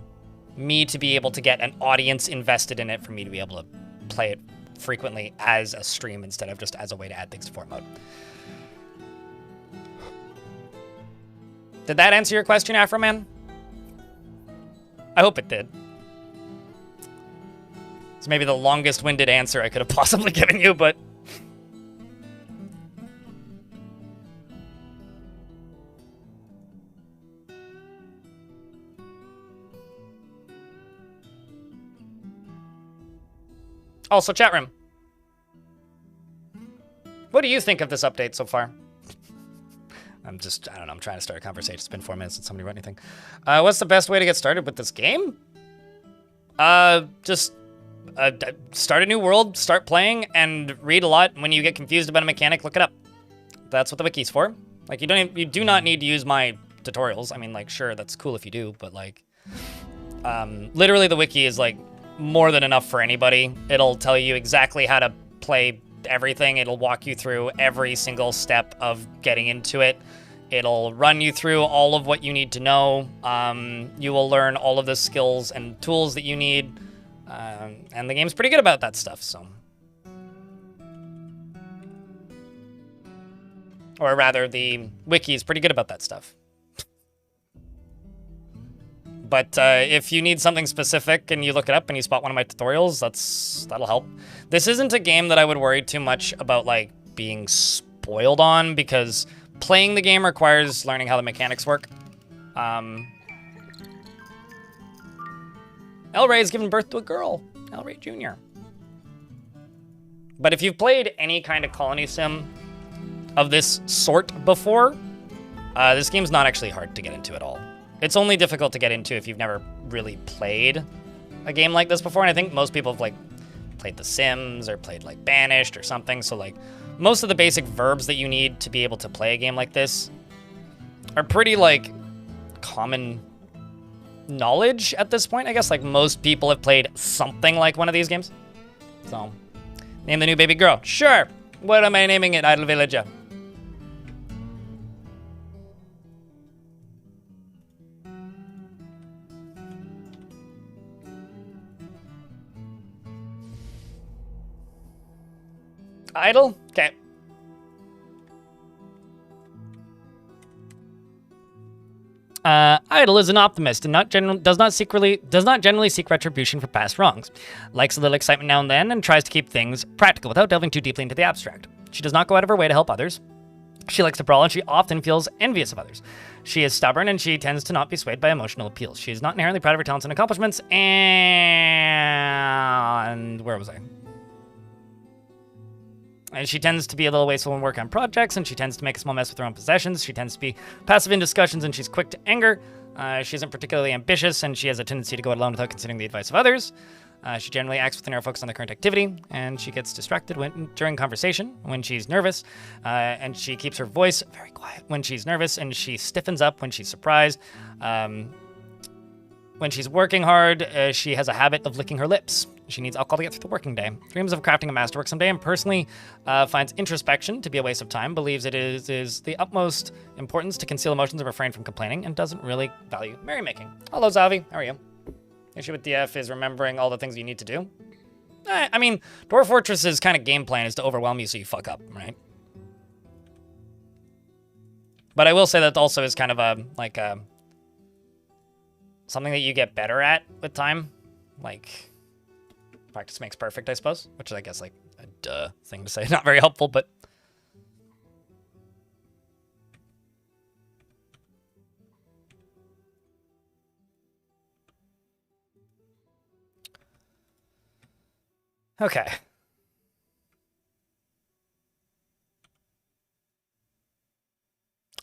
me to be able to get an audience invested in it, for me to be able to play it frequently as a stream instead of just as a way to add things to fort mode. Did that answer your question, Afroman? I hope it did. It's maybe the longest-winded answer I could have possibly given you, but... Also, chat room. What do you think of this update so far? I don't know, I'm trying to start a conversation. It's been 4 minutes since somebody wrote anything. What's the best way to get started with this game? Just start a new world, start playing, and read a lot. When you get confused about a mechanic, look it up. That's what the wiki's for. Like, you do not need to use my tutorials. I mean, like, sure, that's cool if you do, but, like, literally the wiki is, like, more than enough for anybody. It'll tell you exactly how to play everything. It'll walk you through every single step of getting into it. It'll run you through all of what you need to know. You will learn all of the skills and tools that you need. And the game's pretty good about that stuff, so. Or rather, the wiki is pretty good about that stuff. But if you need something specific and you look it up and you spot one of my tutorials, that'll help. This isn't a game that I would worry too much about, like, being spoiled on, because playing the game requires learning how the mechanics work. El Rey has given birth to a girl, El Rey Jr. But if you've played any kind of colony sim of this sort before, this game's not actually hard to get into at all. It's only difficult to get into if you've never really played a game like this before, and I think most people have, like, played The Sims or played, like, Banished or something, so, like, most of the basic verbs that you need to be able to play a game like this are pretty, like, common knowledge at this point. I guess, like, most people have played something like one of these games. So, name the new baby girl. Sure. What am I naming it, Idle Villager? Idle? Okay. Idle is an optimist and does not generally seek retribution for past wrongs. Likes a little excitement now and then and tries to keep things practical without delving too deeply into the abstract. She does not go out of her way to help others. She likes to brawl and she often feels envious of others. She is stubborn and she tends to not be swayed by emotional appeals. She is not inherently proud of her talents and accomplishments. And where was I? And she tends to be a little wasteful when working on projects, and she tends to make a small mess with her own possessions. She tends to be passive in discussions, and she's quick to anger. She isn't particularly ambitious, and she has a tendency to go it alone without considering the advice of others. She generally acts with a narrow focus on the current activity, and she gets distracted during conversation when she's nervous, and she keeps her voice very quiet when she's nervous, and she stiffens up when she's surprised. When she's working hard, she has a habit of licking her lips. She needs alcohol to get through the working day. Dreams of crafting a masterwork someday, and personally finds introspection to be a waste of time, believes it is the utmost importance to conceal emotions and refrain from complaining, and doesn't really value merrymaking. Hello, Zavi. How are you? Issue with DF is remembering all the things you need to do. I mean, Dwarf Fortress's kind of game plan is to overwhelm you so you fuck up, right? But I will say that also is kind of something that you get better at with time. Like, practice makes perfect, I suppose. Which is, I guess, like, a duh thing to say. Not very helpful, but... Okay. I'm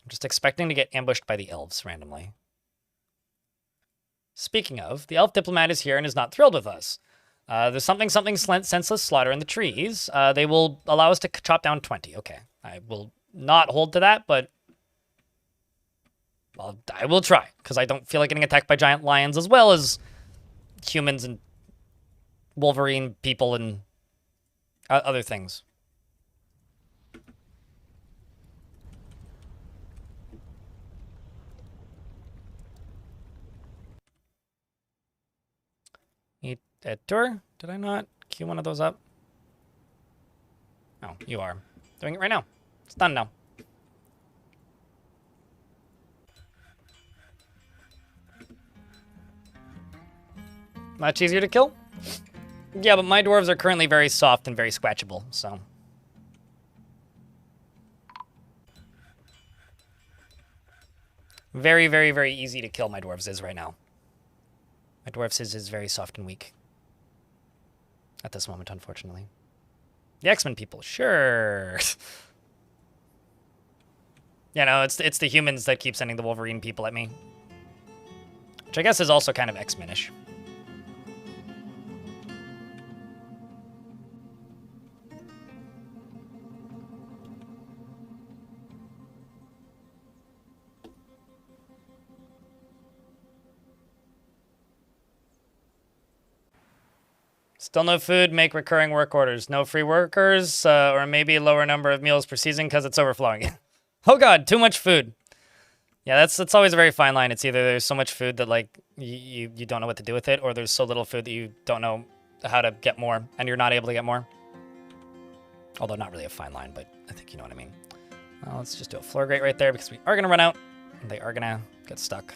just expecting to get ambushed by the elves randomly. Speaking of, the elf diplomat is here and is not thrilled with us. There's something senseless slaughter in the trees. They will allow us to chop down 20. Okay. I will not hold to that, but... well, I will try, because I don't feel like getting attacked by giant lions as well as humans and Wolverine people and other things. Eat a tour? Did I not queue one of those up? Oh, you are. Doing it right now. It's done now. Much easier to kill? Yeah, but my dwarves are currently very soft and very scratchable, so... very, very, very easy to kill my dwarves is right now. My dwarves is very soft and weak. At this moment, unfortunately. The X-Men people, sure. Yeah, no, it's the humans that keep sending the Wolverine people at me. Which I guess is also kind of X-Men-ish. Still no food, make recurring work orders. No free workers, or maybe a lower number of meals per season because it's overflowing. Oh god, too much food. Yeah, that's always a very fine line. It's either there's so much food that, like, you don't know what to do with it, or there's so little food that you don't know how to get more, and you're not able to get more. Although not really a fine line, but I think you know what I mean. Well, let's just do a floor grate right there because we are going to run out, and they are going to get stuck.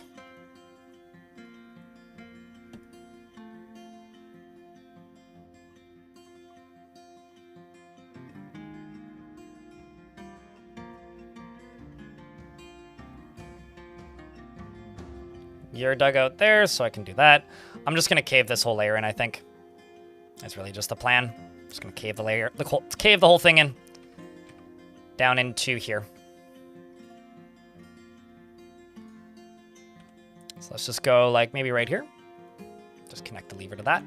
You're dug out there, so I can do that. I'm just going to cave this whole layer in, I think. That's really just the plan. Just going to cave the layer, cave the whole thing in. Down into here. So let's just go, like, maybe right here. Just connect the lever to that.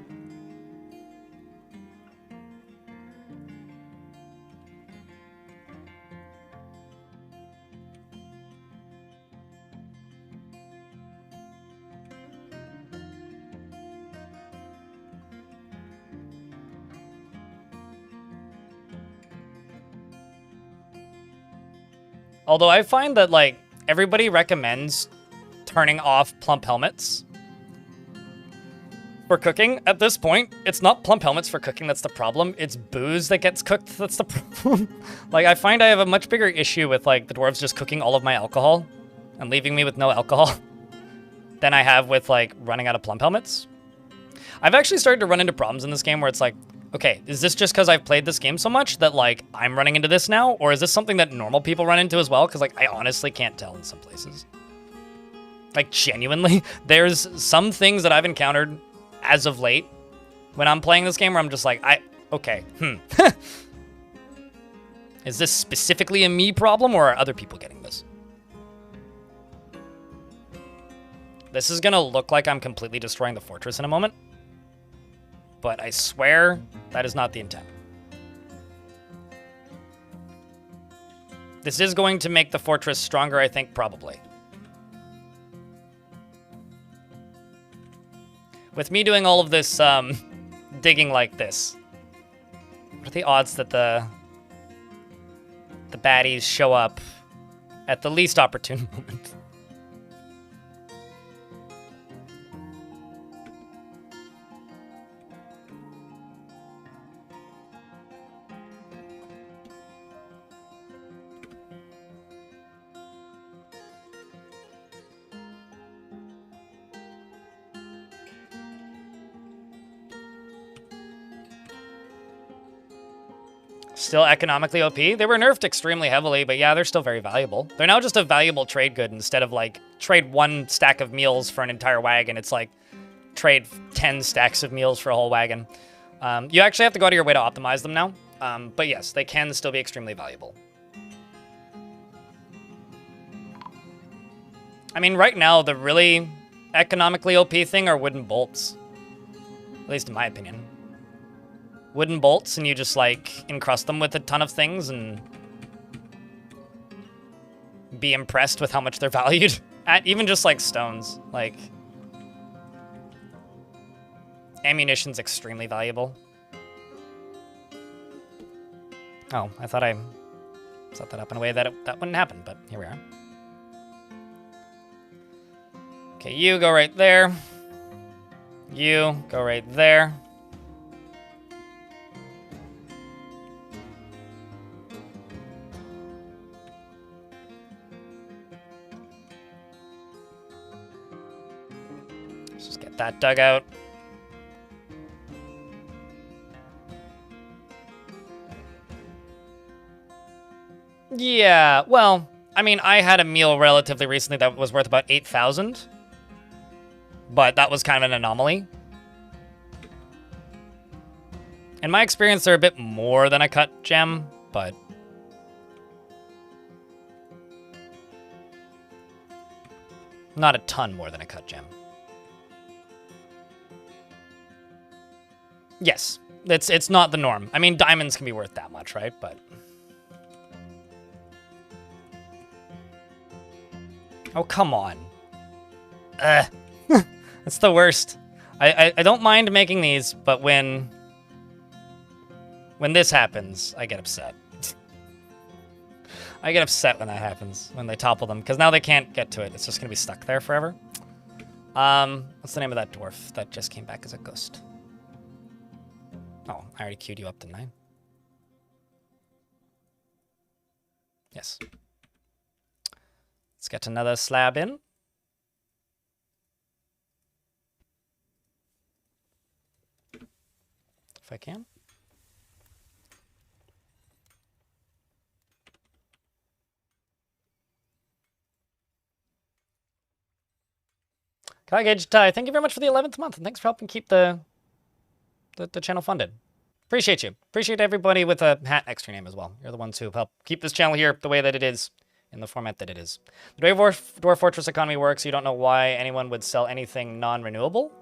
Although I find that, like, everybody recommends turning off plump helmets for cooking. At this point, it's not plump helmets for cooking that's the problem. It's booze that gets cooked that's the problem. Like, I find I have a much bigger issue with, like, the dwarves just cooking all of my alcohol and leaving me with no alcohol than I have with, like, running out of plump helmets. I've actually started to run into problems in this game where it's like, okay, is this just because I've played this game so much that, like, I'm running into this now? Or is this something that normal people run into as well? Because, like, I honestly can't tell in some places. Like, genuinely, there's some things that I've encountered as of late when I'm playing this game where I'm just like, okay. Is this specifically a me problem, or are other people getting this? This is gonna look like I'm completely destroying the fortress in a moment, but I swear that is not the intent. This is going to make the fortress stronger, I think, probably. With me doing all of this digging like this, what are the odds that the baddies show up at the least opportune moment? Still economically OP. They were nerfed extremely heavily, but yeah, they're still very valuable. They're now just a valuable trade good instead of, like, trade 1 stack of meals for an entire wagon. It's like trade 10 stacks of meals for a whole wagon. You actually have to go out of your way to optimize them now. But yes, they can still be extremely valuable. I mean, right now, the really economically OP thing are wooden bolts. At least in my opinion. Wooden bolts, and you just, like, encrust them with a ton of things and be impressed with how much they're valued. At even just, like, stones. Like, ammunition's extremely valuable. Oh, I thought I set that up in a way that that wouldn't happen, but here we are. Okay, you go right there. You go right there. Let's just get that dug out. Yeah, well, I mean, I had a meal relatively recently that was worth about 8,000. But that was kind of an anomaly. In my experience, they're a bit more than a cut gem, but... not a ton more than a cut gem. Yes, it's not the norm. I mean, diamonds can be worth that much, right? But... oh, come on. That's the worst. I don't mind making these, but when this happens, I get upset. I get upset when that happens, when they topple them, because now they can't get to it. It's just going to be stuck there forever. What's the name of that dwarf that just came back as a ghost? Oh, I already queued you up, didn't I? Yes. Let's get another slab in. If I can. Kagage Tai, thank you very much for the 11th month, and thanks for helping keep the channel funded. Appreciate you. Appreciate everybody with a hat next to your name as well. You're the ones who have helped keep this channel here the way that it is, in the format that it is. The way Dwarf Fortress economy works, you don't know why anyone would sell anything non-renewable?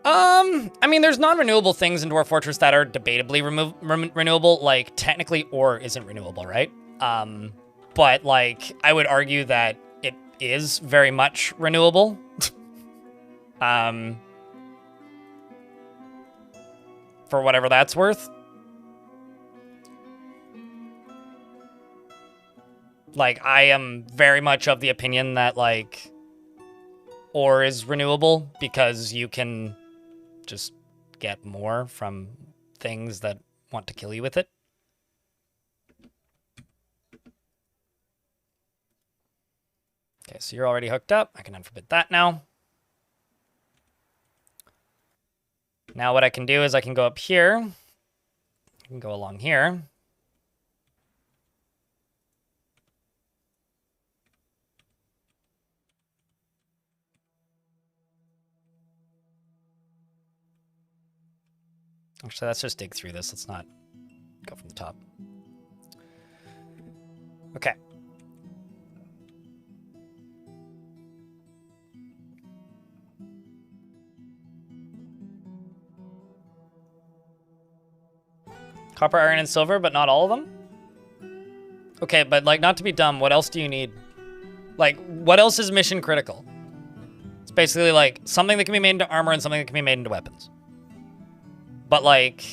I mean, there's non-renewable things in Dwarf Fortress that are debatably renewable. Like, technically ore isn't renewable, right? But, like, I would argue that it is very much renewable. For whatever that's worth. Like, I am very much of the opinion that, like, ore is renewable because you can just get more from things that want to kill you with it. Okay, so you're already hooked up. I can unforbid that now. Now what I can do is I can go up here. I can go along here. Actually, let's just dig through this. Let's not go from the top. Okay. Copper, iron, and silver, but not all of them? Okay, but, like, not to be dumb, what else do you need? Like, what else is mission critical? It's basically, like, something that can be made into armor and something that can be made into weapons. But, like,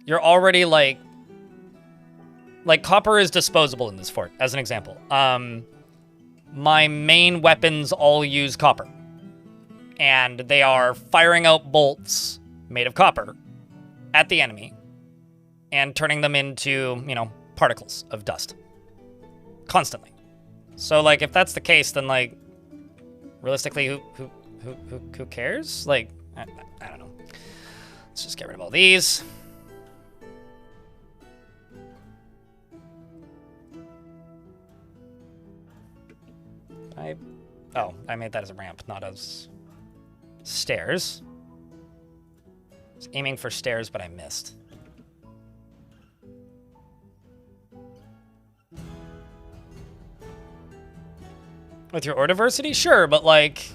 you're already, like, copper is disposable in this fort, as an example. My main weapons all use copper. And they are firing out bolts made of copper at the enemy and turning them into, you know, particles of dust. Constantly. So, like, if that's the case, then, like, realistically, who cares? Like, I don't know. Let's just get rid of all these. Oh, I made that as a ramp, not as stairs. I was aiming for stairs, but I missed. With your ore diversity? Sure, but, like,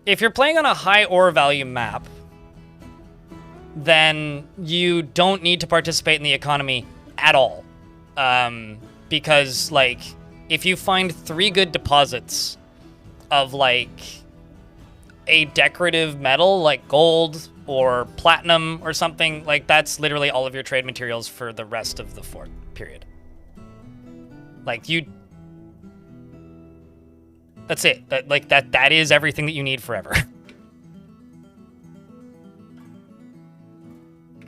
if you're playing on a high ore value map, then you don't need to participate in the economy at all. Because, like, if you find 3 good deposits of, like, a decorative metal, like gold or platinum or something, like, that's literally all of your trade materials for the rest of the fort, period. Like, that's it. That is everything that you need forever.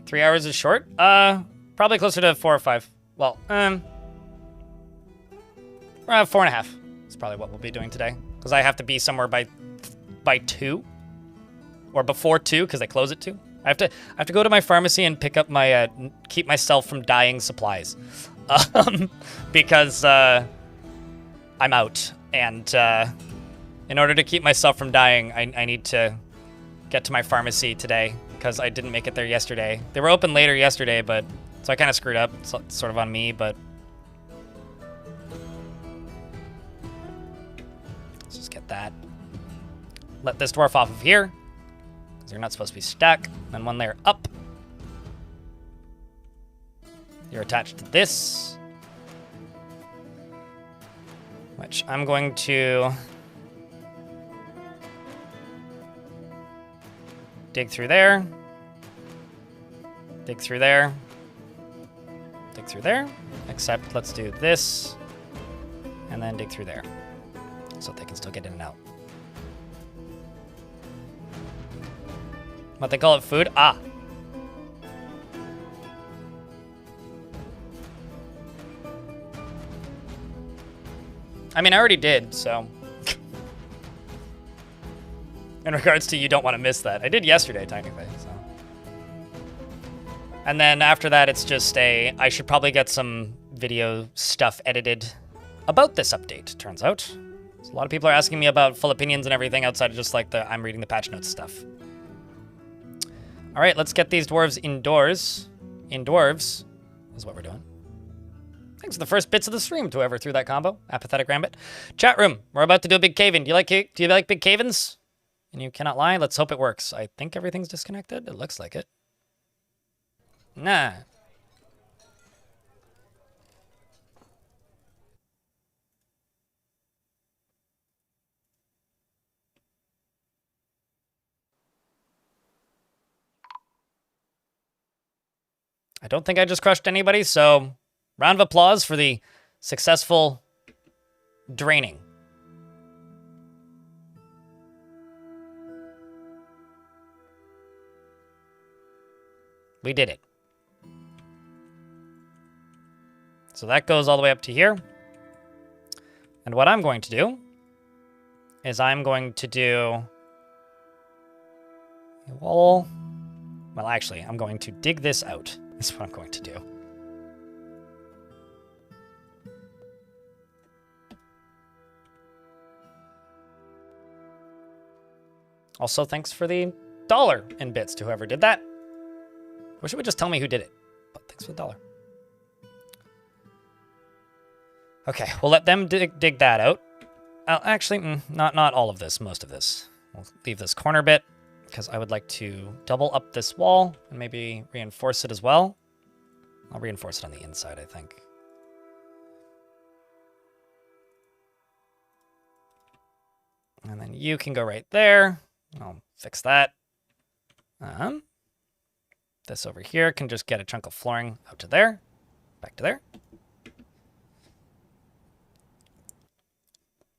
3 hours is short? Probably closer to 4 or 5. Well, 4.5 is probably what we'll be doing today. Because I have to be somewhere by 2. Or before 2, because I close at 2. I have to go to my pharmacy and pick up my, keep myself from dying supplies. Because, I'm out. And, in order to keep myself from dying, I need to get to my pharmacy today. Because I didn't make it there yesterday. They were open later yesterday, but... So I kind of screwed up. It's sort of on me, but... Let's just get that. Let this dwarf off of here. Because you're not supposed to be stuck. Then one layer up. You're attached to this. Which I'm going to... dig through there. Dig through there. Dig through there. Except let's do this. And then dig through there. So they can still get in and out. What they call it, food? Ah. I mean, I already did, so... In regards to you don't want to miss that. I did yesterday, technically, so... And then after that, it's just I should probably get some video stuff edited about this update, turns out. So a lot of people are asking me about full opinions and everything outside of just like the I'm reading the patch notes stuff. All right, let's get these dwarves indoors. In dwarves is what we're doing. Thanks for the first bits of the stream to whoever threw that combo. Apathetic Rambit. Chat room, we're about to do a big cave-in. Do you like big cave-ins? And you cannot lie? Let's hope it works. I think everything's disconnected. It looks like it. Nah. I don't think I just crushed anybody, so round of applause for the Successful draining. We did it. So that goes all the way up to here. And what I'm going to do is I'm going to do a wall. Well, actually, I'm going to dig this out. That's what I'm going to do. Also, thanks for the $1 in bits to whoever did that. Wish it would just tell me who did it, but thanks for the $1. Okay, we'll let them dig that out. Actually, not all of this, most of this. We'll leave this corner bit, because I would like to double up this wall and maybe reinforce it as well. I'll reinforce it on the inside, I think. And then you can go right there. I'll fix that. This over here can just get a chunk of flooring out to there, back to there.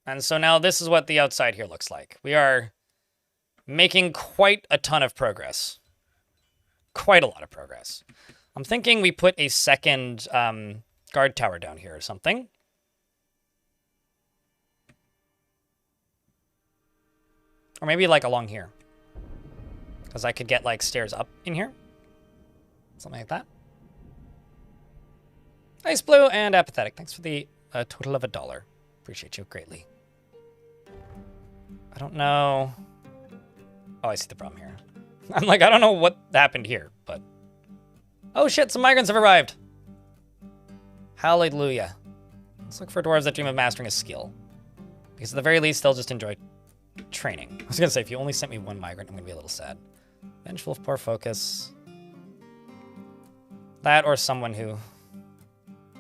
And so now this is what the outside here looks like. We are making quite a ton of progress. Quite a lot of progress. I'm thinking we put a second guard tower down here or something. Or maybe like along here. Because I could get like stairs up in here. Something like that. Ice Blue and Apathetic. Thanks for the total of $1. Appreciate you greatly. I don't know. Oh, I see the problem here. I'm like, I don't know what happened here, but... Oh shit, some migrants have arrived. Hallelujah. Let's look for dwarves that dream of mastering a skill. Because at the very least, they'll just enjoy training. I was gonna say, if you only sent me one migrant, I'm gonna be a little sad. Vengeful of poor focus. That or someone who...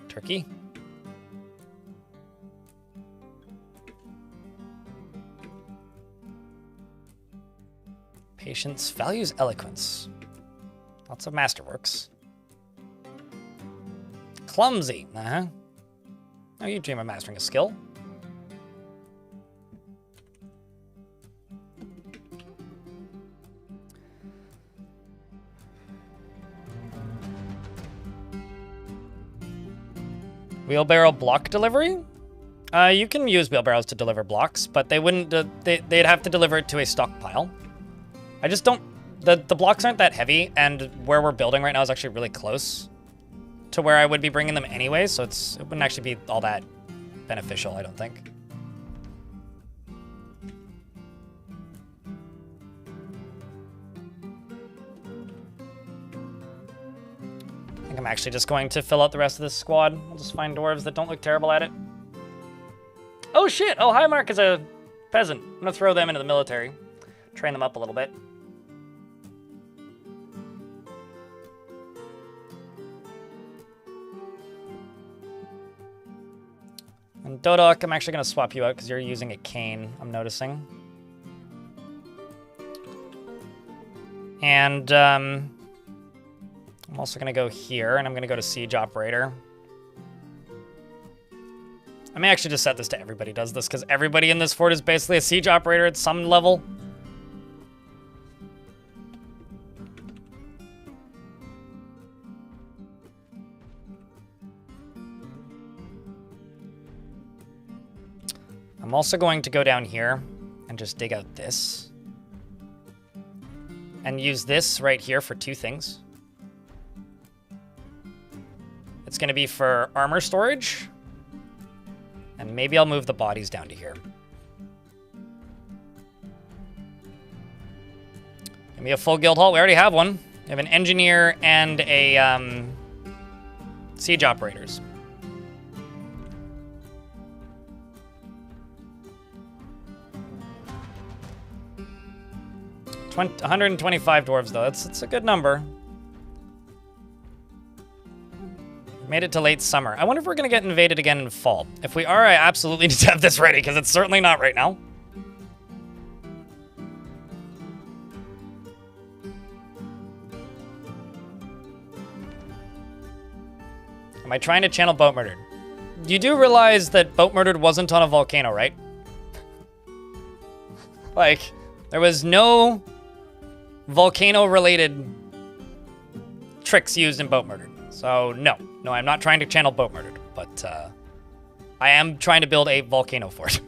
Turkey? Patience values eloquence. Lots of masterworks. Clumsy. Oh, you dream of mastering a skill. Wheelbarrow block delivery? You can use wheelbarrows to deliver blocks, but they wouldn't. They'd have to deliver it to a stockpile. I just don't... The blocks aren't that heavy, and where we're building right now is actually really close to where I would be bringing them anyway, so it wouldn't actually be all that beneficial, I don't think. I think I'm actually just going to fill out the rest of this squad. I'll just find dwarves that don't look terrible at it. Oh shit! Oh, Highmark is a peasant. I'm gonna throw them into the military. Train them up a little bit. And Dodok, I'm actually going to swap you out because you're using a cane, I'm noticing. And I'm also going to go here, and I'm going to go to Siege Operator. I may actually just set this to everybody does this, because everybody in this fort is basically a Siege Operator at some level. I'm also going to go down here and just dig out this. And use this right here for two things. It's going to be for armor storage. And maybe I'll move the bodies down to here. Give me a full guild hall. We already have one. We have an engineer and a siege operators. 125 dwarves, though. That's a good number. Made it to late summer. I wonder if we're going to get invaded again in fall. If we are, I absolutely need to have this ready, because it's certainly not right now. Am I trying to channel Boat Murdered? You do realize that Boat Murdered wasn't on a volcano, right? Like, there was no volcano-related tricks used in Boat Murdered. So, no, I'm not trying to channel Boat Murdered, but I am trying to build a volcano fort.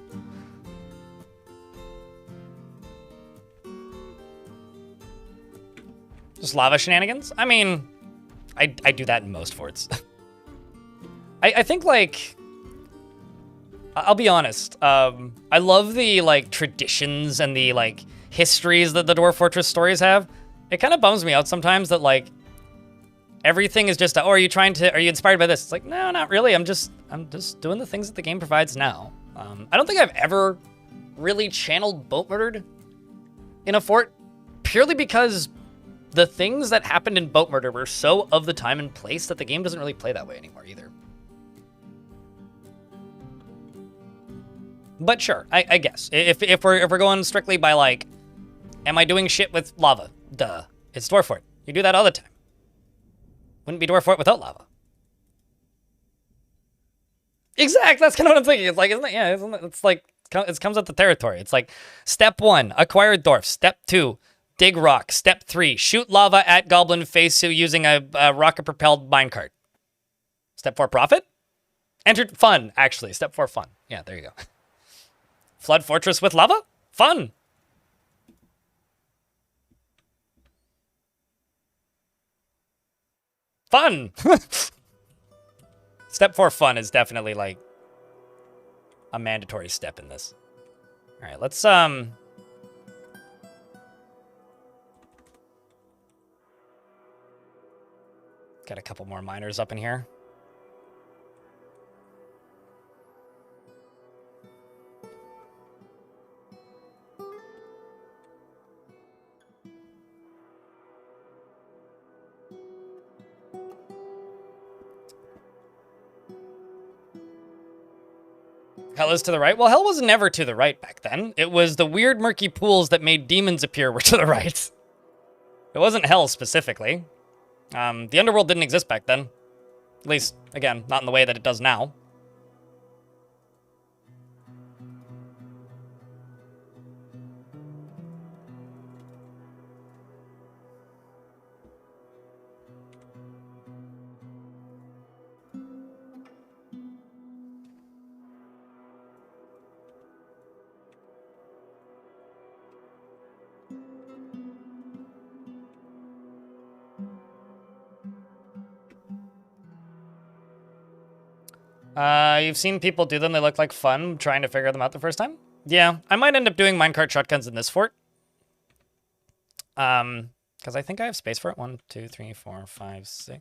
Just lava shenanigans? I mean, I do that in most forts. I think, like, I'll be honest. I love the, like, traditions and the, like, histories that the Dwarf Fortress stories have. It kind of bums me out sometimes that, like, everything is just, oh, are you inspired by this? It's like, no, not really. I'm just doing the things that the game provides now. I don't think I've ever really channeled Boat Murdered in a fort, purely because the things that happened in Boat Murder were so of the time and place that the game doesn't really play that way anymore either. But sure, I guess. If we're going strictly by, like, am I doing shit with lava? Duh. It's Dwarf Fort. You do that all the time. Wouldn't be Dwarf Fort without lava. Exact. That's kind of what I'm thinking. It's like, it's like, it comes with the territory. It's like, step 1, acquire dwarf. Step 2, dig rock. Step 3, shoot lava at goblin face using a rocket-propelled minecart. Step 4, profit? Entered fun, actually. Step 4, fun. Yeah, there you go. Flood fortress with lava? Fun. Fun. Step 4, fun is definitely, like, a mandatory step in this. All right, let's, Got a couple more miners up in here. Hell is to the right? Well, hell was never to the right back then. It was the weird murky pools that made demons appear were to the right. It wasn't hell specifically. The underworld didn't exist back then. At least, again, not in the way that it does now. You've seen people do them. They look like fun, trying to figure them out the first time. Yeah, I might end up doing minecart shotguns in this fort. Because I think I have space for it. 1, 2, 3, 4, 5, 6.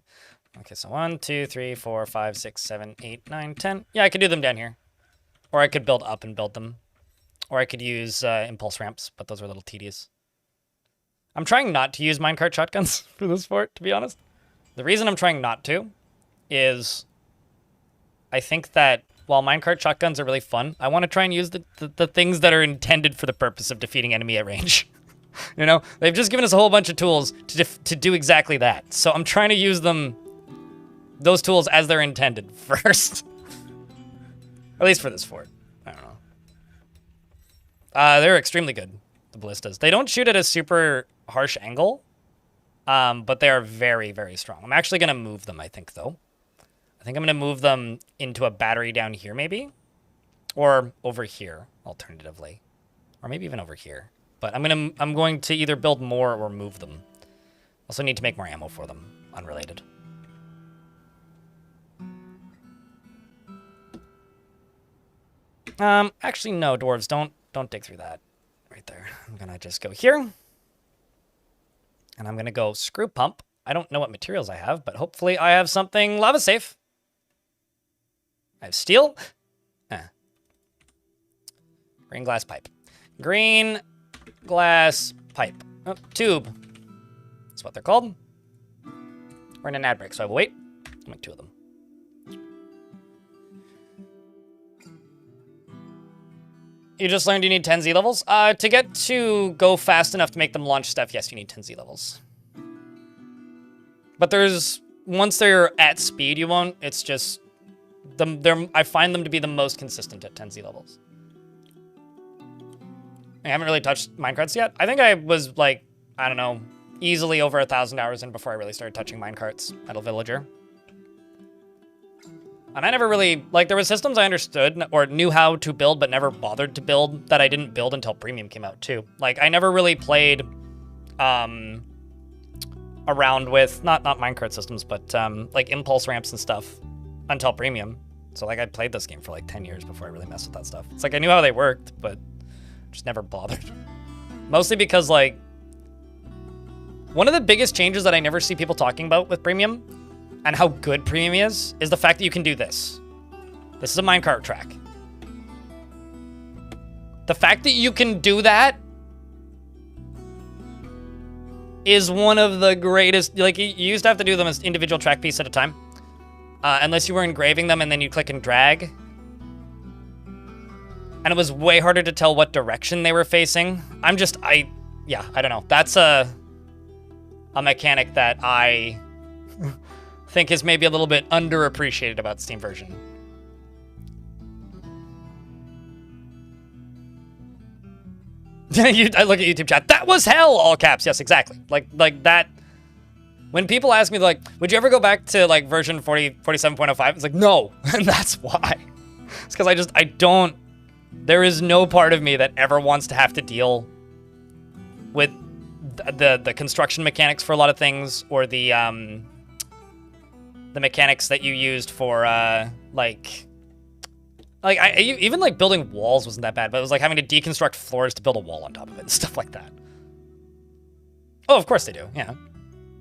Okay, so 1, 2, 3, 4, 5, 6, 7, 8, 9, 10. Yeah, I could do them down here. Or I could build up and build them. Or I could use impulse ramps, but those are a little tedious. I'm trying not to use minecart shotguns for this fort, to be honest. The reason I'm trying not to is I think that while minecart shotguns are really fun, I want to try and use the things that are intended for the purpose of defeating enemy at range. You know, they've just given us a whole bunch of tools to do exactly that. So I'm trying to use those tools as they're intended first. At least for this fort. I don't know. They're extremely good, the ballistas. They don't shoot at a super harsh angle, but they are very, very strong. I'm actually going to move them, I think, though. I think I'm going to move them into a battery down here, maybe. Or over here, alternatively. Or maybe even over here. But I'm going to either build more or move them. Also need to make more ammo for them. Unrelated. Actually, no, dwarves, don't dig through that. Right there. I'm going to just go here. And I'm going to go screw pump. I don't know what materials I have, but hopefully I have something lava safe. I have steel. Green glass pipe. Green glass pipe. Oh, tube. That's what they're called. We're in an ad break, so I will wait. I'll make 2 of them. You just learned you need 10 Z levels? To get to go fast enough to make them launch stuff, yes, you need 10 Z levels. But once they're at speed, you won't. It's just I find them to be the most consistent at 10Z levels. I haven't really touched minecarts yet. I think I was like, I don't know, easily over 1,000 hours in before I really started touching minecarts at a villager. And I never really, like, there were systems I understood or knew how to build but never bothered to build that I didn't build until Premium came out too. Like, I never really played around with, not minecart systems, but like impulse ramps and stuff until Premium. So like I played this game for like 10 years before I really messed with that stuff. It's like I knew how they worked, but just never bothered. Mostly because like, one of the biggest changes that I never see people talking about with Premium and how good Premium is the fact that you can do this. This is a minecart track. The fact that you can do that is one of the greatest. Like, you used to have to do them as individual track piece at a time. Unless you were engraving them and then you click and drag. And it was way harder to tell what direction they were facing. I don't know. That's a mechanic that I think is maybe a little bit underappreciated about Steam version. I look at YouTube chat. That was hell, all caps. Yes, exactly. Like that. When people ask me, like, would you ever go back to, like, version 47.05? It's like, no. And that's why. It's because I don't... There is no part of me that ever wants to have to deal with the construction mechanics for a lot of things, or the mechanics that you used for, even, like, building walls wasn't that bad, but it was like having to deconstruct floors to build a wall on top of it and stuff like that. Oh, of course they do, yeah.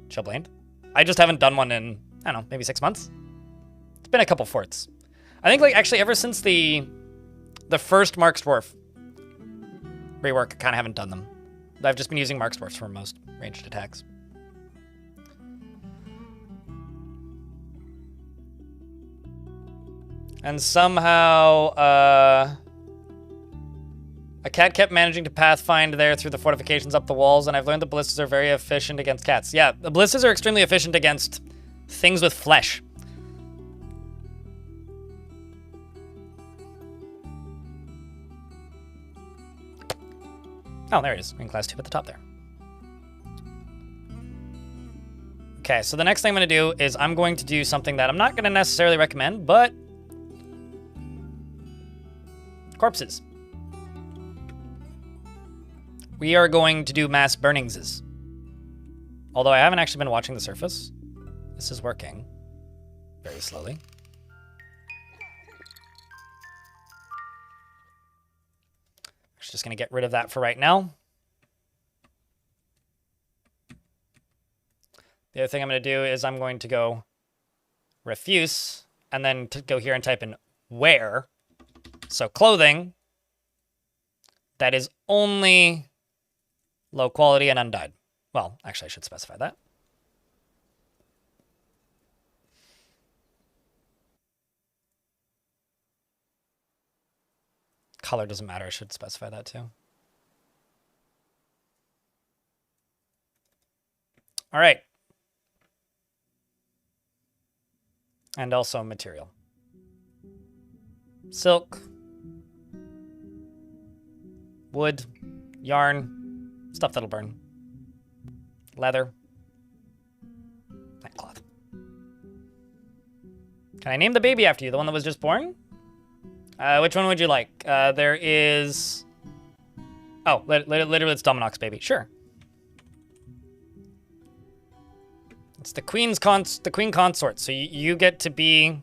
Chillblamed. I just haven't done one in, I don't know, maybe 6 months. It's been a couple forts. I think, like, actually, ever since the first Mark's Dwarf rework, I kind of haven't done them. I've just been using Mark's Dwarfs for most ranged attacks. And somehow, a cat kept managing to pathfind there through the fortifications up the walls, and I've learned the ballistas are very efficient against cats. Yeah, the ballistas are extremely efficient against things with flesh. Oh, there it is. Ring class 2 at the top there. Okay, so the next thing I'm going to do is I'm going to do something that I'm not going to necessarily recommend, but corpses. We are going to do mass burningses. Although I haven't actually been watching the surface. This is working very slowly. Just going to get rid of that for right now. The other thing I'm going to do is I'm going to go refuse and then to go here and type in wear. So clothing that is only low quality and undyed. Well, actually, I should specify that. Color doesn't matter. I should specify that too. All right. And also material. Silk. Wood. Yarn. Stuff that'll burn. Leather. That cloth. Can I name the baby after you? The one that was just born? Which one would you like? There is... Oh, literally it's Dominox baby. Sure. It's the queen consort, so you get to be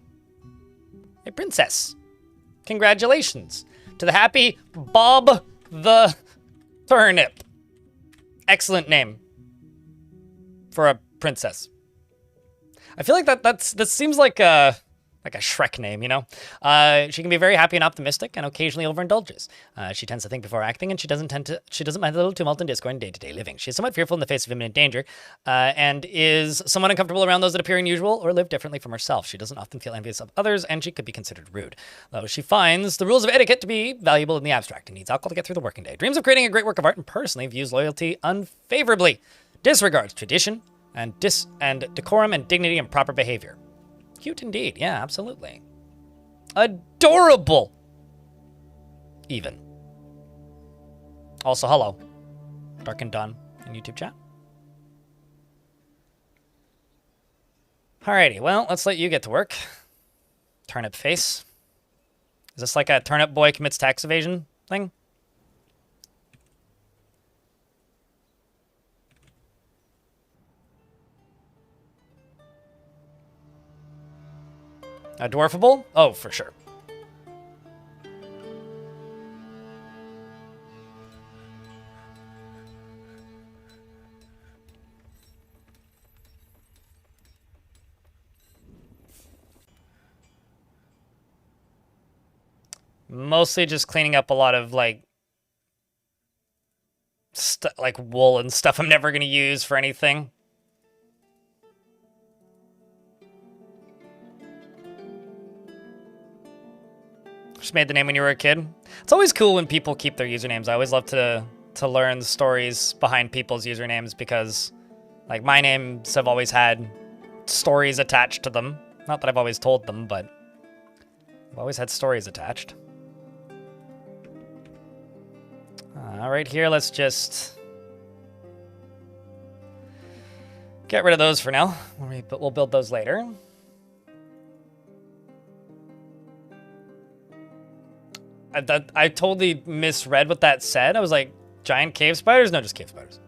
a princess. Congratulations to the happy Bob the Turnip. Excellent name for a princess. I feel like that seems like a Shrek name, you know? She can be very happy and optimistic and occasionally overindulges. She tends to think before acting, and she doesn't mind a little tumult and discord in day-to-day living. She's somewhat fearful in the face of imminent danger, and is somewhat uncomfortable around those that appear unusual or live differently from herself. She doesn't often feel envious of others, and she could be considered rude. Though she finds the rules of etiquette to be valuable in the abstract and needs alcohol to get through the working day. Dreams of creating a great work of art and personally views loyalty unfavorably. Disregards tradition and decorum and dignity and proper behavior. Cute indeed. Yeah, absolutely. Adorable. Even. Also, hello. Dark and Dawn in YouTube chat. Alrighty, well, let's let you get to work. Turnip face. Is this like a turnip boy commits tax evasion thing? A dwarfable? Oh, for sure. Mostly just cleaning up a lot of, like wool and stuff I'm never going to use for anything. Just made the name when you were a kid. It's always cool when people keep their usernames. I always love to learn the stories behind people's usernames because, like, my names have always had stories attached to them. Not that I've always told them, but I've always had stories attached. Right here, let's just get rid of those for now. We'll build those later. I totally misread what that said. I was like, giant cave spiders? No, just cave spiders.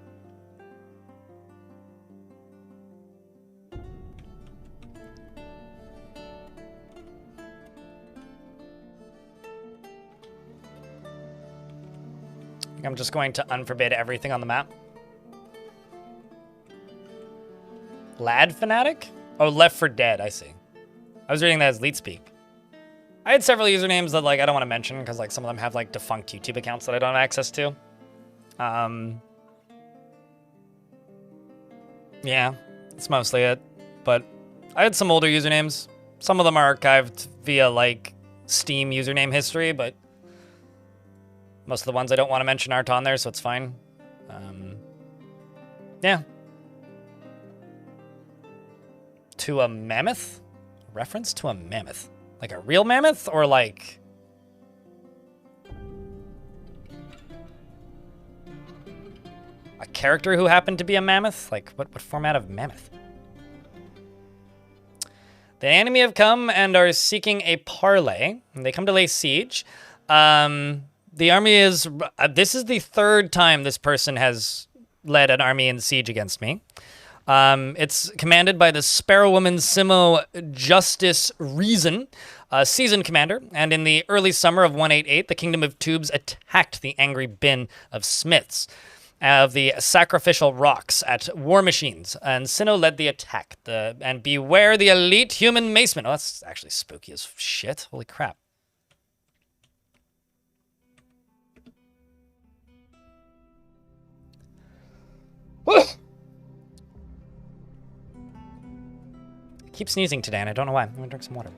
I'm just going to unforbid everything on the map. Lad Fanatic? Oh, Left 4 Dead, I see. I was reading that as Leet Speak. I had several usernames that, like, I don't want to mention because, like, some of them have, like, defunct YouTube accounts that I don't have access to. Yeah, that's mostly it. But I had some older usernames. Some of them are archived via, like, Steam username history, but most of the ones I don't want to mention aren't on there, so it's fine. Yeah. To a mammoth? Reference to a mammoth? Like a real mammoth, or like... a character who happened to be a mammoth? Like, what format of mammoth? The enemy have come and are seeking a parley. They come to lay siege. The army is... this is the third time this person has led an army in siege against me. It's commanded by the Sparrow Woman Simo Justice Reason, a seasoned commander, and in the early summer of 188, the Kingdom of Tubes attacked the angry bin of smiths of the sacrificial rocks at War Machines, and Sinnoh led the attack. And beware the elite human maceman. Oh, that's actually spooky as shit. Holy crap. Keep sneezing today, and I don't know why. I'm gonna drink some water.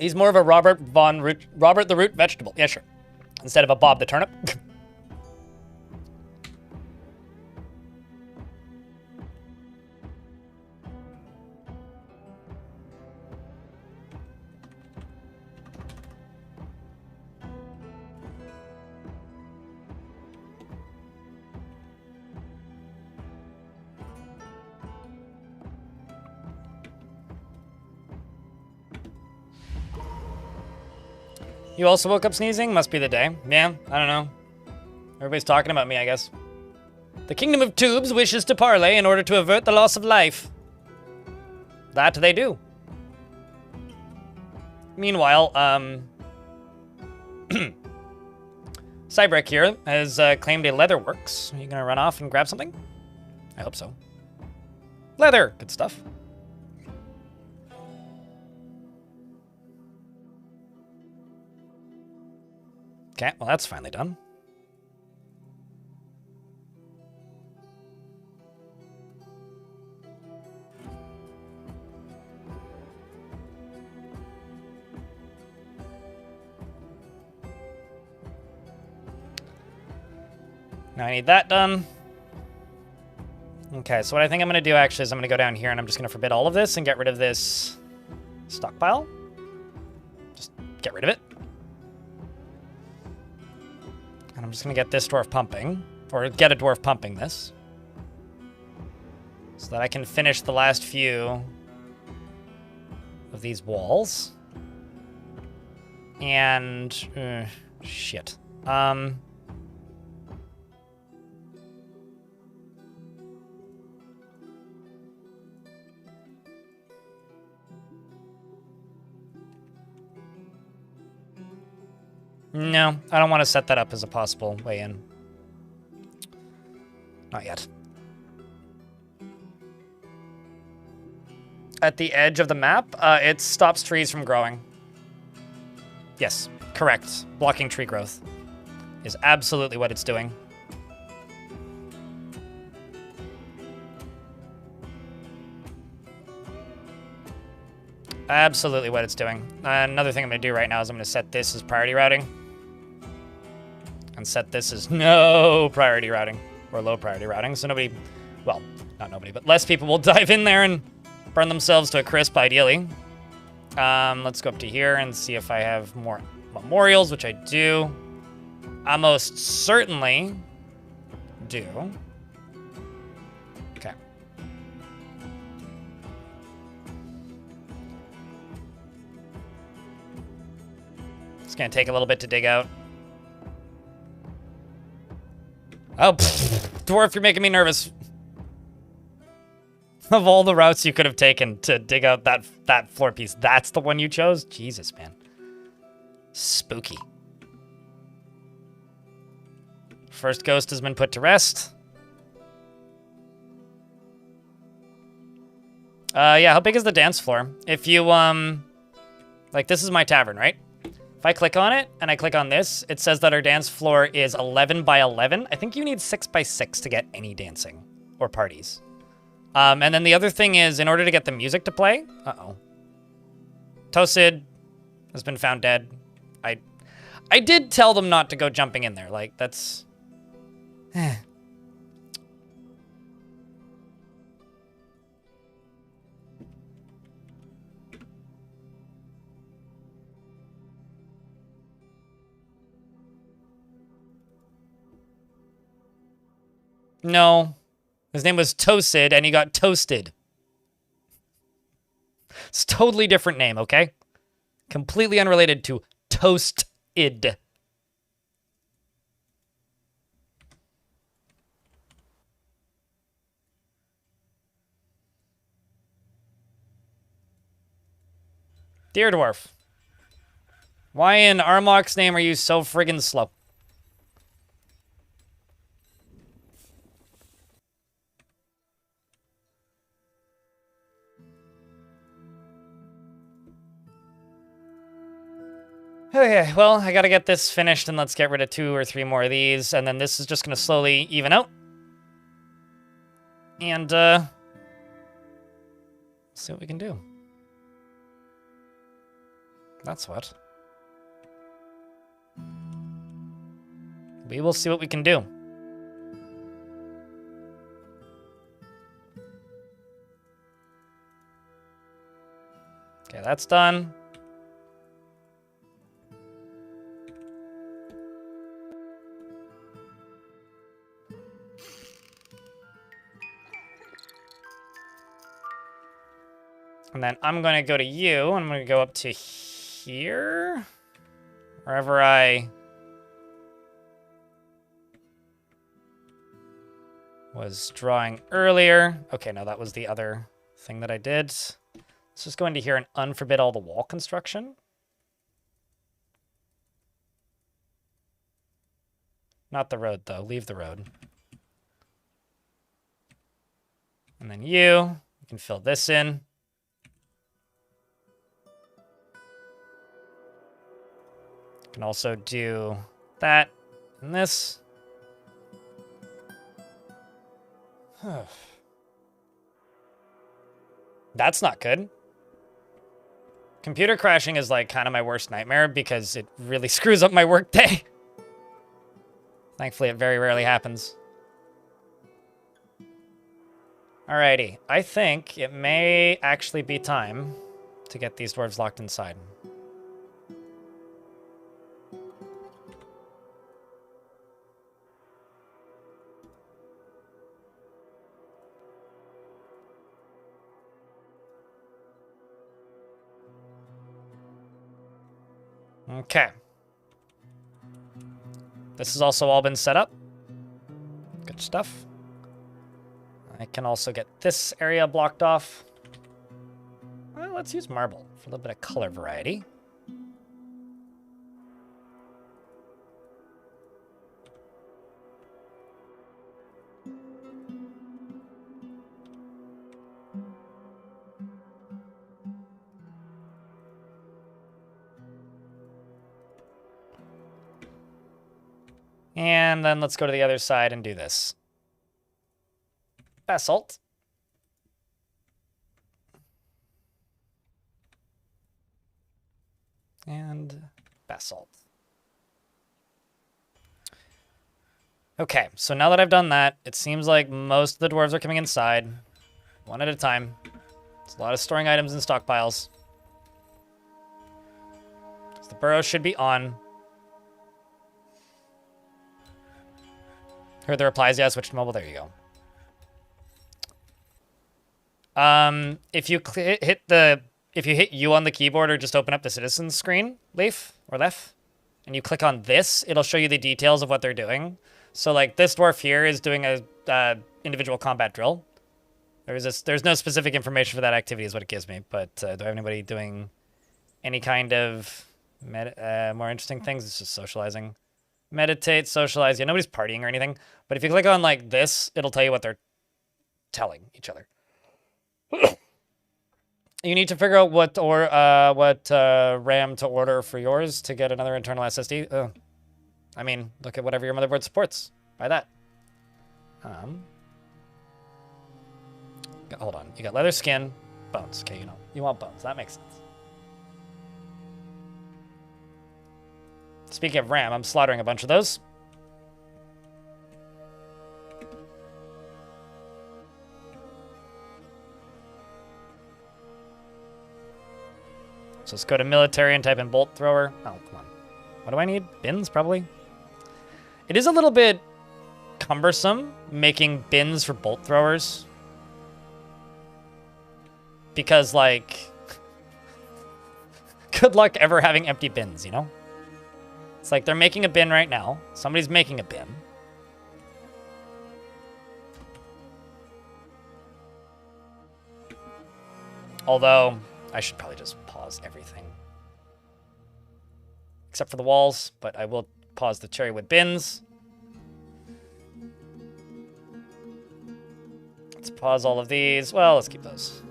He's more of a Robert the Root vegetable. Yeah, sure. Instead of a Bob the Turnip. You also woke up sneezing? Must be the day. Yeah, I don't know. Everybody's talking about me, I guess. The Kingdom of Tubes wishes to parley in order to avert the loss of life. That they do. Meanwhile, Cybrek here has claimed a leather works. Are you gonna run off and grab something? I hope so. Leather! Good stuff. Okay, well that's finally done. Now I need that done. Okay, so what I think I'm going to do actually is I'm going to go down here and I'm just going to forbid all of this and get rid of this stockpile. Just get rid of it. And I'm just going to get this dwarf pumping, or get a dwarf pumping this, so that I can finish the last few of these walls. And, shit. No, I don't want to set that up as a possible way in. Not yet. At the edge of the map, it stops trees from growing. Yes, correct. Blocking tree growth is absolutely what it's doing. Absolutely what it's doing. Another thing I'm going to do right now is I'm going to set this as priority routing. And set this as no priority routing. Or low priority routing. So nobody, well, not nobody, but less people will dive in there and burn themselves to a crisp, ideally. Let's go up to here and see if I have more memorials, which I do. I most certainly do. Okay. It's going to take a little bit to dig out. Oh, dwarf, you're making me nervous. Of all the routes you could have taken to dig out that floor piece, that's the one you chose? Jesus, man. Spooky. First ghost has been put to rest. Yeah, how big is the dance floor? If you, like, this is my tavern, right? If I click on it, and I click on this, it says that our dance floor is 11 by 11. I think you need 6 by 6 to get any dancing or parties. And then the other thing is, in order to get the music to play... Uh-oh. Tosid has been found dead. I did tell them not to go jumping in there. Like, that's... No. His name was Tosid, and he got toasted. It's a totally different name, okay? Completely unrelated to Toast-id. Dear Dwarf, why in Armok's name are you so friggin' slow? Okay, well, I gotta get this finished, and let's get rid of 2 or 3 more of these, and then this is just gonna slowly even out. And, see what we can do. That's what. We will see what we can do. Okay, that's done. And then I'm going to go to you, and I'm going to go up to here. Wherever I was drawing earlier. Okay, no, that was the other thing that I did. Let's just go into here and unforbid all the wall construction. Not the road, though. Leave the road. And then you can fill this in. Can also do that and this. That's not good. Computer crashing is like kind of my worst nightmare because it really screws up my workday. Thankfully, it very rarely happens. Alrighty. I think it may actually be time to get these dwarves locked inside. Okay. This has also all been set up. Good stuff. I can also get this area blocked off. Well, let's use marble for a little bit of color variety. And then let's go to the other side and do this. Basalt. And basalt. Okay, so now that I've done that, it seems like most of the dwarves are coming inside, one at a time. It's a lot of storing items in stockpiles. So the burrow should be on. Heard the replies, yeah, switch to mobile, there you go. If you hit U on the keyboard or just open up the citizens screen, Leaf, or Left, and you click on this, it'll show you the details of what they're doing. So, like, this dwarf here is doing a individual combat drill. There's no specific information for that activity is what it gives me, but do I have anybody doing any kind of more interesting things? It's just socializing. Meditate, socialize. Yeah, nobody's partying or anything. But if you click on, like, this, it'll tell you what they're telling each other. You need to figure out what RAM to order for yours to get another internal SSD. I mean, look at whatever your motherboard supports. Buy that. Hold on. You got leather skin, bones. Okay, you want bones. That makes sense. Speaking of RAM, I'm slaughtering a bunch of those. So let's go to military and type in bolt thrower. Oh, come on. What do I need? Bins, probably? It is a little bit cumbersome making bins for bolt throwers. Because, like, good luck ever having empty bins, you know? It's like they're making a bin right now. Somebody's making a bin. Although, I should probably just pause everything. Except for the walls, but I will pause the cherrywood bins. Let's pause all of these. Well, let's keep those.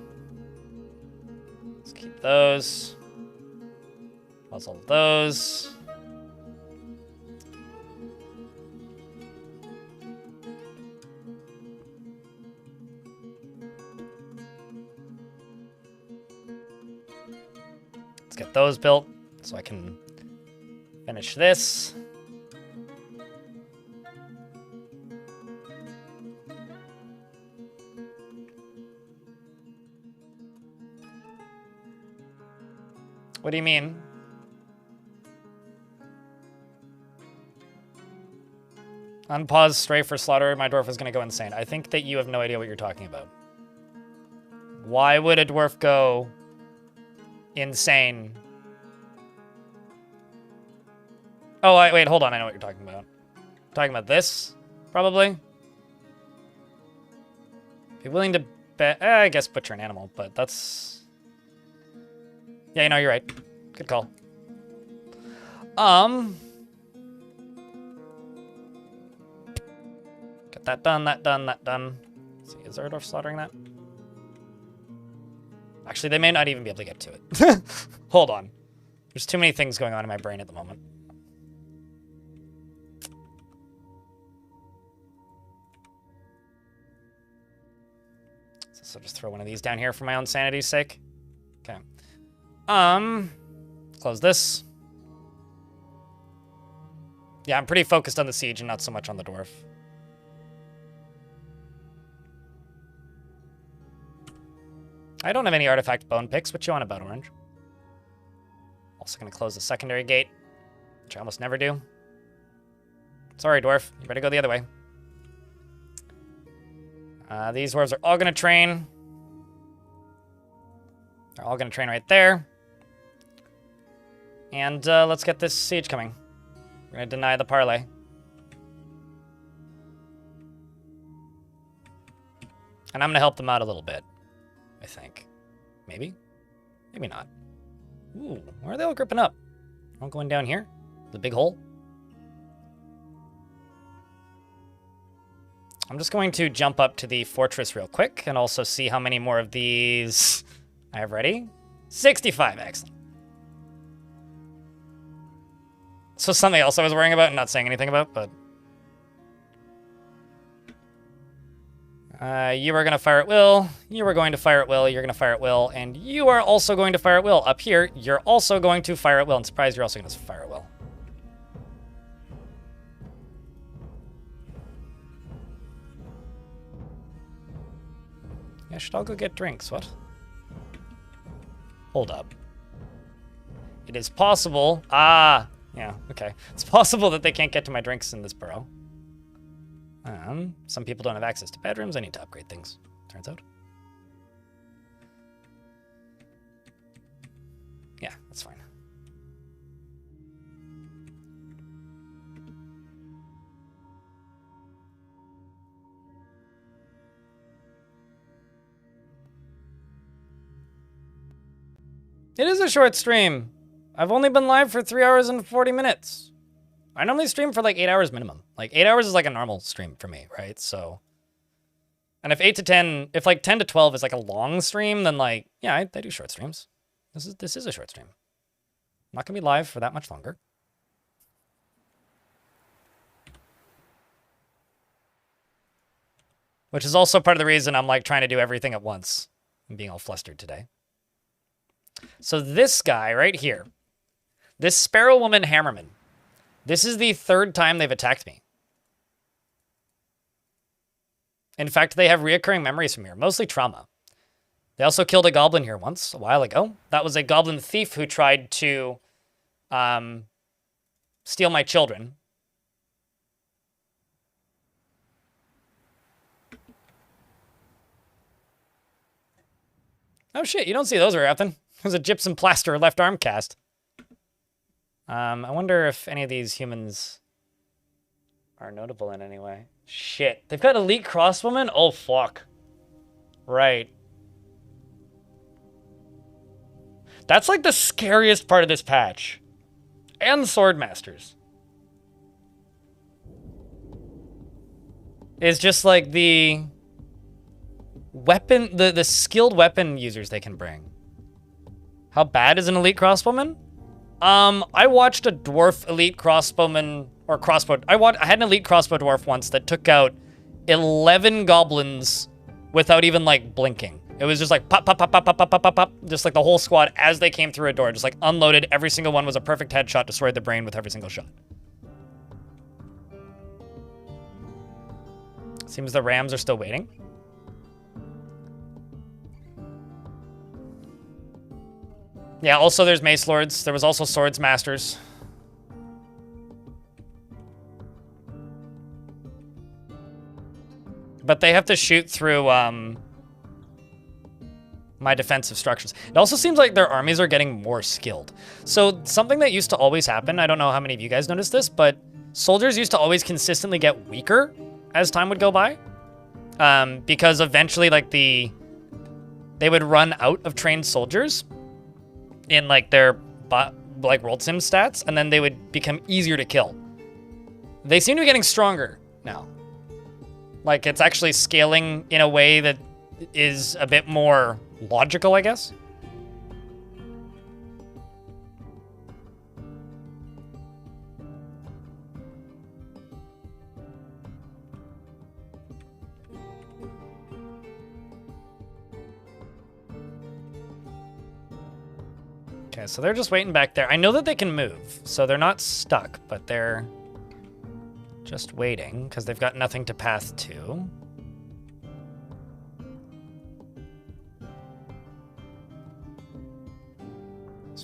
Let's keep those. Pause all of those. Let's get those built so I can finish this. What do you mean? Unpause stray for slaughter. My dwarf is going to go insane. I think that you have no idea what you're talking about. Why would a dwarf go insane? Oh, wait, hold on. I know what you're talking about. Talking about this, probably. Be willing to bet. I guess butcher an animal, but that's... Yeah, you know, you're right. Good call. Get that done, that done, that done. Let's see, is Erdorf slaughtering that? Actually, they may not even be able to get to it. Hold on. There's too many things going on in my brain at the moment. So just throw one of these down here for my own sanity's sake. Okay. Close this. Yeah, I'm pretty focused on the siege and not so much on the dwarf. I don't have any artifact bone picks. What you on about, Orange? Also going to close the secondary gate, which I almost never do. Sorry, Dwarf. You better go the other way. These dwarves are all going to train. They're all going to train right there. And let's get this siege coming. We're going to deny the parlay. And I'm going to help them out a little bit, I think. Maybe? Maybe not. Ooh, why are they all gripping up? All going down here? The big hole? I'm just going to jump up to the fortress real quick and also see how many more of these I have ready. 65, excellent. So something else I was worrying about and not saying anything about, but... you are going to fire at will, you are going to fire at will, you're going to fire at will, and you are also going to fire at will. Up here, you're also going to fire at will. I'm surprised you're also going to fire at will. Yeah, should all go get drinks, what? Hold up. It is possible... Ah! Yeah, okay. It's possible that they can't get to my drinks in this burrow. Some people don't have access to bedrooms. I need to upgrade things, turns out. Yeah, that's fine. It is a short stream. I've only been live for 3 hours and 40 minutes. I normally stream for like 8 hours minimum. Like 8 hours is like a normal stream for me, right? So, and if 8 to 10, if like 10 to 12 is like a long stream, then like, yeah, I do short streams. This is a short stream. I'm not gonna be live for that much longer. Which is also part of the reason I'm like trying to do everything at once. I'm being all flustered today. So this guy right here, this Sparrow Woman Hammerman, this is the 3rd time they've attacked me. In fact, they have reoccurring memories from here, mostly trauma. They also killed a goblin here once, a while ago. That was a goblin thief who tried to steal my children. Oh shit, you don't see those very often. There's a gypsum plaster left arm cast. I wonder if any of these humans are notable in any way. Shit. They've got elite crossbowmen? Oh, fuck. Right. That's like the scariest part of this patch. And swordmasters. Is just like the weapon, the skilled weapon users they can bring. How bad is an elite crossbowman? I watched a dwarf elite crossbowman, or crossbow. I had an elite crossbow dwarf once that took out 11 goblins without even like blinking. It was just like pop, pop, pop, pop, pop, pop, pop, pop, pop, just like the whole squad as they came through a door, just like unloaded. Every single one was a perfect headshot, destroyed the brain with every single shot. Seems the Rams are still waiting. Yeah, also there's Mace Lords. There was also Swords Masters. But they have to shoot through my defensive structures. It also seems like their armies are getting more skilled. So something that used to always happen, I don't know how many of you guys noticed this, but soldiers used to always consistently get weaker as time would go by. Because eventually like they would run out of trained soldiers in like their like World Sim stats, and then they would become easier to kill. They seem to be getting stronger now. Like it's actually scaling in a way that is a bit more logical, I guess. Okay, so they're just waiting back there. I know that they can move, so they're not stuck, but they're just waiting because they've got nothing to path to.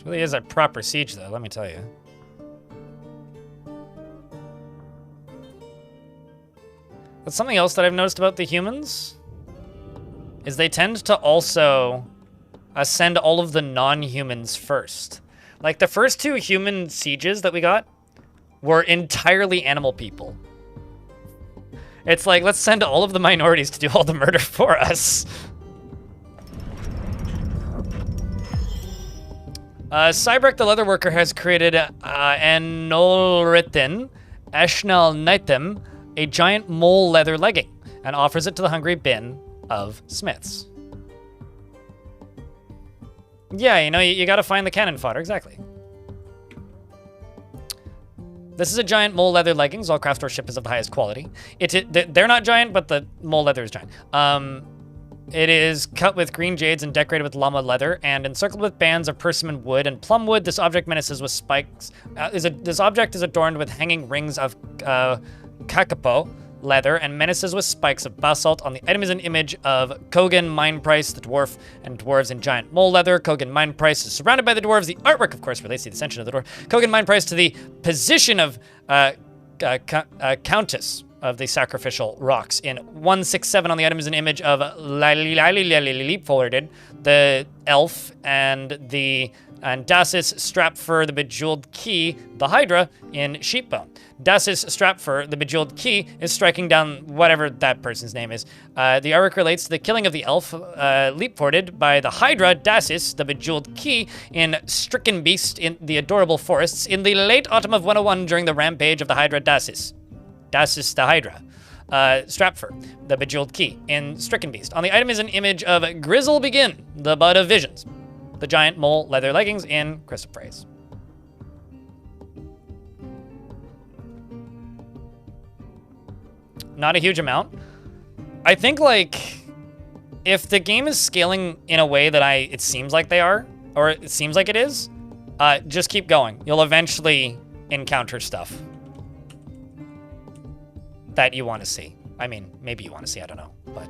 This really is a proper siege, though, let me tell you. But something else that I've noticed about the humans is they tend to also ascend all of the non-humans first. Like, the first 2 human sieges that we got were entirely animal people. It's like, let's send all of the minorities to do all the murder for us. Cybrek the Leatherworker has created Anolritin Eshnal Nightem, a giant mole leather legging, and offers it to the hungry bin of smiths. Yeah, you know, you gotta find the cannon fodder, exactly. This is a giant mole leather leggings. All craft store ship is of the highest quality. They're not giant, but the mole leather is giant. It is cut with green jades and decorated with llama leather and encircled with bands of persimmon wood and plum wood. This object menaces with spikes. This object is adorned with hanging rings of kakapo leather and menaces with spikes of basalt. On the item is an image of Kogan Mineprice, the dwarf, and dwarves in giant mole leather. Kogan Mineprice is surrounded by the dwarves. The artwork, of course, relates to the ascension of the dwarf. Kogan Mineprice to the position of Countess of the sacrificial rocks. In 167 on the item is an image of Leapfolded, the elf, and the Dasis Strapfur, the bejeweled key, the Hydra, in Sheepbone. Dasis Strapfur, the bejeweled key, is striking down whatever that person's name is. The artwork relates to the killing of the elf, Leapforded, by the Hydra, Dasis, the bejeweled key, in Stricken Beast in the Adorable Forests in the late autumn of 101 during the rampage of the Hydra Dasis. Dasis the Hydra. Strapfur, the bejeweled key, in Stricken Beast. On the item is an image of Grizzle Begin, the Bud of Visions, the giant mole leather leggings in Crystal Praise. Not a huge amount. I think, like, if the game is scaling in a way that it seems like they are, or it seems like it is, just keep going. You'll eventually encounter stuff that you want to see. I mean, maybe you want to see, I don't know, but...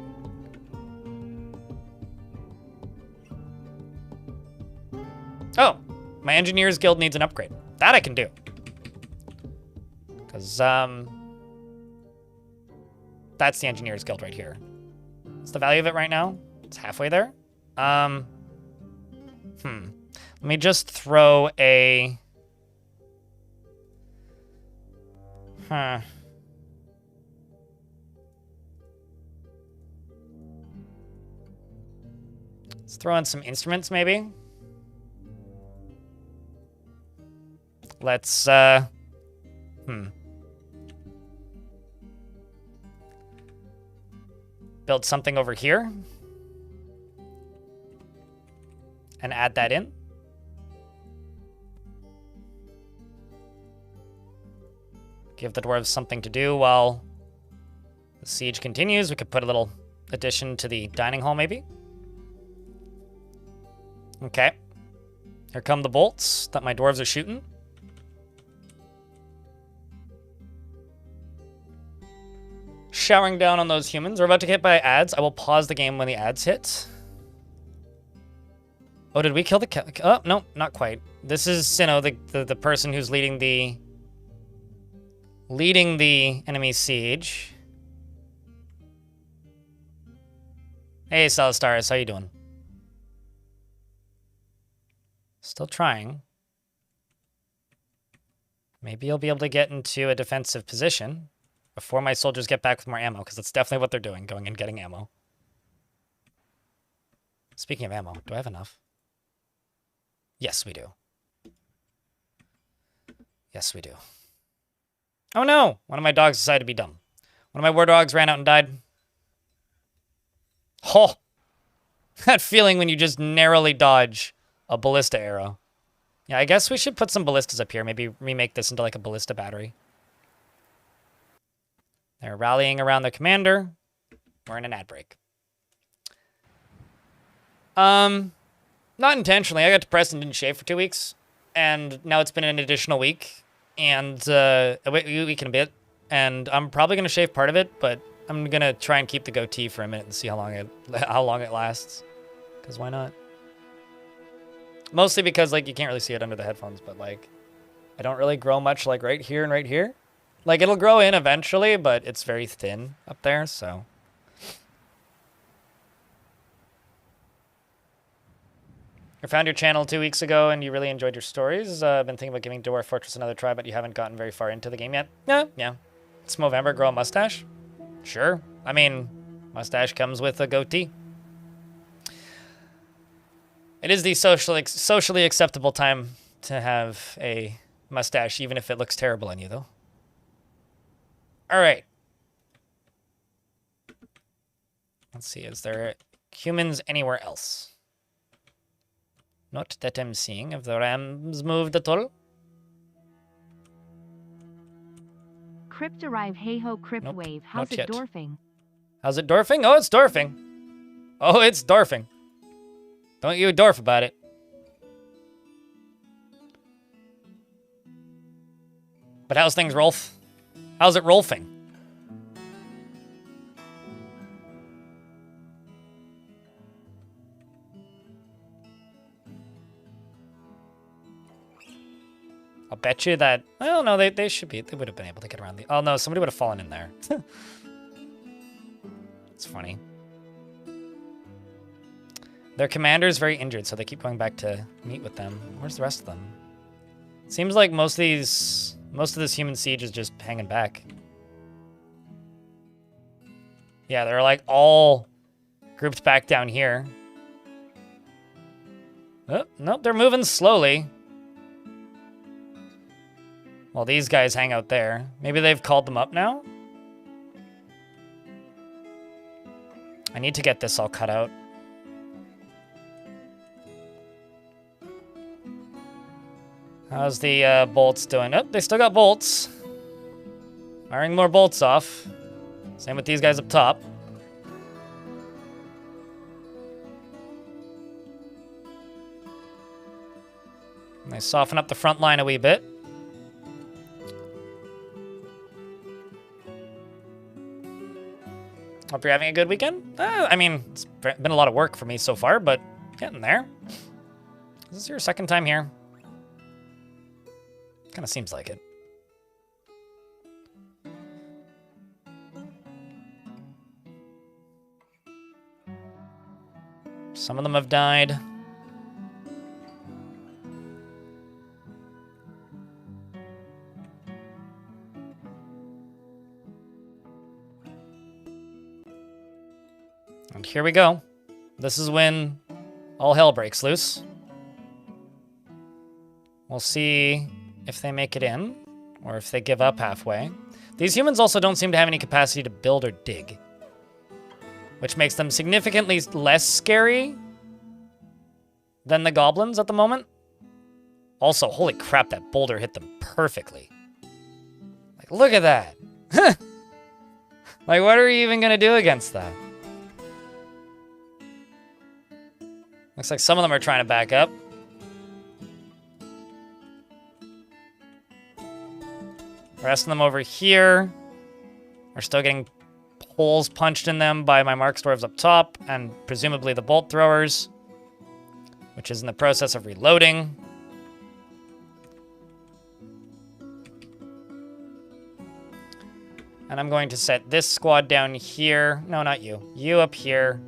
Oh, my Engineers Guild needs an upgrade. That I can do. Because, that's the Engineers Guild right here. What's the value of it right now? It's halfway there. Let me just throw a... Let's throw in some instruments, maybe. Let's, build something over here. And add that in. Give the dwarves something to do while the siege continues. We could put a little addition to the dining hall, maybe. Okay. Here come the bolts that my dwarves are shooting. Showering down on those humans. We're about to get hit by ads. I will pause the game when the ads hit. Oh, did we kill the... Oh, no, not quite. This is Sinnoh, the person who's leading the enemy siege. Hey, Celestaris, how you doing? Still trying. Maybe you'll be able to get into a defensive position before my soldiers get back with more ammo, because that's definitely what they're doing, going and getting ammo. Speaking of ammo, do I have enough? Yes, we do. Yes, we do. Oh no! One of my dogs decided to be dumb. One of my war dogs ran out and died. Oh! That feeling when you just narrowly dodge a ballista arrow. Yeah, I guess we should put some ballistas up here. Maybe remake this into like a ballista battery. They're rallying around their commander. We're in an ad break. Not intentionally. I got depressed and didn't shave for 2 weeks. And now it's been an additional week. And a week and a bit. And I'm probably going to shave part of it, but I'm going to try and keep the goatee for a minute and see how long it lasts. Because why not? Mostly because, like, you can't really see it under the headphones, but, like, I don't really grow much, like, right here and right here. Like, it'll grow in eventually, but it's very thin up there, so. I found your channel 2 weeks ago, and you really enjoyed your stories. I've been thinking about giving Dwarf Fortress another try, but you haven't gotten very far into the game yet. Yeah. It's Movember, grow a mustache? Sure. I mean, mustache comes with a goatee. It is the socially acceptable time to have a mustache, even if it looks terrible on you, though. All right. Let's see, is there humans anywhere else? Not that I'm seeing. Have the rams moved at all? Crypt arrive. Hey ho, Crypt Nope, wave. How's not it yet. dwarfing? How's it dwarfing? Oh, it's dwarfing. Oh, it's dwarfing. Don't you dwarf about it. But how's things, Rolf? How's it rolfing? I'll bet you that... Well, no, they should be... They would have been able to get around the... Oh, no, somebody would have fallen in there. It's funny. Their commander is very injured, so they keep going back to meet with them. Where's the rest of them? Seems like most of this human siege is just hanging back. Yeah, they're like all grouped back down here. Oh, nope, they're moving slowly. Well, these guys hang out there. Maybe they've called them up now? I need to get this all cut out. How's the bolts doing? Oh, they still got bolts. Firing more bolts off. Same with these guys up top. And they soften up the front line a wee bit. Hope you're having a good weekend. I mean, it's been a lot of work for me so far, but getting there. Is this your second time here? Kind of seems like it. Some of them have died. And here we go. This is when all hell breaks loose. We'll see if they make it in, or if they give up halfway. These humans also don't seem to have any capacity to build or dig, which makes them significantly less scary than the goblins at the moment. Also, holy crap, that boulder hit them perfectly. Like, look at that. Like, what are you even gonna do against that? Looks like some of them are trying to back up. The rest of them over here are still getting holes punched in them by my Mark Dwarves up top, and presumably the bolt throwers, which is in the process of reloading. And I'm going to set this squad down here. No, not you. You up here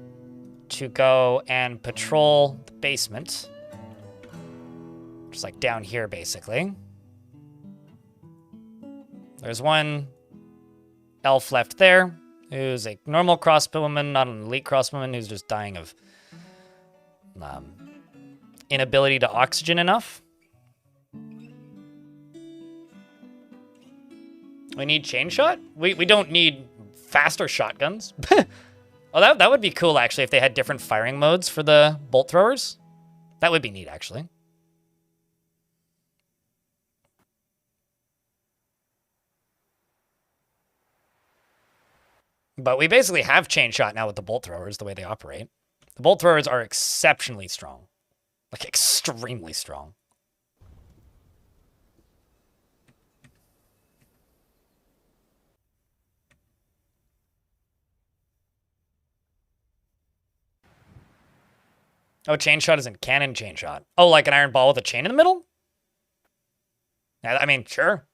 to go and patrol the basement. Just like down here, basically. There's one elf left there, who's a normal crossbowman, not an elite crossbowman, who's just dying of inability to oxygen enough. We need chain shot? We don't need faster shotguns. Oh, that would be cool, actually, if they had different firing modes for the bolt throwers. That would be neat, actually. But we basically have chain shot now with the bolt throwers, the way they operate. The bolt throwers are exceptionally strong. Like, extremely strong. Oh, chain shot isn't cannon chain shot. Oh, like an iron ball with a chain in the middle? Yeah, I mean, sure.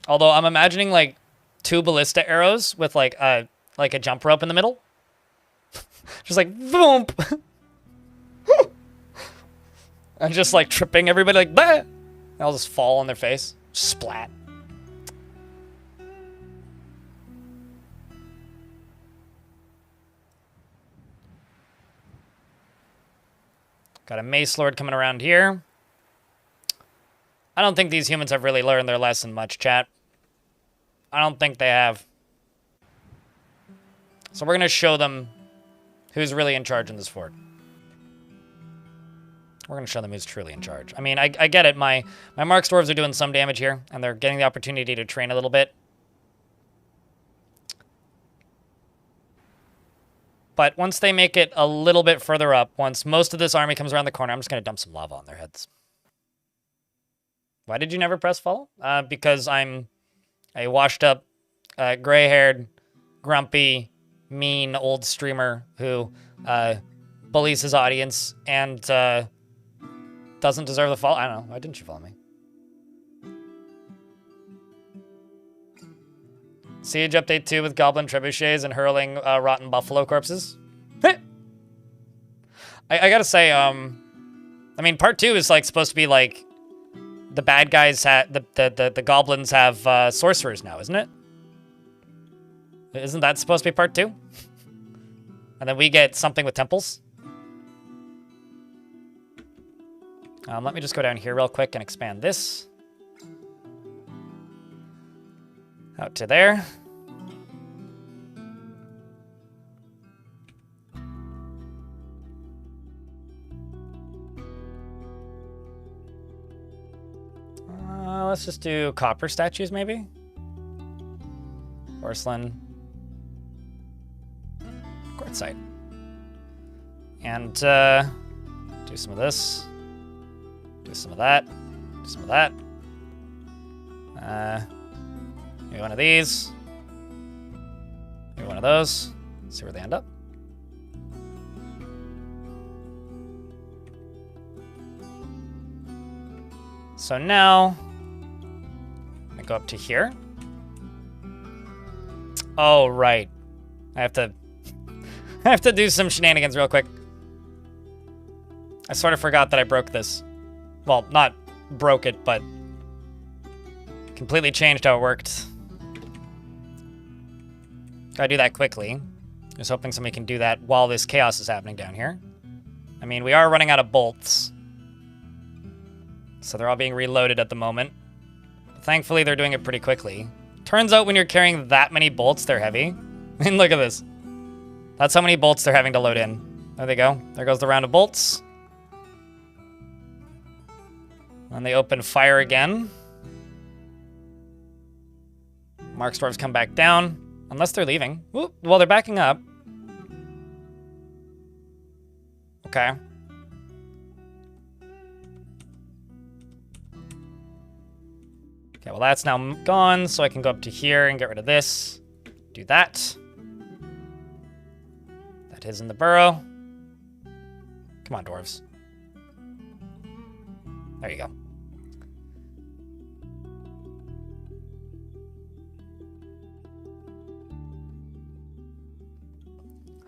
Although I'm imagining like 2 ballista arrows with like a jump rope in the middle. Just like boom. And just like tripping everybody like bah! They'll just fall on their face. Splat. Got a Mace Lord coming around here. I don't think these humans have really learned their lesson much, chat. I don't think they have. So we're going to show them who's really in charge in this fort. We're going to show them who's truly in charge. I mean, I get it. My Marks Dwarves are doing some damage here, and they're getting the opportunity to train a little bit. But once they make it a little bit further up, once most of this army comes around the corner, I'm just going to dump some lava on their heads. Why did you never press follow? Because I'm a washed-up, gray-haired, grumpy, mean old streamer who bullies his audience and doesn't deserve the follow. I don't know. Why didn't you follow me? Siege Update 2 with Goblin Trebuchets and hurling rotten buffalo corpses. I gotta say, I mean, part 2 is like supposed to be like the bad guys the goblins have sorcerers now, isn't it? Isn't that supposed to be part 2? And then we get something with temples. Let me just go down here real quick and expand this. Out to there. Let's just do copper statues, maybe? Porcelain. Quartzite. And do some of this. Do some of that. Do some of that. Maybe one of these. Maybe one of those. See where they end up. So now, I'm gonna go up to here. Oh, right. I have to do some shenanigans real quick. I sort of forgot that I broke this. Well, not broke it, but completely changed how it worked. Gotta do that quickly. Just hoping somebody can do that while this chaos is happening down here. I mean, we are running out of bolts. So they're all being reloaded at the moment. But thankfully, they're doing it pretty quickly. Turns out when you're carrying that many bolts, they're heavy. I mean, look at this. That's how many bolts they're having to load in. There they go. There goes the round of bolts. And they open fire again. Marks Dwarves come back down. Unless they're leaving. Whoop. Well, they're backing up. Okay. Okay, well that's now gone, so I can go up to here and get rid of this. Do that. That is in the burrow. Come on, dwarves. There you go.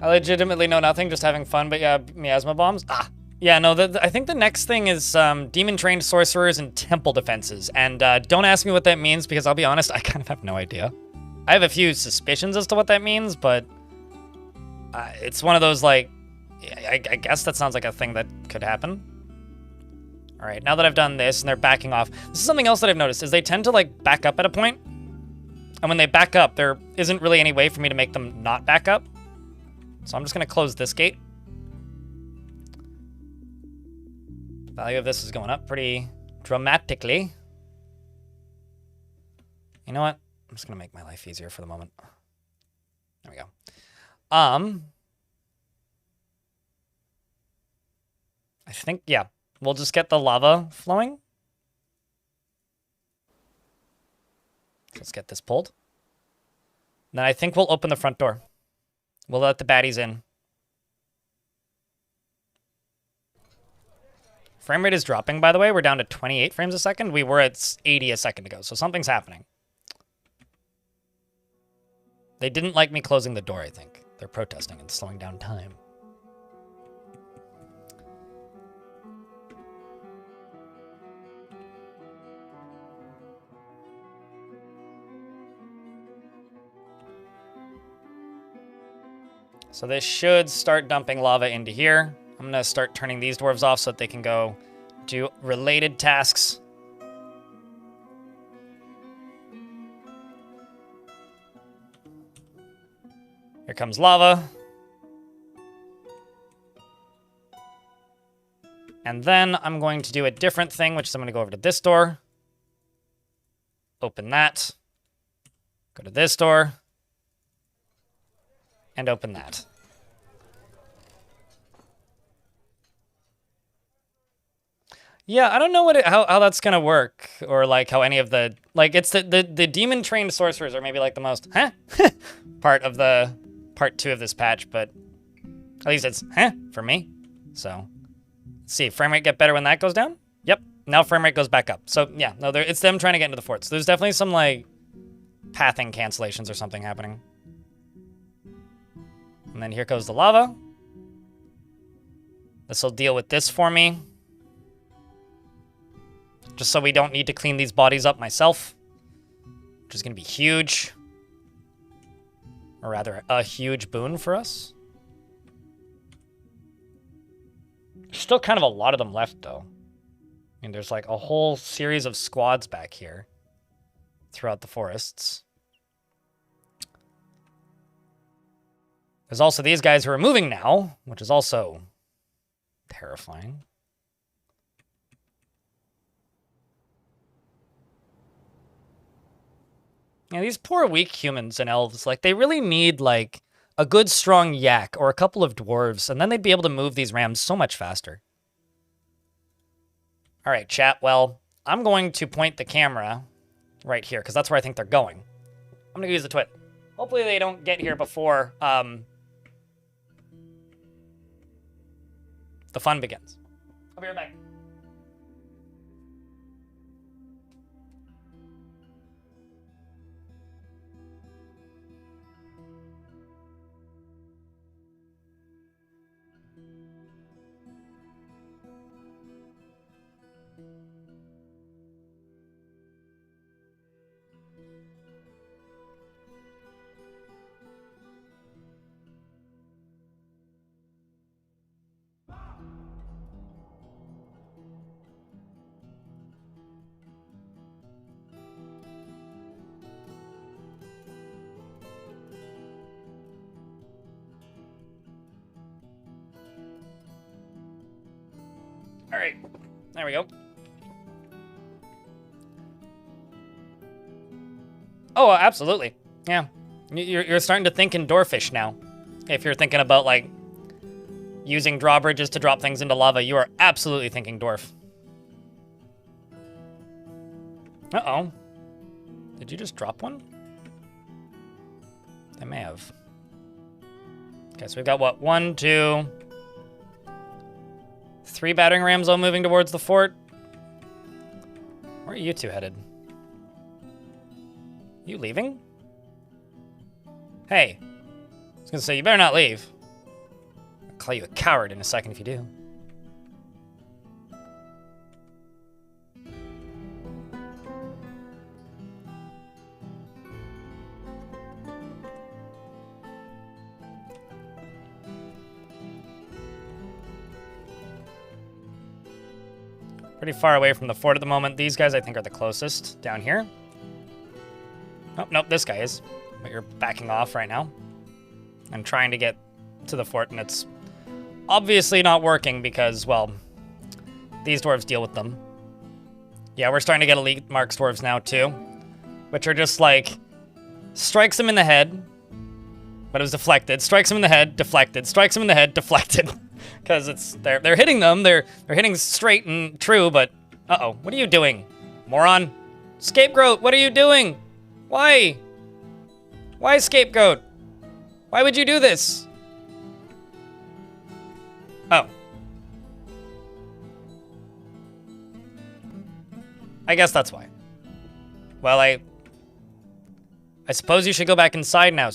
I legitimately know nothing, just having fun, but yeah, miasma bombs. Ah, yeah, no, I think the next thing is demon-trained sorcerers and temple defenses. And don't ask me what that means, because I'll be honest, I kind of have no idea. I have a few suspicions as to what that means, but it's one of those, like, I guess that sounds like a thing that could happen. All right, now that I've done this and they're backing off, this is something else that I've noticed, is they tend to, like, back up at a point. And when they back up, there isn't really any way for me to make them not back up. So I'm just going to close this gate. Value of this is going up pretty dramatically. You know what? I'm just going to make my life easier for the moment. There we go. I think, yeah, we'll just get the lava flowing. Let's get this pulled. Then I think we'll open the front door. We'll let the baddies in. Frame rate is dropping, by the way. We're down to 28 frames a second. We were at 80 a second ago, so something's happening. They didn't like me closing the door, I think. They're protesting and slowing down time. So this should start dumping lava into here. I'm going to start turning these dwarves off so that they can go do related tasks. Here comes lava. And then I'm going to do a different thing, which is I'm going to go over to this door. Open that. Go to this door. And open that. Yeah, I don't know how that's gonna work, or like how any of the it's the demon trained sorcerers are maybe like the most part 2 of this patch, but at least it's for me. So let's see, frame rate get better when that goes down. Yep, now frame rate goes back up. So yeah, no, it's them trying to get into the fort. So there's definitely some like pathing cancellations or something happening. And then here goes the lava. This will deal with this for me. Just so we don't need to clean these bodies up myself. Which is going to be huge. Or rather, a huge boon for us. There's still kind of a lot of them left, though. I mean, there's like a whole series of squads back here. Throughout the forests. There's also these guys who are moving now, which is also terrifying. Yeah, these poor weak humans and elves, like, they really need, like, a good strong yak or a couple of dwarves, and then they'd be able to move these rams so much faster. All right, chat, well, I'm going to point the camera right here, because that's where I think they're going. I'm going to use the twit. Hopefully they don't get here before, the fun begins. I'll be right back. All right, there we go. Oh, absolutely. Yeah, you're starting to think in dwarfish now. If you're thinking about, like, using drawbridges to drop things into lava, you are absolutely thinking dwarf. Uh-oh. Did you just drop one? I may have. Okay, so we've got, what, 1, 2... 3 battering rams all moving towards the fort. Where are you two headed? You leaving? Hey. I was gonna say, you better not leave. I'll call you a coward in a second if you do. Pretty far away from the fort at the moment. These guys, I think, are the closest down here. Oh, nope, this guy is. But you're backing off right now. I'm trying to get to the fort, and it's obviously not working because, well, these dwarves deal with them. Yeah, we're starting to get elite marks dwarves now, too. Which are just like, strikes him in the head, but it was deflected. Strikes him in the head, deflected. Strikes him in the head, deflected. Because they're hitting them, they're hitting straight and true, but uh-oh, what are you doing, moron? Scapegoat, what are you doing? Why? Why scapegoat? Why would you do this? Oh. I guess that's why. Well, I suppose you should go back inside now.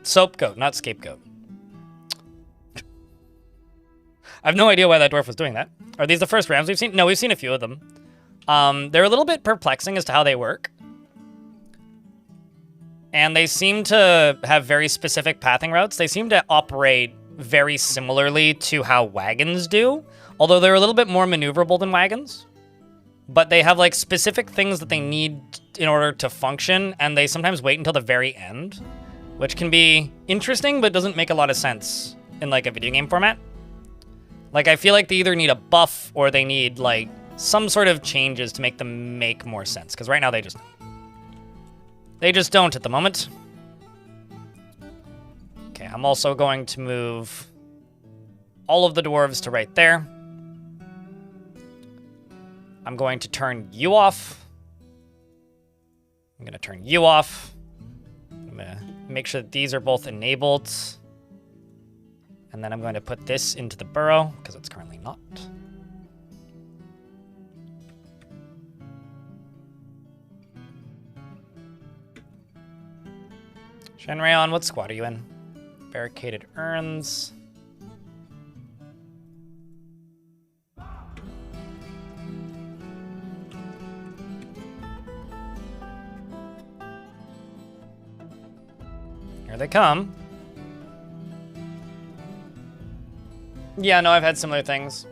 Soap goat, not scapegoat. I have no idea why that dwarf was doing that. Are these the first rams we've seen? No, we've seen a few of them. They're a little bit perplexing as to how they work. And they seem to have very specific pathing routes. They seem to operate very similarly to how wagons do, although they're a little bit more maneuverable than wagons. But they have like specific things that they need in order to function, and they sometimes wait until the very end, which can be interesting, but doesn't make a lot of sense in like a video game format. Like, I feel like they either need a buff or they need like some sort of changes to make them make more sense, because right now they just don't at the moment. Okay, I'm also going to move all of the dwarves to right there. I'm going to turn you off. I'm going to turn you off. I'm going to make sure that these are both enabled. And then I'm going to put this into the burrow, because it's currently not. Shenrayon, what squad are you in? Barricaded urns. Here they come. Yeah, no, I've had similar things.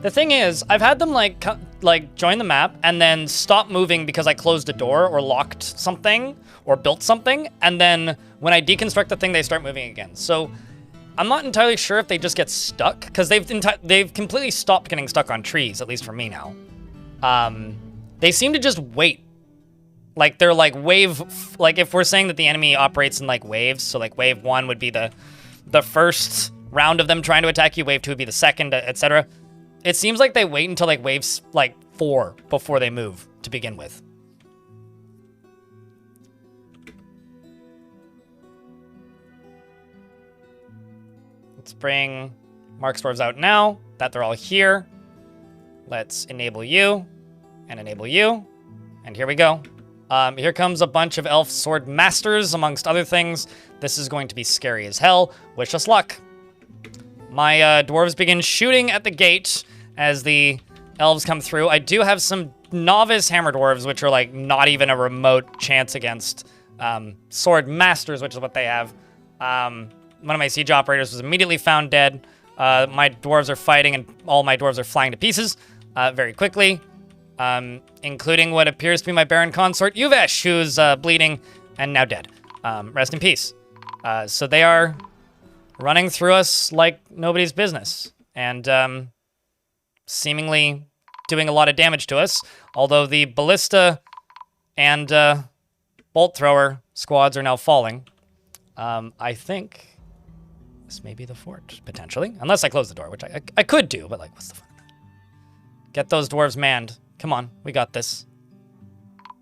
The thing is, I've had them like join the map and then stop moving because I closed a door or locked something or built something, and then when I deconstruct the thing, they start moving again. So I'm not entirely sure if they just get stuck, because they've completely stopped getting stuck on trees, at least for me now. They seem to just wait. Like they're like like if we're saying that the enemy operates in like waves, so like wave 1 would be the first round of them trying to attack you, wave 2 would be the second, etc. It seems like they wait until like waves like 4 before they move to begin with. Let's bring Mark's dwarves out now that they're all here. Let's enable you and enable you. And here we go. Here comes a bunch of elf sword masters, amongst other things. This is going to be scary as hell. Wish us luck. My dwarves begin shooting at the gate as the elves come through. I do have some novice hammer dwarves, which are like not even a remote chance against sword masters, which is what they have. One of my siege operators was immediately found dead. My dwarves are fighting, and all my dwarves are flying to pieces very quickly, including what appears to be my Baron consort, Yuvesh, who's bleeding and now dead. Rest in peace. So they are running through us like nobody's business, and seemingly doing a lot of damage to us, although the ballista and bolt thrower squads are now falling. I think this may be the fort, potentially. Unless I close the door, which I could do, but like, what's the fun? Get those dwarves manned. Come on, we got this.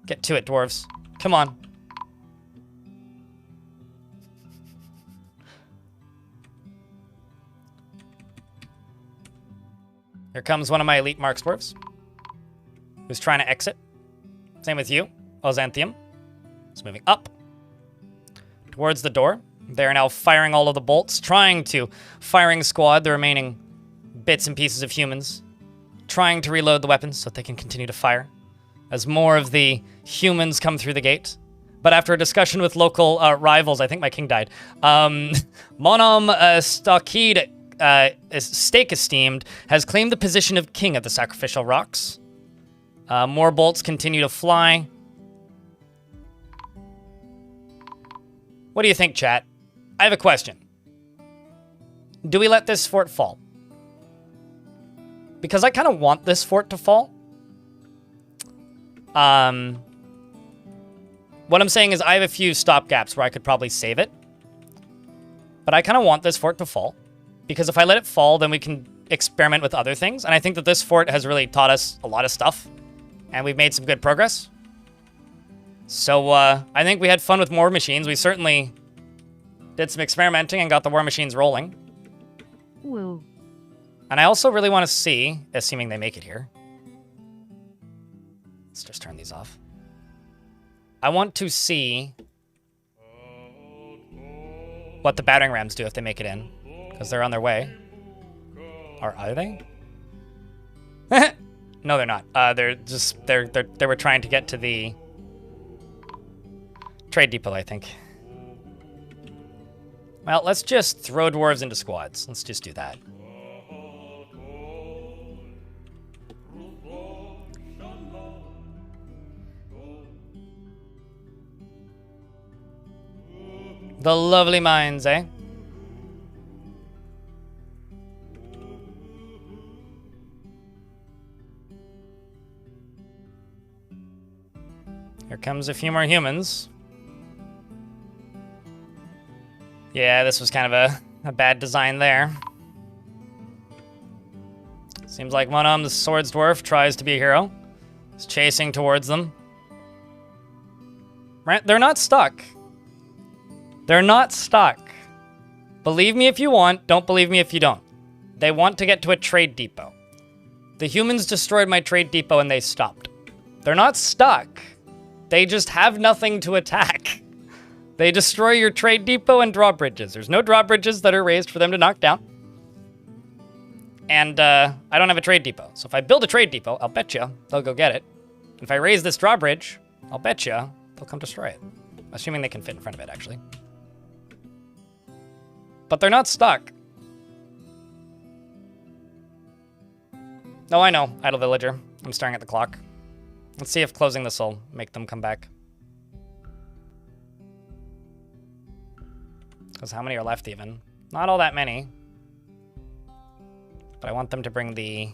Get to it, dwarves. Come on. Here comes one of my elite Marks dwarves, who's trying to exit. Same with you, Ozanthium. It's moving up towards the door. They are now firing all of the bolts, trying to firing squad the remaining bits and pieces of humans, trying to reload the weapons so that they can continue to fire as more of the humans come through the gate. But after a discussion with local rivals, I think my king died. Monom Stockade, Stake Esteemed, has claimed the position of king of the Sacrificial Rocks. More bolts continue to fly. What do you think, chat? I have a question. Do we let this fort fall? Because I kind of want this fort to fall. What I'm saying is I have a few stopgaps where I could probably save it. But I kind of want this fort to fall. Because if I let it fall, then we can experiment with other things. And I think that this fort has really taught us a lot of stuff. And we've made some good progress. So, I think we had fun with war machines. We certainly did some experimenting and got the war machines rolling. Woo. And I also really want to see, assuming they make it here. Let's just turn these off. I want to see what the battering rams do if they make it in, because they're on their way. Or are they? No, they're not. They were trying to get to the trade depot, I think. Well, let's just throw dwarves into squads. Let's just do that. The lovely mines, eh? Here comes a few more humans. Yeah, this was kind of a bad design there. Seems like one of them, the swords dwarf, tries to be a hero. He's chasing towards them. Right? They're not stuck. They're not stuck. Believe me if you want, don't believe me if you don't. They want to get to a trade depot. The humans destroyed my trade depot and they stopped. They're not stuck. They just have nothing to attack. They destroy your trade depot and drawbridges. There's no drawbridges that are raised for them to knock down. And I don't have a trade depot. So if I build a trade depot, I'll bet you they'll go get it. If I raise this drawbridge, I'll bet you they'll come destroy it. Assuming they can fit in front of it, actually. But they're not stuck. Oh, I know. Idle villager. I'm staring at the clock. Let's see if closing this will make them come back. Because how many are left even? Not all that many. But I want them to bring the...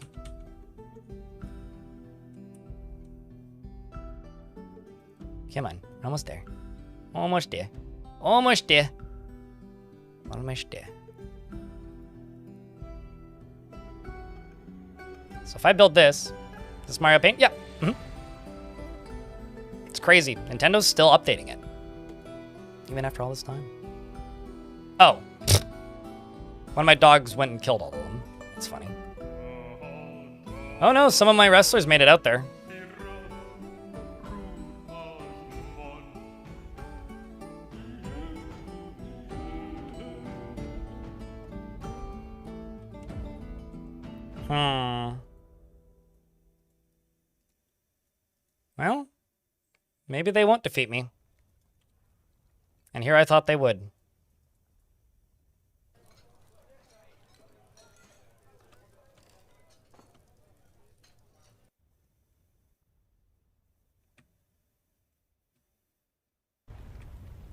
Come on. Almost there. Almost there. Almost there. Almost there. So if I build this Mario Paint? Yeah. It's crazy. Nintendo's still updating it. Even after all this time. Oh. One of my dogs went and killed all of them. That's funny. Oh no, some of my wrestlers made it out there. Well, maybe they won't defeat me. And here I thought they would.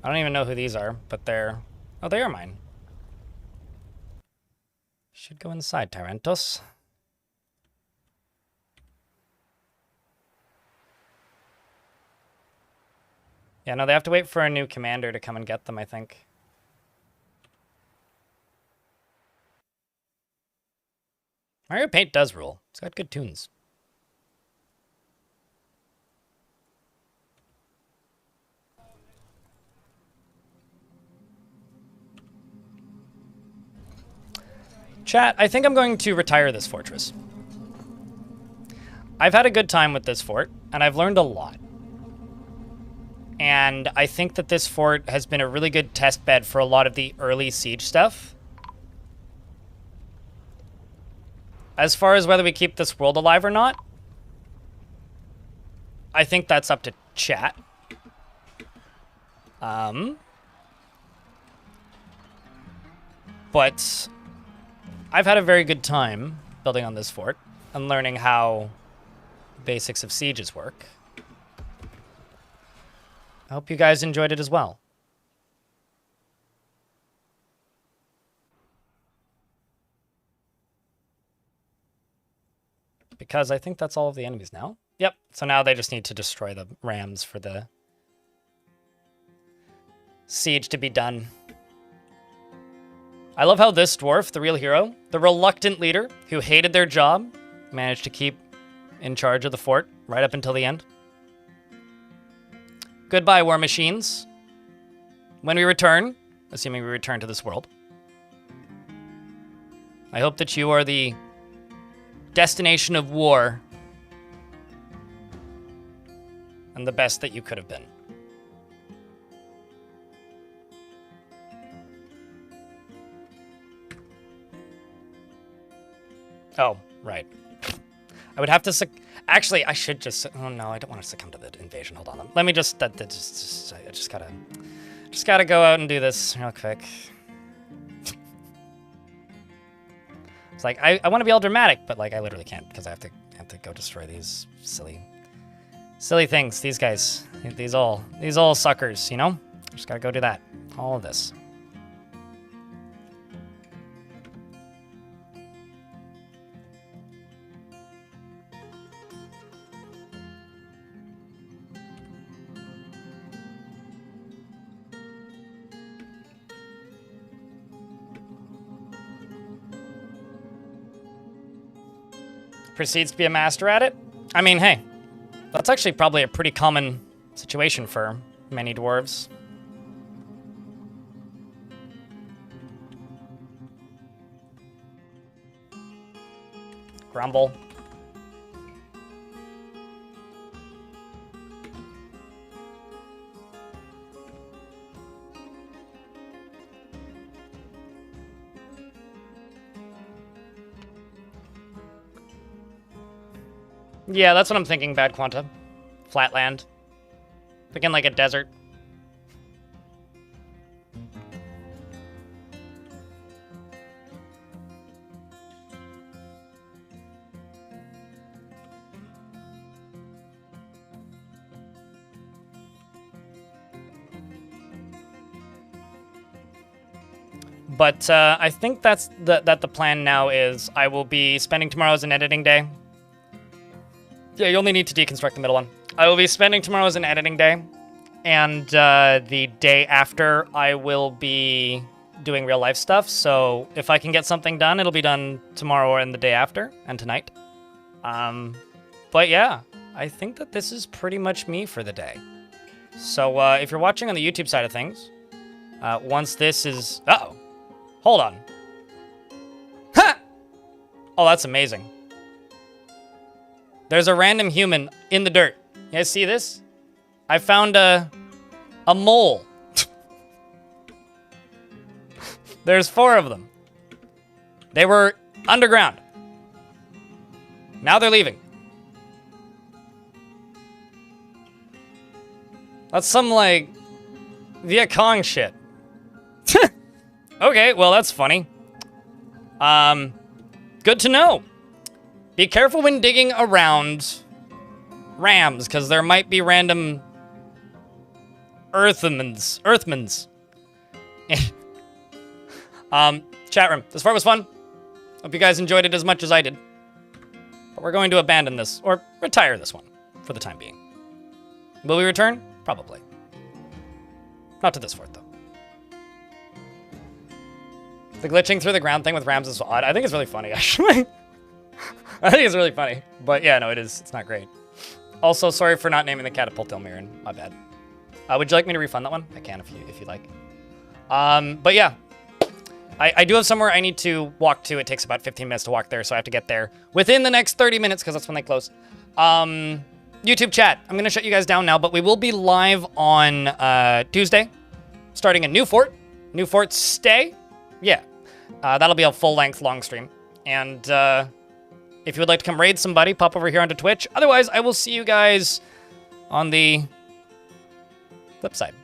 I don't even know who these are, but they're... Oh, they are mine. Should go inside, Tyrantos. Yeah, no, they have to wait for a new commander to come and get them, I think. Mario Paint does rule. It's got good tunes. Chat, I think I'm going to retire this fortress. I've had a good time with this fort, and I've learned a lot. And I think that this fort has been a really good test bed for a lot of the early siege stuff. As far as whether we keep this world alive or not, I think that's up to chat. But I've had a very good time building on this fort and learning how basics of sieges work. I hope you guys enjoyed it as well. Because I think that's all of the enemies now. Yep, so now they just need to destroy the rams for the siege to be done. I love how this dwarf, the real hero, the reluctant leader who hated their job, managed to keep in charge of the fort right up until the end. Goodbye, war machines. When we return, assuming we return to this world, I hope that you are the destination of war and the best that you could have been. Oh, right. I would have to actually, I should just... Oh, no, I don't want to succumb to the invasion. Hold on. Let me just... I just gotta go out and do this real quick. It's like, I want to be all dramatic, but, like, I literally can't because I have to go destroy these silly things. These guys. These all suckers, you know? Just gotta go do that. All of this. Proceeds to be a master at it? I mean, hey, that's actually probably a pretty common situation for many dwarves. Crumble. Yeah, that's what I'm thinking, Bad Quanta. Flatland. Thinking like a desert. But I think that's the plan now is I will be spending tomorrow as an editing day. Yeah, you only need to deconstruct the middle one. I will be spending tomorrow as an editing day, and the day after I will be doing real life stuff. So if I can get something done, it'll be done tomorrow or in the day after, and tonight. But yeah, I think that this is pretty much me for the day. So if you're watching on the YouTube side of things, once this is... Uh-oh. Hold on. Ha! Oh, that's amazing. There's a random human in the dirt. You guys see this? I found a mole. There's 4 of them. They were underground. Now they're leaving. That's some, like, Viet Cong shit. Okay, well, that's funny. Good to know. Be careful when digging around rams, because there might be random Earthmans. Chat room. This part was fun. Hope you guys enjoyed it as much as I did. But we're going to abandon this, or retire this one, for the time being. Will we return? Probably. Not to this fort, though. The glitching through the ground thing with rams is odd. I think it's really funny, actually. I think it's really funny. But yeah, no, it is. It's not great. Also, sorry for not naming the catapult Ilmirin. My bad. Would you like me to refund that one? I can if you like. But yeah. I do have somewhere I need to walk to. It takes about 15 minutes to walk there, so I have to get there within the next 30 minutes, because that's when they close. YouTube chat. I'm going to shut you guys down now, but we will be live on Tuesday, starting a new fort. New fort stay. Yeah. That'll be a full-length long stream. And if you would like to come raid somebody, pop over here onto Twitch. Otherwise, I will see you guys on the flip side.